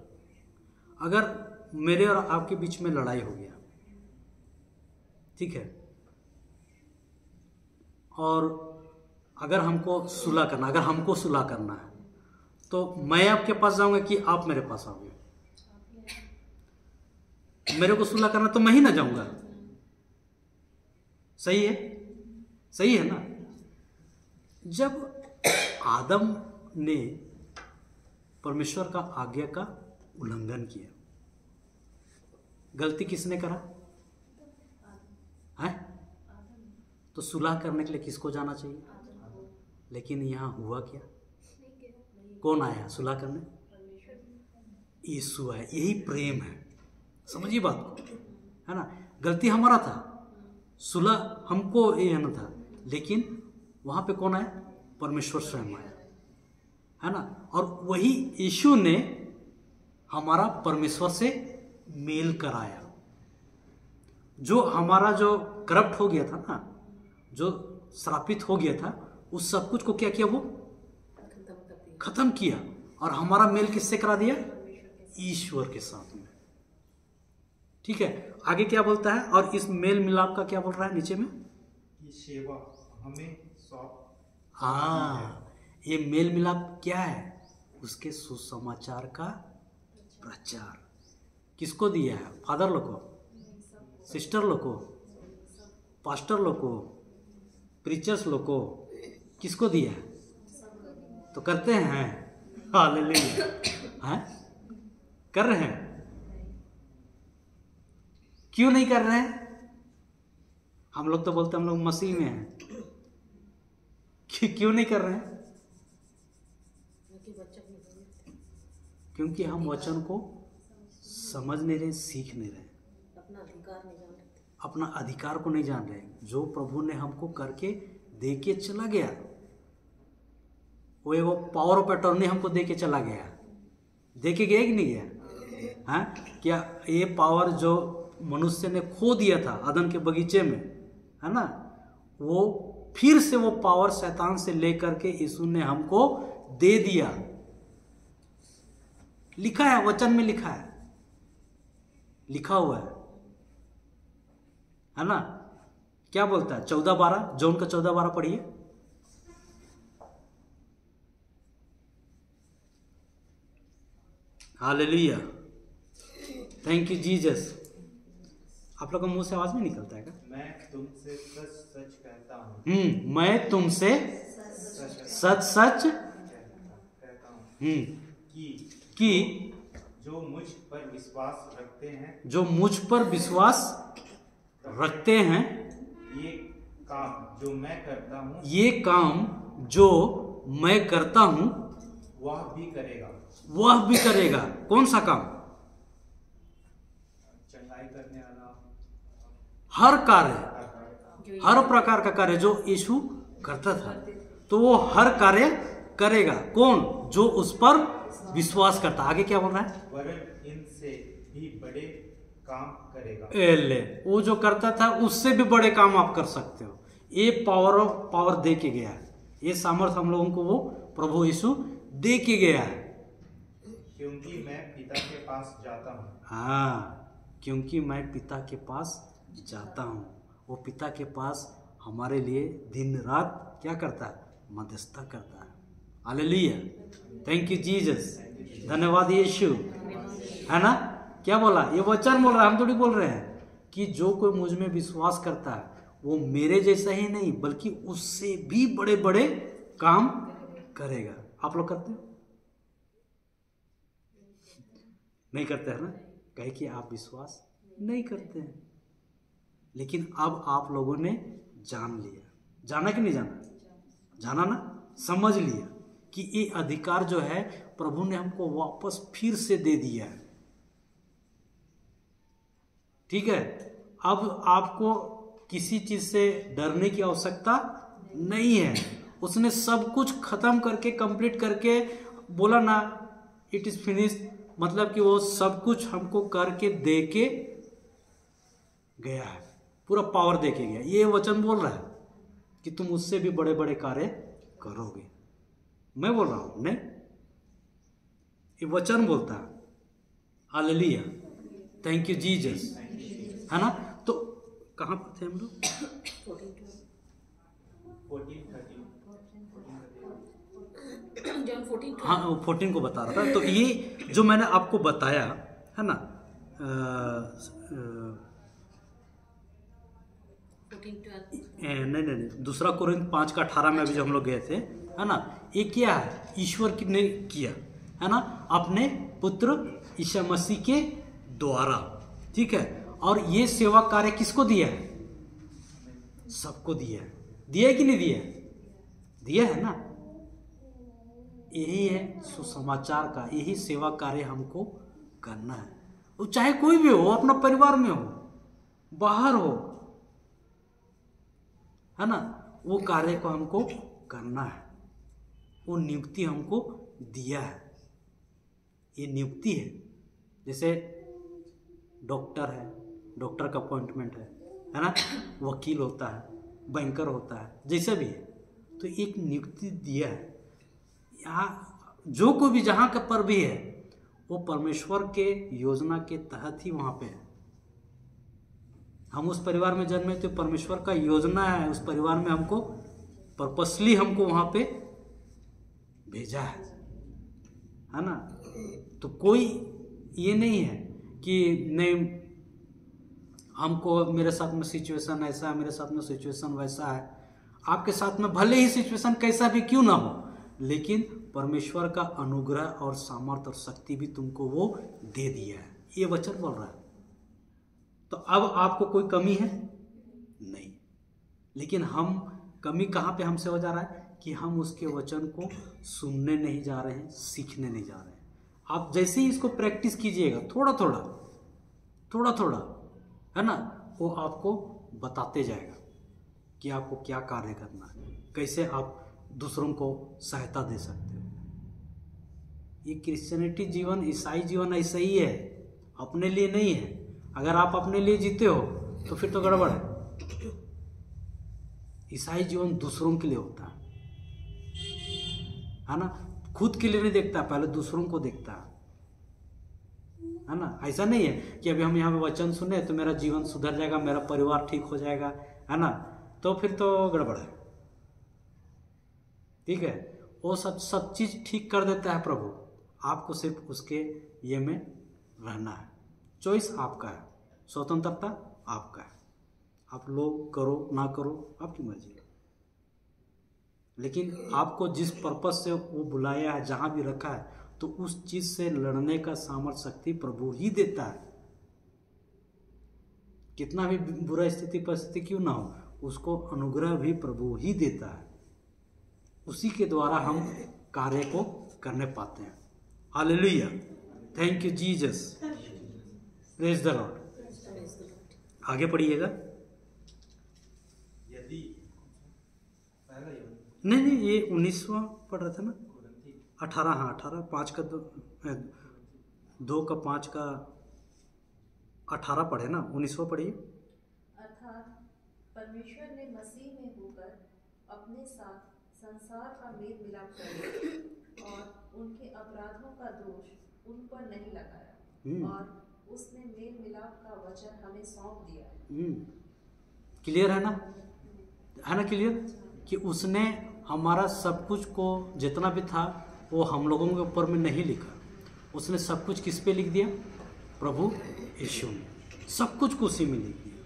अगर मेरे और आपके बीच में लड़ाई हो गया, ठीक है, और अगर हमको सुलह करना, अगर हमको सुलह करना है, तो मैं आपके पास जाऊंगा कि आप मेरे पास आओगे? मेरे को सुलह करना तो मैं ही ना जाऊंगा। सही है, सही है ना। जब आदम ने परमेश्वर का आज्ञा का उल्लंघन किया, गलती किसने करा है? तो सुलह करने के लिए किसको जाना चाहिए? लेकिन यहां हुआ क्या? कौन आया सुलह करने? यीशु आया। यही प्रेम है, समझिए बात को, है ना। गलती हमारा था, सुलह हमको ये आना था, लेकिन वहां पे कौन आया? परमेश्वर स्वयं आया, है ना। और वही यीशु ने हमारा परमेश्वर से मेल कराया। जो हमारा जो करप्ट हो गया था ना, जो श्रापित हो गया था, उस सब कुछ को क्या किया? वो खत्म किया, और हमारा मेल किससे करा दिया? ईश्वर के साथ में। ठीक है। आगे क्या बोलता है? और इस मेल मिलाप का क्या बोल रहा है नीचे में? ये सेवा हमें सौंप। हाँ, ये मेल मिलाप क्या है? उसके सुसमाचार का प्रचार। किसको दिया है? फादर लोग को, सिस्टर लोग को, पास्टर लोग को, प्रीचर्स लोग को, किसको दिया है? तो करते हैं? हालेलुया। हैं? कर रहे हैं? क्यों नहीं कर रहे हैं? हम लोग तो बोलते हम लोग मसीह में हैं, क्यों नहीं कर रहे हैं? क्योंकि हम वचन को समझ नहीं रहे, सीख नहीं रहे, अपना अधिकार नहीं जान रहे, अपना अधिकार को नहीं जान रहे। जो प्रभु ने हमको करके दे के चला गया, वो पावर ऑफ अटॉर्नी हमको दे के चला गया, दे के गया कि नहीं गया? हाँ, क्या ये पावर जो मनुष्य ने खो दिया था अदन के बगीचे में, है ना, वो फिर से वो पावर शैतान से लेकर के यीशु ने हमको दे दिया। लिखा है, वचन में लिखा है, लिखा हुआ है ना। क्या बोलता है? 14:12, जॉन का 14:12 पढ़िए। Hallelujah, thank you Jesus. आप लोग का मुंह से आवाज नहीं निकलता है क्या? मैं तुमसे सच सच कहता हूँ, मैं तुमसे सच सच कहता हूँ कि जो मुझ पर विश्वास रखते हैं, जो मुझ पर विश्वास रखते हैं, ये काम जो मैं करता हूँ, ये काम जो मैं करता हूँ वह भी करेगा। वह भी करेगा। कौन सा काम? चंगाई करने वाला हर कार्य, हर प्रकार का कार्य जो यीशु करता था, तो वो हर कार्य करेगा। कौन? जो उस पर विश्वास करता। आगे क्या बोल रहा है? वरन इनसे भी बड़े काम करेगा। ले, वो जो करता था उससे भी बड़े काम आप कर सकते हो। ये पावर दे के गया है, ये सामर्थ्य हम लोगों को वो प्रभु यीशु दे के गया है। क्योंकि मैं पिता के पास जाता हूँ। हाँ, क्योंकि मैं पिता के पास जाता हूँ। वो पिता के पास हमारे लिए दिन रात क्या करता है? मध्यस्थता करता है। हालेलुया, थैंक यू जीसस, धन्यवाद यीशु, है ना? क्या बोला? ये वचन बोल रहा है, हम थोड़ी बोल रहे हैं कि जो कोई मुझ में विश्वास करता है वो मेरे जैसा ही नहीं बल्कि उससे भी बड़े बड़े काम करेगा। आप लोग करते हो? नहीं करते हैं ना? कहे कि आप विश्वास नहीं करते हैं, लेकिन अब आप लोगों ने जान लिया। जाना कि नहीं जाना? जाना ना? समझ लिया कि ये अधिकार जो है प्रभु ने हमको वापस फिर से दे दिया है। ठीक है, अब आपको किसी चीज से डरने की आवश्यकता नहीं है। उसने सब कुछ खत्म करके कंप्लीट करके बोला ना, इट इज फिनिश्ड, मतलब कि वो सब कुछ हमको करके दे के गया है, पूरा पावर दे के गया। ये वचन बोल रहा है कि तुम उससे भी बड़े बड़े कार्य करोगे। मैं बोल रहा हूं नहीं, ये वचन बोलता है। हालेलुया, थैंक यू जीसस, है ना? तो कहां पर थे हम लोग? 14 हाँ, 14 को बता रहा था। तो ये जो मैंने आपको बताया है ना, 14 नहीं, दूसरा कोरिन्थ 5:18 में अभी जो हम लोग गए थे, है ना, ये क्या है? ईश्वर ने किया, है ना, अपने पुत्र ईसा मसीह के द्वारा। ठीक है, और ये सेवा कार्य किसको दिया है? सबको दिया है। दिया है कि नहीं दिया? दिया है ना। यही है सुसमाचार का, यही सेवा कार्य हमको करना है। वो चाहे कोई भी हो, अपना परिवार में हो, बाहर हो, है ना, वो कार्य को हमको करना है। वो नियुक्ति हमको दिया है, ये नियुक्ति है। जैसे डॉक्टर है, डॉक्टर का अपॉइंटमेंट है ना, वकील होता है, बैंकर होता है, जैसा भी है, तो एक नियुक्ति दिया है। यहाँ जो कोई भी जहाँ का पर भी है वो परमेश्वर के योजना के तहत ही वहाँ पे है। हम उस परिवार में जन्मे तो परमेश्वर का योजना है, उस परिवार में हमको पर्पसली हमको वहाँ पे भेजा है ना। तो कोई ये नहीं है कि नहीं हमको, मेरे साथ में सिचुएशन ऐसा है, मेरे साथ में सिचुएशन वैसा है। आपके साथ में भले ही सिचुएशन कैसा भी क्यों ना हो, लेकिन परमेश्वर का अनुग्रह और सामर्थ्य और शक्ति भी तुमको वो दे दिया है, ये वचन बोल रहा है। तो अब आपको कोई कमी है नहीं, लेकिन हम कमी कहाँ पे हमसे हो जा रहा है कि हम उसके वचन को सुनने नहीं जा रहे हैं, सीखने नहीं जा रहे हैं। आप जैसे ही इसको प्रैक्टिस कीजिएगा, थोड़ा थोड़ा, है ना, वो आपको बताते जाएगा कि आपको क्या कार्य करना है, कैसे आप दूसरों को सहायता दे सकते हो। ये क्रिश्चियनिटी जीवन, ईसाई जीवन ऐसा ही है, अपने लिए नहीं है। अगर आप अपने लिए जीते हो तो फिर तो गड़बड़ है। ईसाई जीवन दूसरों के लिए होता है ना, खुद के लिए नहीं देखता, पहले दूसरों को देखता है ना। ऐसा नहीं है कि अभी हम यहाँ पे वचन सुने तो मेरा जीवन सुधर जाएगा, मेरा परिवार ठीक हो जाएगा, है ना, तो फिर तो गड़बड़ है। ठीक है, वो सब चीज ठीक कर देता है प्रभु, आपको सिर्फ उसके ये में रहना है। चॉइस आपका है, स्वतंत्रता आपका है। आप लोग करो ना करो आपकी मर्जी है, लेकिन आपको जिस पर्पस से वो बुलाया है, जहाँ भी रखा है, तो उस चीज़ से लड़ने का सामर्थ्य शक्ति प्रभु ही देता है। कितना भी बुरा स्थिति परिस्थिति क्यों ना हो, उसको अनुग्रह भी प्रभु ही देता है। उसी के द्वारा हम कार्य को करने पाते हैं। Hallelujah, thank you Jesus, praise the Lord. आगे पढ़िएगा। यदि पहला नहीं, ये 19वां पढ़ रहा था ना, 18, हाँ 18, 5 का 2 का 5 का 18 पढ़े ना, 19वां पढ़िए। अर्थात परमेश्वर ने मसीह में होकर अपने साथ संसार का मेल मिलाप कर और उनके अपराधों का दोष उन पर नहीं लगाया, और उसने मेल मिलाप का वचन हमें सौंप दिया। क्लियर है ना, क्लियर कि उसने हमारा सब कुछ को जितना भी था वो हम लोगों के ऊपर में नहीं लिखा, उसने सब कुछ किस पे लिख दिया? प्रभु यीशु में, सब कुछ उसी में लिख दिया।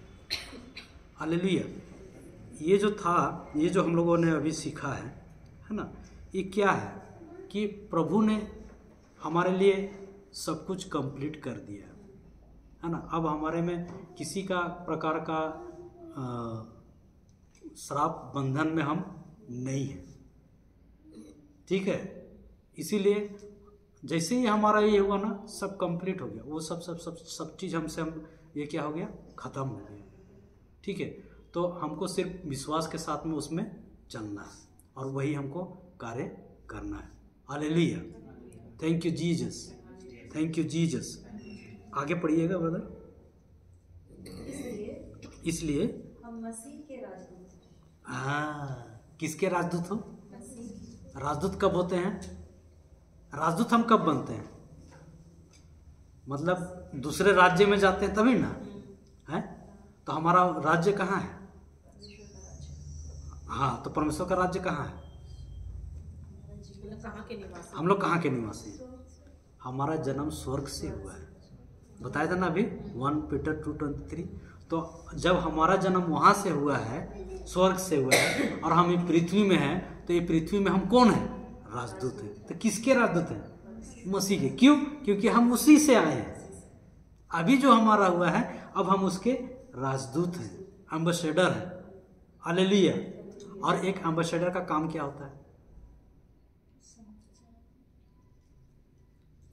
हालेलुया। ये जो था, ये जो हम लोगों ने अभी सीखा है ना, ये क्या है कि प्रभु ने हमारे लिए सब कुछ कंप्लीट कर दिया है ना। अब हमारे में किसी का प्रकार का श्राप बंधन में हम नहीं है, ठीक है। इसीलिए जैसे ही हमारा ये हुआ ना, सब कंप्लीट हो गया, वो सब चीज़ हमसे हम ये क्या हो गया, ख़त्म हो गया, ठीक है। तो हमको सिर्फ विश्वास के साथ में उसमें चलना है और वही हमको कार्य करना है। Hallelujah, thank you Jesus, thank you Jesus. आगे पढ़िएगा ब्रदर। इसलिए हम मसीह के राजदूत हैं। किसके राजदूत हो? मसीह। राजदूत कब होते हैं? राजदूत हम कब बनते हैं? मतलब दूसरे राज्य में जाते हैं तभी ना है। तो हमारा राज्य कहाँ है? हाँ, तो परमेश्वर का राज्य कहाँ है? हम लोग कहाँ के निवासी हैं? हमारा जन्म स्वर्ग से हुआ है, बताया था ना अभी 1 पीटर 2:23। तो जब हमारा जन्म वहाँ से हुआ है, स्वर्ग से हुआ है, और हम ये पृथ्वी में हैं, तो ये पृथ्वी में हम कौन है? राजदूत हैं। तो किसके राजदूत हैं? मसीह के। क्यों? क्योंकि हम उसी से आए हैं। अभी जो हमारा हुआ है, अब हम उसके राजदूत हैं, एम्बेसडर हैं। हालेलुया। और एक एम्बेसडर का काम क्या होता है?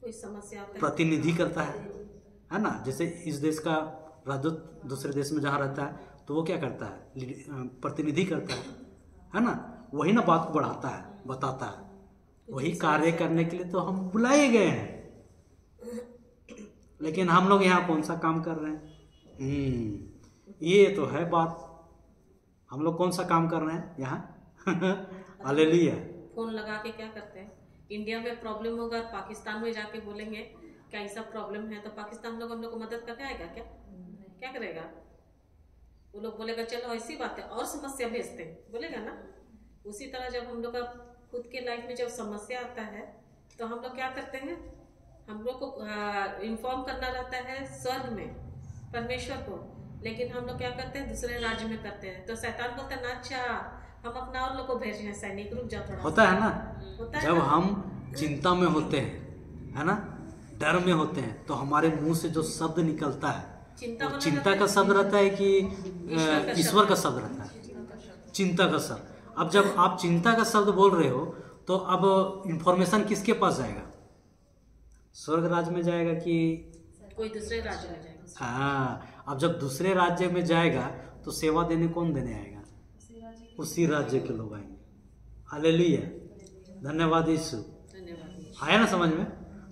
कोई समस्या होता है, प्रतिनिधि करता है ना। जैसे इस देश का राजदूत दूसरे देश में जहाँ रहता है, तो वो क्या करता है? प्रतिनिधि करता है ना। वही ना बात को बढ़ाता है, बताता है। वही कार्य करने के लिए तो हम बुलाए गए हैं। लेकिन हम लोग यहाँ कौन सा काम कर रहे हैं? ये तो है बात। हम लोग कौन सा काम कर रहे हैं यहाँ? हालेलुया। फोन लगा के क्या करते हैं? इंडिया में प्रॉब्लम होगा, पाकिस्तान में जाके बोलेंगे क्या ऐसा प्रॉब्लम है, तो पाकिस्तान लोग हम लोग को मदद करने आएगा क्या? क्या करेगा? वो लोग बोलेगा चलो ऐसी बात है, और समस्या भेजते हैं, बोलेगा ना। उसी तरह जब हम लोग का खुद के लाइफ में जब समस्या आता है, तो हम लोग क्या करते हैं? हम लोग को इन्फॉर्म करना रहता है स्वर्ग में परमेश्वर को, लेकिन हम लोग क्या करते हैं? दूसरे राज्य में करते हैं। तो शैतान बोलता है ना, अच्छा हम अपना और लोग को भेज रहे हैं, सैनिक रुक जाओ थोड़ा। होता है ना, होता जब है हम चिंता में होते हैं, है ना, डर में होते हैं, तो हमारे मुंह से जो शब्द निकलता है, वो चिंता का शब्द रहता है कि ईश्वर का शब्द रहता है? चिंता का शब्द। अब जब आप चिंता का शब्द बोल रहे हो, तो अब इंफॉर्मेशन किसके पास जाएगा? स्वर्ग राज्य में जाएगा कि कोई दूसरे राज्य में जाएगा? हाँ। अब जब दूसरे राज्य में जाएगा, तो सेवा देने कौन देने आएगा? उसी राज्य के लोग आएंगे। हालेलुया, धन्यवाद यीशु। आया ना समझ में?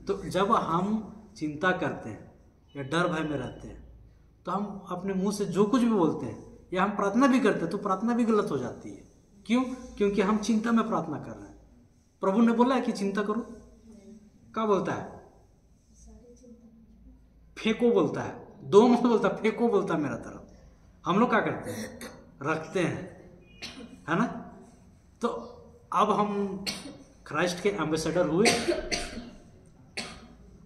तो जब हम चिंता करते हैं या डर भय में रहते हैं, तो हम अपने मुंह से जो कुछ भी बोलते हैं, या हम प्रार्थना भी करते हैं, तो प्रार्थना भी गलत हो जाती है। क्यों? क्योंकि हम चिंता में प्रार्थना कर रहे हैं। प्रभु ने बोला है कि चिंता करो। क्या बोलता है? फेंको बोलता है। दो मत बोलता, फेंको बोलता है मेरा तरफ। हम लोग क्या करते हैं? रखते हैं, है ना। तो अब हम क्राइस्ट के एम्बेसडर हुए।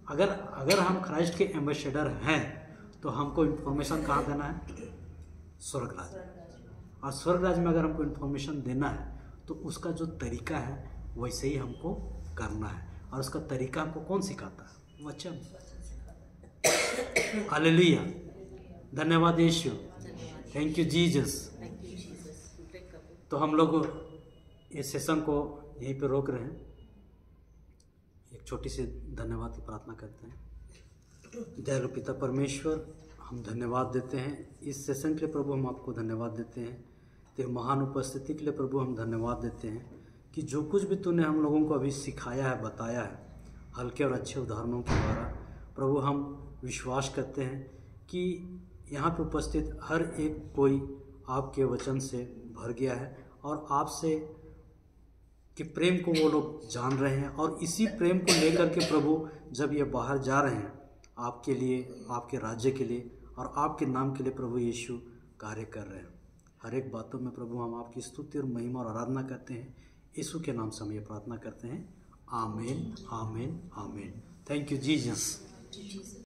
अगर हम क्राइस्ट के एम्बेसडर हैं, तो हमको इन्फॉर्मेशन कहाँ देना है? स्वर्ग राज्य। और स्वर्ग राज्य में अगर हमको इन्फॉर्मेशन देना है तो उसका जो तरीका है वैसे ही हमको करना है। और उसका तरीका हमको कौन सिखाता है? वचन। हालेलुया, धन्यवाद यीशु, थैंक यू जीसस। तो हम लोग इस सेशन को यहीं पे रोक रहे हैं, एक छोटी सी धन्यवाद की प्रार्थना करते हैं। दयालु पिता परमेश्वर, हम धन्यवाद देते हैं इस सेशन के लिए प्रभु, हम आपको धन्यवाद देते हैं तेरे महान उपस्थिति के लिए प्रभु। हम धन्यवाद देते हैं कि जो कुछ भी तूने हम लोगों को अभी सिखाया है, बताया है, हल्के और अच्छे उदाहरणों के द्वारा प्रभु, हम विश्वास करते हैं कि यहाँ पे उपस्थित हर एक कोई आपके वचन से भर गया है और आपसे कि प्रेम को वो लोग जान रहे हैं। और इसी प्रेम को लेकर के प्रभु जब ये बाहर जा रहे हैं आपके लिए, आपके राज्य के लिए और आपके नाम के लिए प्रभु यीशु कार्य कर रहे हैं। हर एक बातों में प्रभु हम आपकी स्तुति और महिमा और आराधना करते हैं। यीशु के नाम से हम ये प्रार्थना करते हैं, आमीन, आमीन, आमीन। Thank you Jesus.